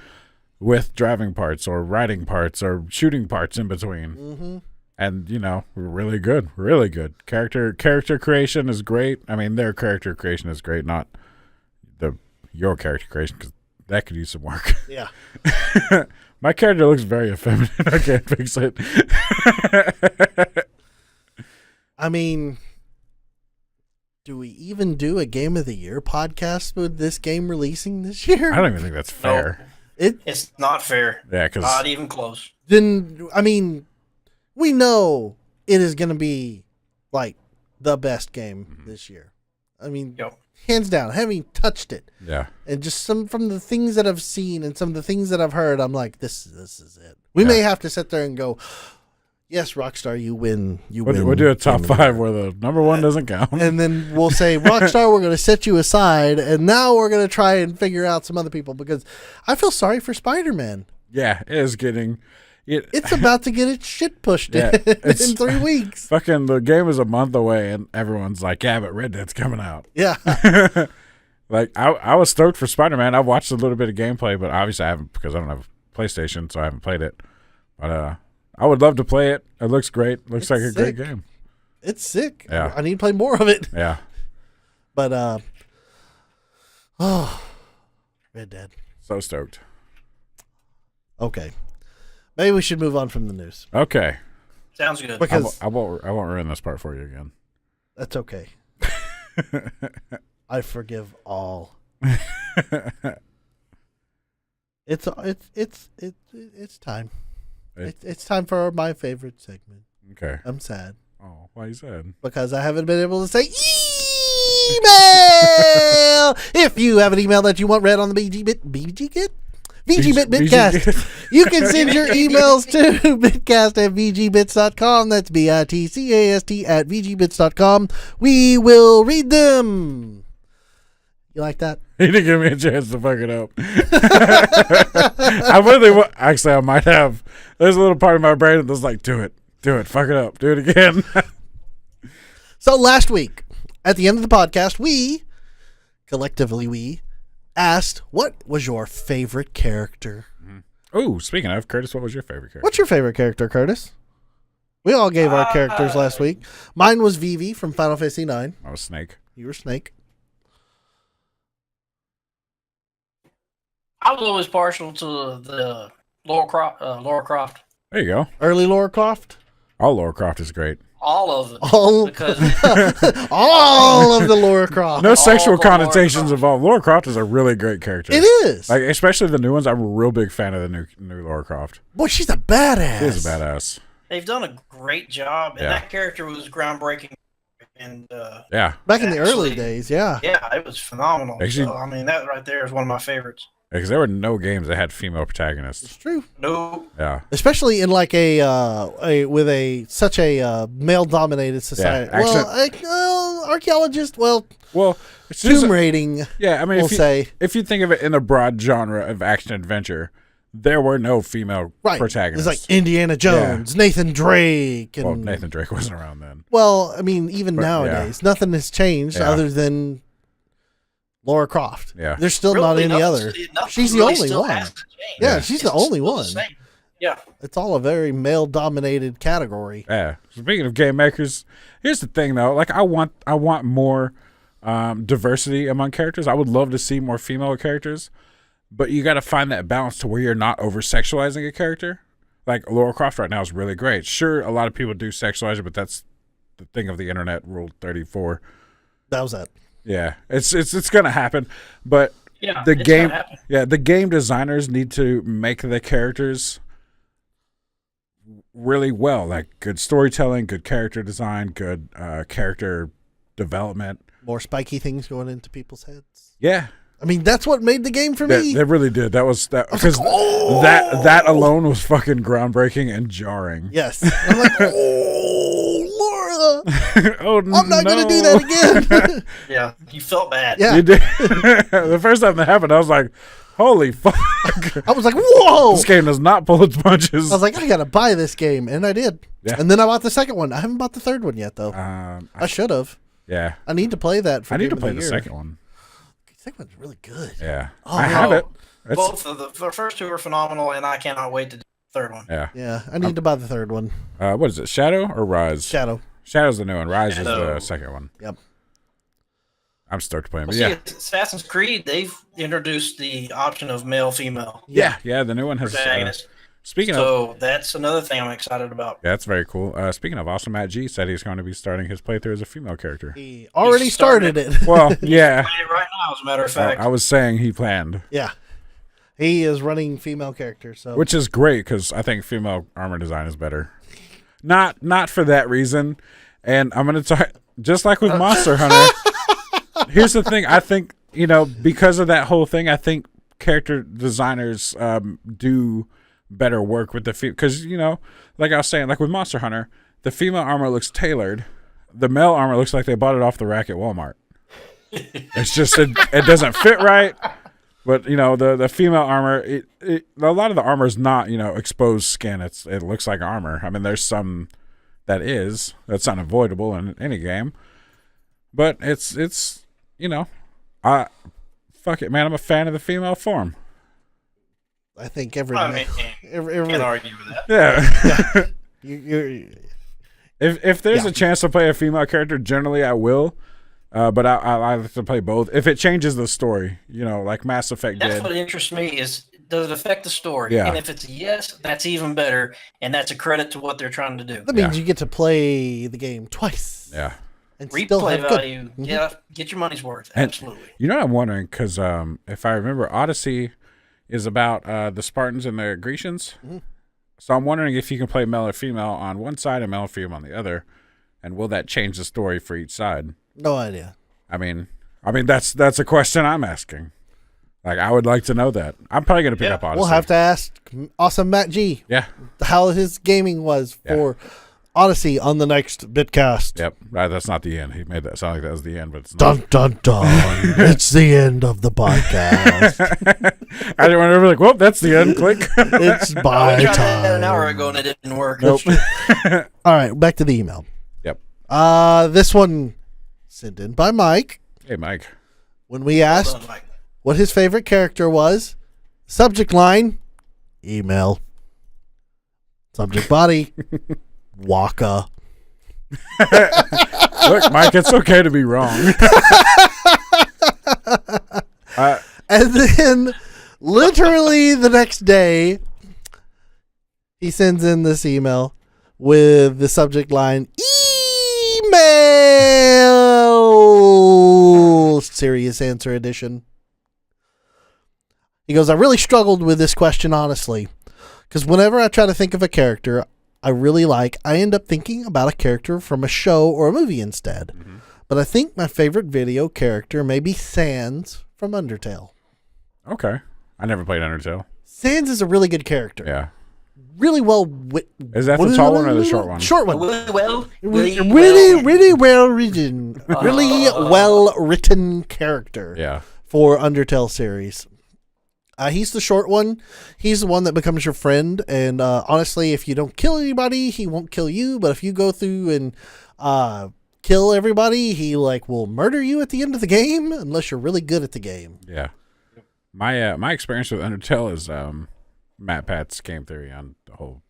with driving parts or writing parts or shooting parts in between. Mm-hmm. And, really good. Really good. Character creation is great. I mean, their character creation is great, not your character creation, because that could use some work. Yeah. My character looks very effeminate. I can't fix it. I mean, do we even do a Game of the Year podcast with this game releasing this year? I don't even think that's fair. It's not fair. Yeah, because Not even close. Then, I mean, we know it is going to be like the best game this year. I mean, Yep. hands down, having touched it. yeah, And just some from the things that I've seen and some of the things that I've heard, I'm like, this is it. We may have to sit there and go, yes, Rockstar, you win. we'll do a top 5 where the number 1 doesn't count. And then we'll say, Rockstar, we're going to set you aside, and now we're going to try and figure out some other people, because I feel sorry for Spider-Man. Yeah, it is getting. It's about to get its shit pushed Yeah, in 3 weeks. Fucking the game is a month away, and everyone's like, "Yeah, but Red Dead's coming out." Yeah. Like I was stoked for Spider-Man. I've watched a little bit of gameplay, but obviously I haven't because I don't have a PlayStation, so I haven't played it. But I would love to play it. It looks great. Looks like a great game. It's sick. Yeah. I need to play more of it. Yeah. But Red Dead. So stoked. Okay. Maybe we should move on from the news. Okay. Sounds good. Because I won't ruin this part for you again. that's okay. I forgive all. It's time. It's time for my favorite segment. Okay. I'm sad Oh, why you sad? because I haven't been able to say email. If you have an email that you want read on the VGBit Bitcast, you can send your emails to bitcast@vgbits.com. That's BITCAST@vgbits.com. We will read them. You like that? He didn't give me a chance to fuck it up. Actually, I might have. There's a little part of my brain that's like, do it, fuck it up, do it again. So last week, at the end of the podcast, we asked, what was your favorite character? Oh, speaking of, Curtis, what was your favorite character? What's your favorite character, Curtis? We all gave our characters last week. Mine was Vivi from Final Fantasy IX. I was Snake. You were Snake. I was always partial to the Lara Croft. There you go. Early Lara Croft. All Lara Croft is great. All of it. All Because all of the Lara Croft. No sexual the Lara connotations Croft. involved. Lara Croft is a really great character. It is. Like, especially the new ones. I'm a real big fan of the new Lara Croft. Boy, she's a badass. She is a badass. they've done a great job, and Yeah. that character was groundbreaking. And Yeah. Back in the early Actually- days, yeah. yeah, it was phenomenal. Actually- So, I mean, that right there is one of my favorites. Because there were no games that had female protagonists. It's true. No, Yeah. Especially in like such a male-dominated society. actually- Archaeologist. Well, Well, it's just, tomb raiding. yeah, I mean, We'll say if you think of it in the broad genre of action adventure, there were no female right. protagonists. It's like Indiana Jones, Nathan Drake, and well, Nathan Drake wasn't around then. well, I mean, even But, nowadays, nothing has changed Yeah. other than Laura Croft. Yeah. There's still not any other. She's the only one. Yeah, Yeah, she's the only one. Yeah, It's all a very male-dominated category. Yeah. Speaking of game makers, here's the thing though. Like I want more diversity among characters. I would love to see more female characters, but you got to find that balance to where you're not over sexualizing a character. Like Lara Croft right now is really great. Sure, a lot of people do sexualize it, but that's the thing of the internet. Rule 34. That was that. Yeah, it's gonna happen, but yeah. the it's game, gonna happen. yeah, the game designers need to make the characters really well, like good storytelling, good character design, good character development. More spiky things going into people's heads. Yeah, I mean, that's what made the game for me. they really did. That was that because "Oh!" that alone was fucking groundbreaking and jarring. Yes. I'm like, oh, Laura, Oh, I'm not going to do that again. Yeah, you felt bad. Yeah. You did. The first time that happened, I was like, "Holy fuck!" I was like, whoa. This game does not pull its punches. I was like, I got to buy this game. And I did. Yeah. And then I bought the second one. I haven't bought the third one yet, though. I should have. Yeah, I need to play that for I need Game to of play the Year. second one. The second one's really good. Yeah, Oh, I have it. It's, Both of the first two are phenomenal, and I cannot wait to do the third one. yeah. Yeah, I need to buy the third one. What is it? Shadow or Rise? Shadow. Shadow's the new one. Rise is the Shadow. second one. Yep. I'm stoked to play him. Well, But see, Assassin's Creed, they've introduced the option of male-female yeah, the new one has. protagonist. Speaking of, So that's another thing I'm excited about. yeah, that's very cool. Speaking of, also Matt G said he's going to be starting his playthrough as a female character. He already started it. Well, yeah. Playing it right now, as a matter of fact. I was saying he planned. Yeah. He is running female characters, so Which is great because I think female armor design is better. Not for that reason. And I'm going to talk, just like with Monster Hunter, here's the thing. I think, because of that whole thing, I think character designers do better work with the female. Because, like I was saying, like with Monster Hunter, the female armor looks tailored. The male armor looks like they bought it off the rack at Walmart. It's just, it doesn't fit right. But, the female armor, a lot of the armor is not, exposed skin. It looks like armor. I mean, there's some that's unavoidable in any game. But it's fuck it, man. I'm a fan of the female form. I think can't argue with that. Yeah. you're If there's a chance to play a female character, generally I will. But I like to play both. If it changes the story, like Mass Effect did. That's what interests me is, does it affect the story? Yeah. And if it's a yes, that's even better. And that's a credit to what they're trying to do. that means you get to play the game twice. Yeah. And still Replay have value. good. Yeah, get your money's worth. And, Absolutely. I'm wondering, because if I remember, Odyssey is about the Spartans and the Grecians. Mm-hmm. So I'm wondering if you can play male or female on one side and male or female on the other. And will that change the story for each side? No idea. I mean, that's a question I'm asking. Like, I would like to know that. I'm probably going to pick up Odyssey. We'll have to ask awesome Matt G. Yeah. How his gaming was for Odyssey on the next Bitcast. Yep. Right, that's not the end. He made that sound like that was the end, but it's not. Dun, dun, dun. It's the end of the podcast. I didn't want to be like, well, that's the end. Click. It's We by tried time. that an hour ago and it didn't work. Nope. All right, back to the email. Yep. This one sent in by Mike. Hey, Mike. When we asked Well done, Mike. what his favorite character was, subject line, email. Subject body, Waka. Look, Mike, it's okay to be wrong. And then, literally the next day, he sends in this email with the subject line, email, serious answer edition. He goes, I really struggled with this question, honestly, because whenever I try to think of a character I really like, I end up thinking about a character from a show or a movie instead. Mm-hmm. But I think my favorite video character may be Sans from Undertale. Okay. I never played Undertale. Sans is a really good character. Yeah. Really well. Is that the tall one or the short one? Short one. Really well written. Really well written character. Yeah. For Undertale series. He's the short one. He's the one that becomes your friend. And honestly, if you don't kill anybody, he won't kill you. But if you go through and kill everybody, he will murder you at the end of the game, unless you're really good at the game. Yeah. My experience with Undertale is Matt Pat's game theory on the whole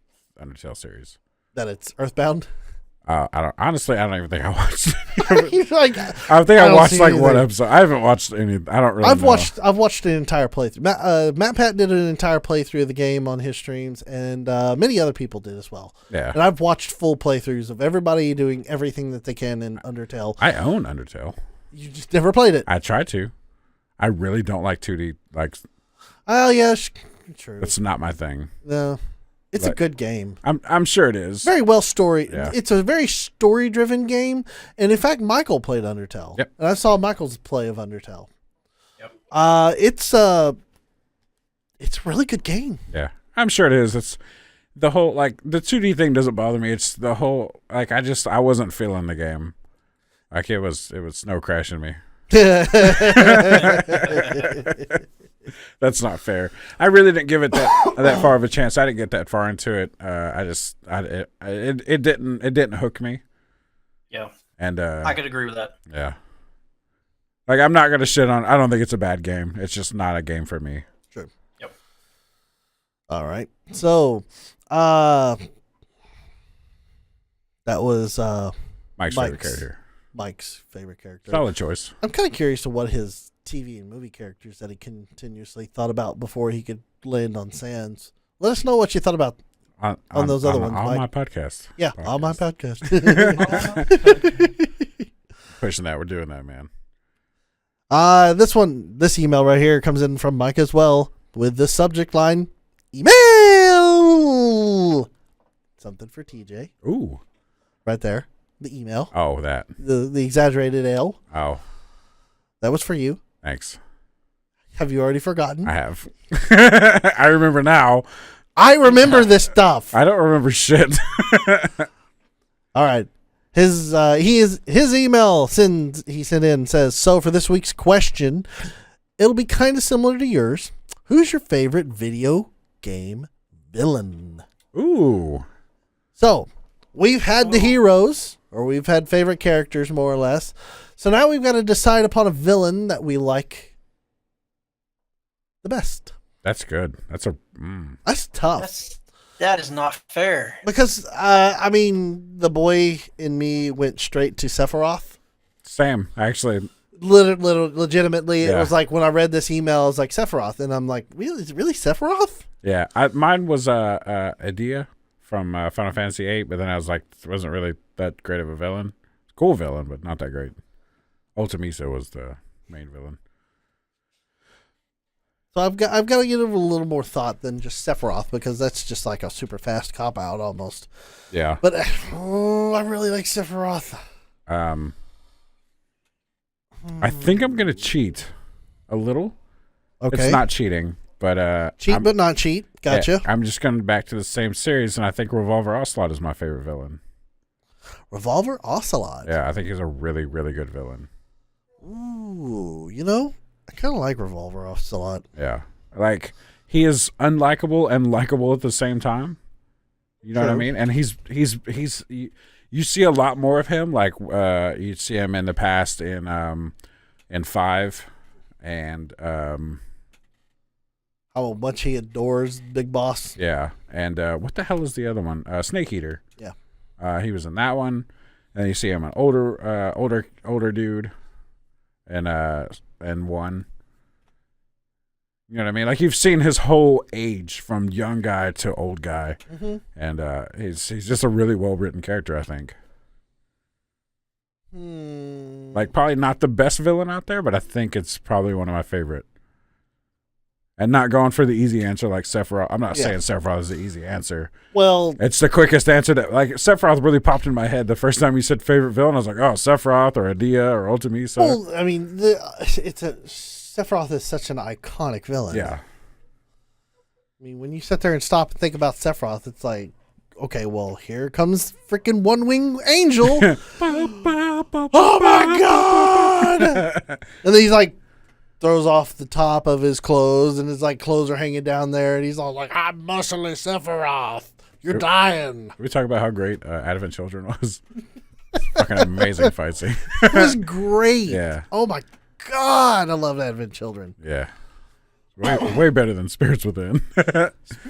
Undertale series. That it's Earthbound. I don't even think I watched. He's like, I think I watched one episode. I haven't watched any. I don't really. I've watched an entire playthrough. Matt Pat did an entire playthrough of the game on his streams, and many other people did as well. Yeah. And I've watched full playthroughs of everybody doing everything that they can in Undertale. I own Undertale. You just never played it. I tried to. I really don't like 2D. Oh yes, true. It's not my thing. No. It's a good game. I'm sure it is. Very well story. Yeah. It's a very story-driven game, and in fact, Michael played Undertale. Yep. And I saw Michael's play of Undertale. Yep. It's a really good game. Yeah, I'm sure it is. It's the whole the 2D thing doesn't bother me. It's the whole I wasn't feeling the game. It was snow crashing me. That's not fair. I really didn't give it that far of a chance. I didn't get that far into it. It didn't hook me. Yeah. And I could agree with that. Yeah. I'm not gonna shit on. I don't think it's a bad game. It's just not a game for me. Sure. Yep. All right. So, that was Mike's favorite character. Mike's favorite character. Solid choice. I'm kind of curious to what his TV and movie characters that he continuously thought about before he could land on Sans. Let us know what you thought about on those other ones, on Mike. my podcast. Yeah, on my podcast. Pushing that, we're doing that, man. This email right here comes in from Mike as well with the subject line, email. Something for TJ. Ooh. Right there. The email. Oh, that. The exaggerated ale. Oh. That was for you. Thanks. Have you already forgotten? I have. I remember now. I remember this stuff. I don't remember shit. All right. His email he sent in says, so for this week's question, it'll be kind of similar to yours. Who's your favorite video game villain? Ooh. So we've had the heroes, or we've had favorite characters more or less. So now we've got to decide upon a villain that we like the best. That's good. That's tough. That is not fair. Because, the boy in me went straight to Sephiroth. Sam, actually. Legitimately, Yeah. It was like when I read this email, I was like, Sephiroth. And I'm like, really Sephiroth? Yeah. Mine was Adia from Final Fantasy VIII, but then I was like, it wasn't really that great of a villain. Cool villain, but not that great. Ultimisa was the main villain. So I've got to give it a little more thought than just Sephiroth, because that's just like a super fast cop out almost. Yeah. But I really like Sephiroth. I think I'm gonna cheat a little. Okay. It's not cheating, but cheat but not cheat. Gotcha. Yeah, I'm just going back to the same series, and I think Revolver Ocelot is my favorite villain. Revolver Ocelot. Yeah, I think he's a really, really good villain. Ooh, I kind of like Revolver Ocelot. Yeah. Like, he is unlikable and likable at the same time. You know what I mean? And you see a lot more of him. Like, you see him in the past in 5 and how much he adores Big Boss. Yeah. And what the hell is the other one? Snake Eater. Yeah. He was in that one. And then you see him an older dude and one. You know what I mean? Like, you've seen his whole age from young guy to old guy. Mm-hmm. And he's just a really well-written character, I think. Like, probably not the best villain out there, but I think it's probably one of my favorite. And not going for the easy answer like Sephiroth. I'm not saying Sephiroth is the easy answer. Well, it's the quickest answer that, like, Sephiroth really popped in my head the first time you said favorite villain. I was like, oh, Sephiroth or Adia or Ultimisa. Well, I mean, Sephiroth is such an iconic villain. Yeah. I mean, when you sit there and stop and think about Sephiroth, it's like, okay, well, here comes freaking One Wing Angel. Oh my god! And then he's like, throws off the top of his clothes, and his like clothes are hanging down there, and he's all like, "I'm muscly Sephiroth. You're dying." We talk about how great Advent Children was. Fucking amazing fight scene. It was great. Yeah. Oh my god, I love Advent Children. Yeah. Way better than Spirits Within.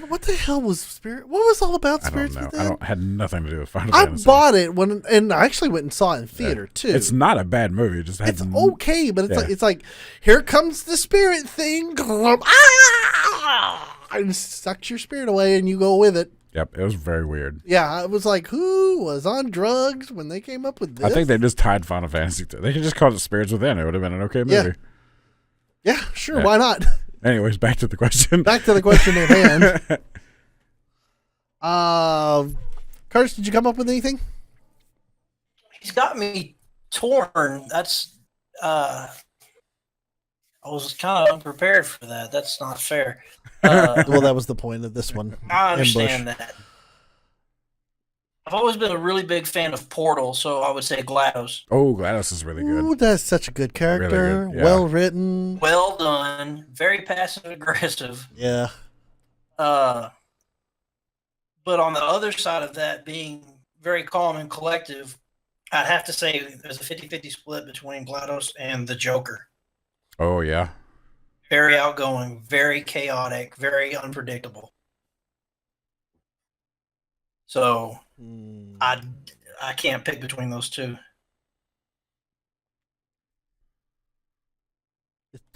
What the hell was Spirit? What was all about Spirits Within? I had nothing to do with Final Fantasy. I bought it and I actually went and saw it in theater too. It's not a bad movie. It just it's okay, but it's like here comes the spirit thing, and sucks your spirit away, and you go with it. Yep, it was very weird. Yeah, it was like, who was on drugs when they came up with this? I think they just tied Final Fantasy to. They could just call it Spirits Within. It would have been an okay movie. Yeah, sure. Why not? Anyways, back to the question. Back to the question at hand. Curtis, did you come up with anything? He's got me torn. That's I was kind of unprepared for that. That's not fair. Well, that was the point of this one. I understand that. I've always been a really big fan of Portal, so I would say GLaDOS. Oh, GLaDOS is really good. Ooh, that's such a good character. Really good, yeah. Well written. Well done. Very passive aggressive. Yeah. But on the other side of that, being very calm and collective, I'd have to say there's a 50-50 split between GLaDOS and the Joker. Oh, yeah. Very outgoing, very chaotic, very unpredictable. So I can't pick between those two.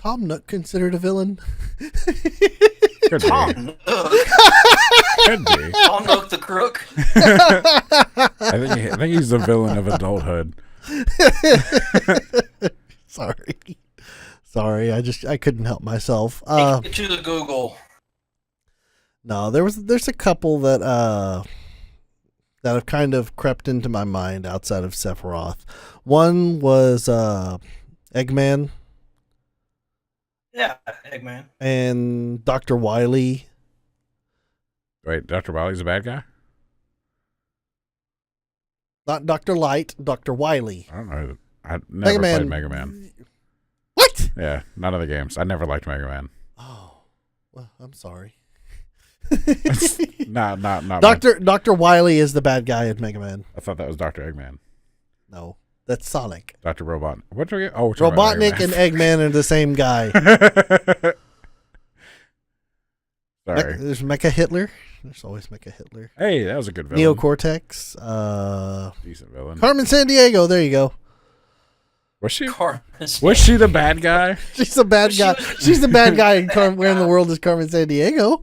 Tom Nook considered a villain? Could be. Tom Nook. Could be. Tom Nook the crook. I think he's the villain of adulthood. Sorry. I couldn't help myself. Take it to the Google. No, there's a couple that have kind of crept into my mind outside of Sephiroth. One was Eggman Yeah, Eggman. and Dr. Wily. Wait, Dr. Wily's a bad guy? Not Dr. Light, Dr. Wily. I don't know. I never played Mega Man. What? Yeah, none of the games. I never liked Mega Man. Oh, well, I'm sorry. Not Dr. Wily is the bad guy in Mega Man. I thought that was Dr. Eggman. No, that's Sonic. Dr. Robot. What do we get? Oh, we're talking about Robotnik Mega and Eggman are the same guy. Man. Sorry. There's Mecha Hitler. There's always Mecha Hitler. Hey, that was a good villain. Neocortex. Decent villain. Carmen Sandiego. There you go. Was she? Carmen. Was she the bad guy? She's the bad guy. She's the bad guy in Where in the World is Carmen Sandiego?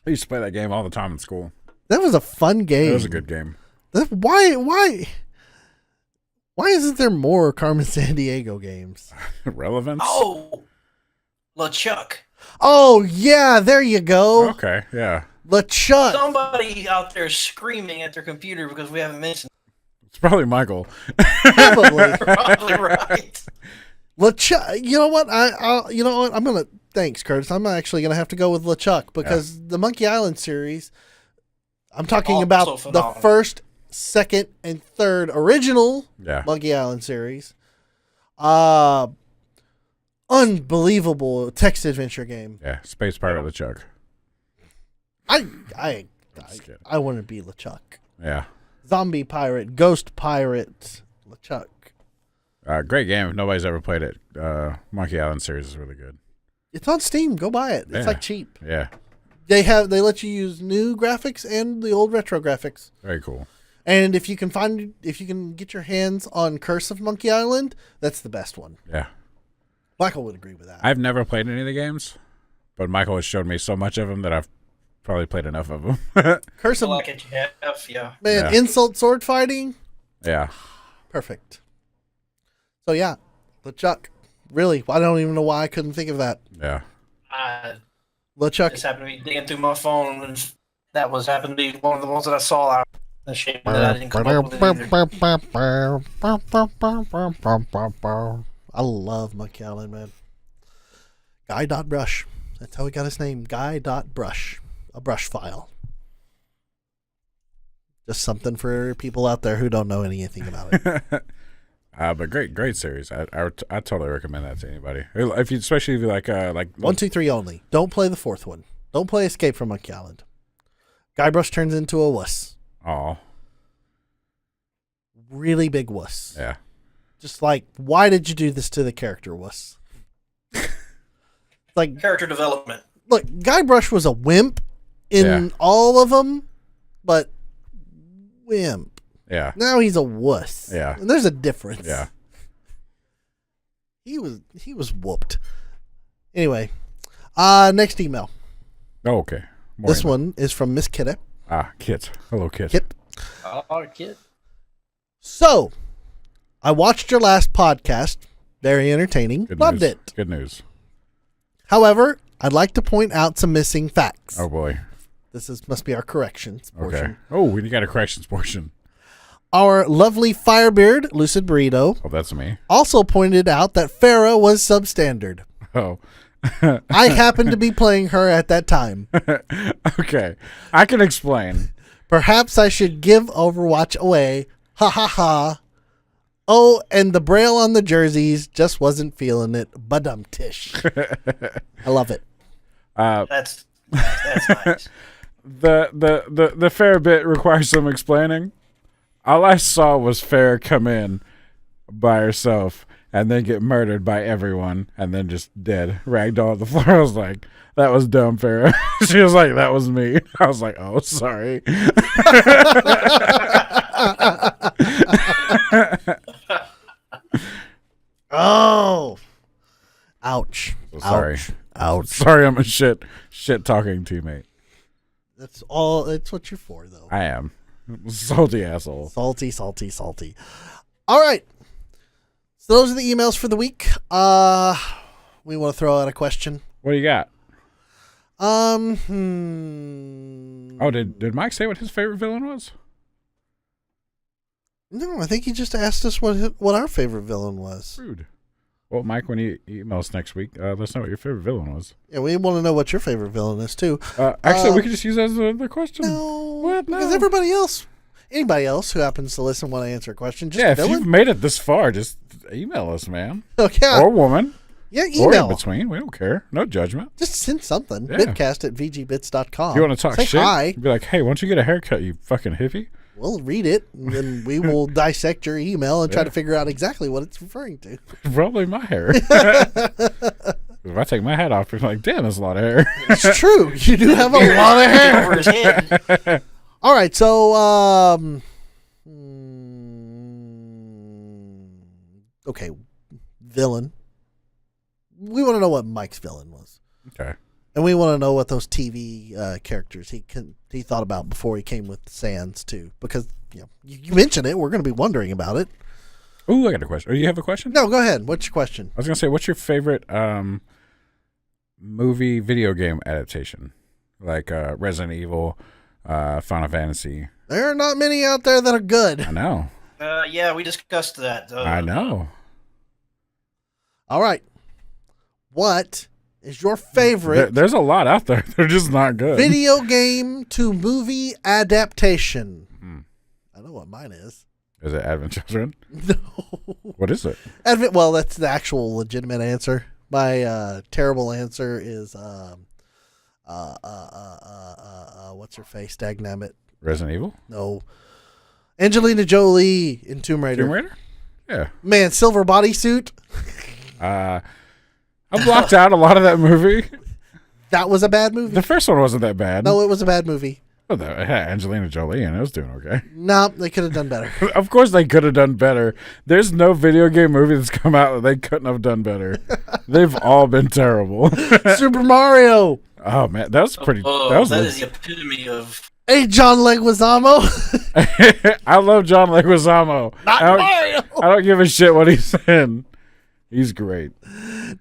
I used to play that game all the time in school. That was a fun game. It was a good game. Why isn't there more Carmen Sandiego games? Relevance? Oh, LeChuck. Oh, yeah, there you go. Okay, yeah. LeChuck. Somebody out there screaming at their computer because we haven't mentioned. It's probably Michael. Probably. Probably right. LeChuck. You know what? You know what? I'm going to. Thanks, Curtis. I'm actually going to have to go with LeChuck because the Monkey Island series, I'm talking Also about phenomenal. the first, second, and third original Yeah. Monkey Island series. Unbelievable text adventure game. Yeah, Space Pirate LeChuck. I Just kidding. want to be LeChuck. Yeah. Zombie pirate, ghost pirate, LeChuck. Great game. If nobody's ever played it, Monkey Island series is really good. It's on Steam. Go buy it. It's Yeah. like cheap. Yeah. They let you use new graphics and the old retro graphics. Very cool. And if you can get your hands on Curse of Monkey Island, that's the best one. Yeah. Michael would agree with that. I've never played any of the games, but Michael has showed me so much of them that I've probably played enough of them. Curse I of like it, yeah. Man, Yeah. insult sword fighting, Yeah. perfect. So yeah, LeChuck. Really, I don't even know why I couldn't think of that. Yeah. I LeChuck. just happened to be digging through my phone, and that happened to be one of the ones that I saw. I'm ashamed that I didn't come up with it either. I love Monkey Island, man. Guy.brush. That's how he got his name. Guy.brush. A brush file. Just something for people out there who don't know anything about it. But great series. I totally recommend that to anybody. Especially if you like 1, 2, 3 only. Don't play the fourth one. Don't play Escape from Monkey Island. Guybrush turns into a wuss. Oh. Really big wuss. Yeah. Just like, why did you do this to the character, wuss? Like, Character development. look, Guybrush was a wimp in Yeah. all of them, but wimp. Yeah. Now he's a wuss. Yeah. And there's a difference. Yeah. He was whooped. Anyway, next email. Oh, okay. This one is from Miss Kidda. Kit. Hello, Kit. Kit. Oh, kid. So, I watched your last podcast. Very entertaining. Good Loved news. it. Good news. However, I'd like to point out some missing facts. Oh, boy. Must be our corrections portion. Okay. Oh, we got a corrections portion. Our lovely Firebeard, Lucid Burrito, Oh, that's me. also pointed out that Farah was substandard. Oh. I happened to be playing her at that time. Okay. I can explain. Perhaps I should give Overwatch away. Ha ha ha. Oh, and the braille on the jerseys just wasn't feeling it. Badum-tish. I love it. That's nice. The fair bit requires some explaining. All I saw was Fair come in by herself and then get murdered by everyone and then just dead, ragdoll on the floor. I was like, that was dumb, Farrah. She was like, that was me. I was like, oh, sorry. Oh. Ouch. Sorry. Ouch. Sorry, I'm a shit talking teammate. That's all. That's what you're for, though. I am. Salty asshole. Salty. All right. So those are the emails for the week. We want to throw out a question. What do you got? Oh, did Mike say what his favorite villain was? No, I think he just asked us what our favorite villain was. Rude. Well, Mike, when you email us next week, let us know what your favorite villain was. Yeah, we want to know what your favorite villain is, too. Actually, we could just use that as the question. No. What? No. Because anybody else who happens to listen want to answer a question, just Yeah, if villain? you've made it this far, just email us, man. Okay. Or woman. Yeah, Or email. in between. We don't care. No judgment. Just send something. Yeah. Bitcast at VGBits.com. If you want to talk Say shit, hi. be like, hey, why don't you get a haircut, you fucking hippie? We'll read it, and then we will dissect your email and try to figure out exactly what it's referring to. Probably my hair. If I take my hat off, you're like, damn, that's a lot of hair. It's true. You do have a lot of hair. Over his head. All right, so okay, villain. We want to know what Mike's villain was. Okay. And we want to know what those TV characters he thought about before he came with Sans too, because you mentioned it. We're going to be wondering about it. Ooh, I got a question. Oh, you have a question? No, go ahead. What's your question? I was going to say, what's your favorite movie video game adaptation? Like Resident Evil, Final Fantasy. There are not many out there that are good. I know. Yeah, we discussed that. I know. All right. What is your favorite There's a lot out there. They're just not good. video game to movie adaptation? I know what mine is. Is it Advent Children? No. What is it? Well, that's the actual legitimate answer. My terrible answer is what's her face? Dagnabbit. Resident Evil? No. Angelina Jolie in Tomb Raider. Tomb Raider? Yeah. Man, silver bodysuit. I blocked out a lot of that movie. That was a bad movie. The first one wasn't that bad. No, it was a bad movie. Oh, it had Angelina Jolie and it was doing okay. No, they could have done better. Of course they could have done better. There's no video game movie that's come out that they couldn't have done better. They've all been terrible. Super Mario. Oh man, that was pretty. That is the epitome of. Hey, John Leguizamo. I love John Leguizamo. Not Mario. I don't give a shit what he's in. He's great.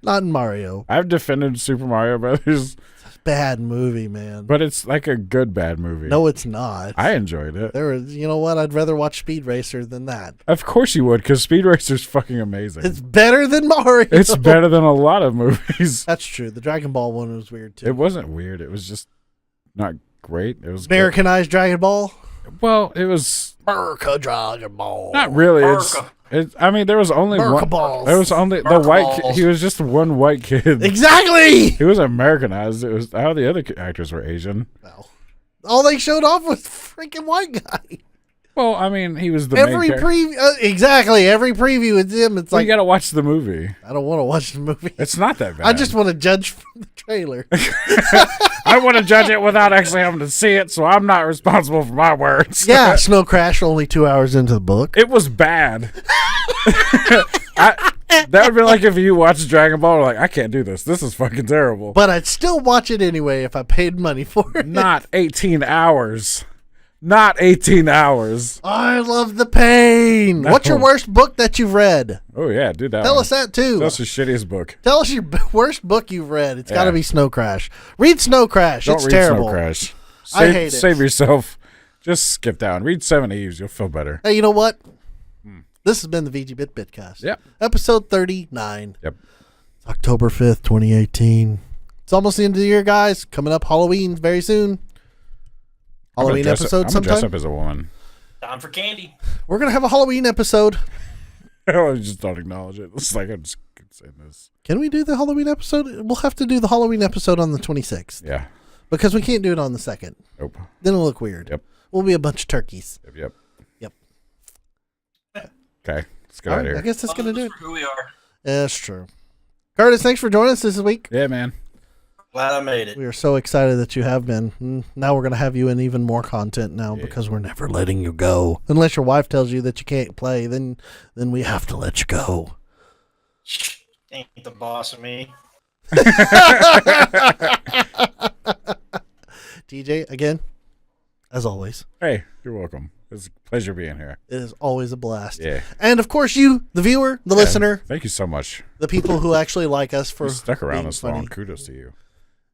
Not in Mario. I've defended Super Mario Brothers. Bad movie, man. But it's like a good bad movie. No, it's not. I enjoyed it. You know what? I'd rather watch Speed Racer than that. Of course you would, because Speed Racer's fucking amazing. It's better than Mario. It's better than a lot of movies. That's true. The Dragon Ball one was weird too. It wasn't weird. It was just not great. It was Americanized Dragon Ball. Well, it was America Dragon Ball. not really. I mean, there was only Merca one. balls. There was only the white. He was just one white kid. Exactly. He was Americanized. It was how the other actors were Asian. Well, all they showed off was freaking white guy. Well, I mean, he was the main character. Exactly. Every preview with him, it's like you got to watch the movie. I don't want to watch the movie. It's not that bad. I just want to judge from the trailer. I want to judge it without actually having to see it, so I'm not responsible for my words. Yeah, Snow Crash only 2 hours into the book. It was bad. That would be like if you watched Dragon Ball, like, I can't do this. This is fucking terrible. But I'd still watch it anyway if I paid money for it. Not 18 hours. Not 18 hours. I love the pain. No. What's your worst book that you've read? Oh, yeah, do that. Tell us that too. That's the shittiest book. Tell us your worst book you've read. It's got to Yeah. be Snow Crash. Read Snow Crash. Don't It's read terrible. Snow Crash. I hate it. Save yourself. Just skip down. Read Seven Eves. You'll feel better. Hey, you know what? This has been the VGBit Bitcast. Yep. Episode 39. Yep. It's October 5th, 2018. It's almost the end of the year, guys. Coming up Halloween very soon. Halloween episode I'm sometime. dress up as a woman. Time for candy. We're going to have a Halloween episode. I just don't acknowledge it. It's like I'm just saying this. Can we do the Halloween episode? We'll have to do the Halloween episode on the 26th. Yeah. Because we can't do it on the 2nd. Nope. Then it'll look weird. Yep. We'll be a bunch of turkeys. Yep. Yep. Okay. Let's get All out right, of I here. guess that's going to do it. For who we are. Yeah, that's true. Curtis, thanks for joining us this week. Yeah, man. Glad I made it. We are so excited that you have been. Now we're going to have you in even more content now because we're never letting you go. Unless your wife tells you that you can't play, then we have to let you go. ain't the boss of me. TJ, again, as always. Hey, you're welcome. It's a pleasure being here. It is always a blast. Yeah. And of course, you, the viewer, the listener, Thank you so much. the people who actually like us for You stuck around being this funny. long. Kudos to you.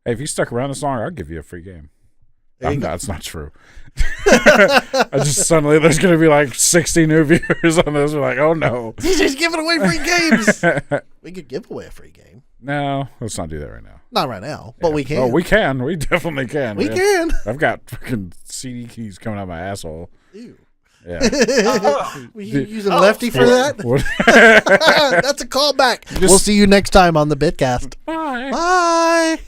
Hey, if you stuck around this long, I'll give you a free game. There you go. That's not true. I just suddenly there's gonna be like 60 new viewers on this. We're like, oh no. TJ's giving away free games. We could give away a free game. No, let's not do that right now. Not right now, but we can. Oh, we can. We definitely can. We Yeah. can. I've got freaking CD keys coming out my asshole. Ew. Yeah. Were you using Lefty for that? What? That's a callback. We'll see you next time on the Bitcast. Bye. Bye.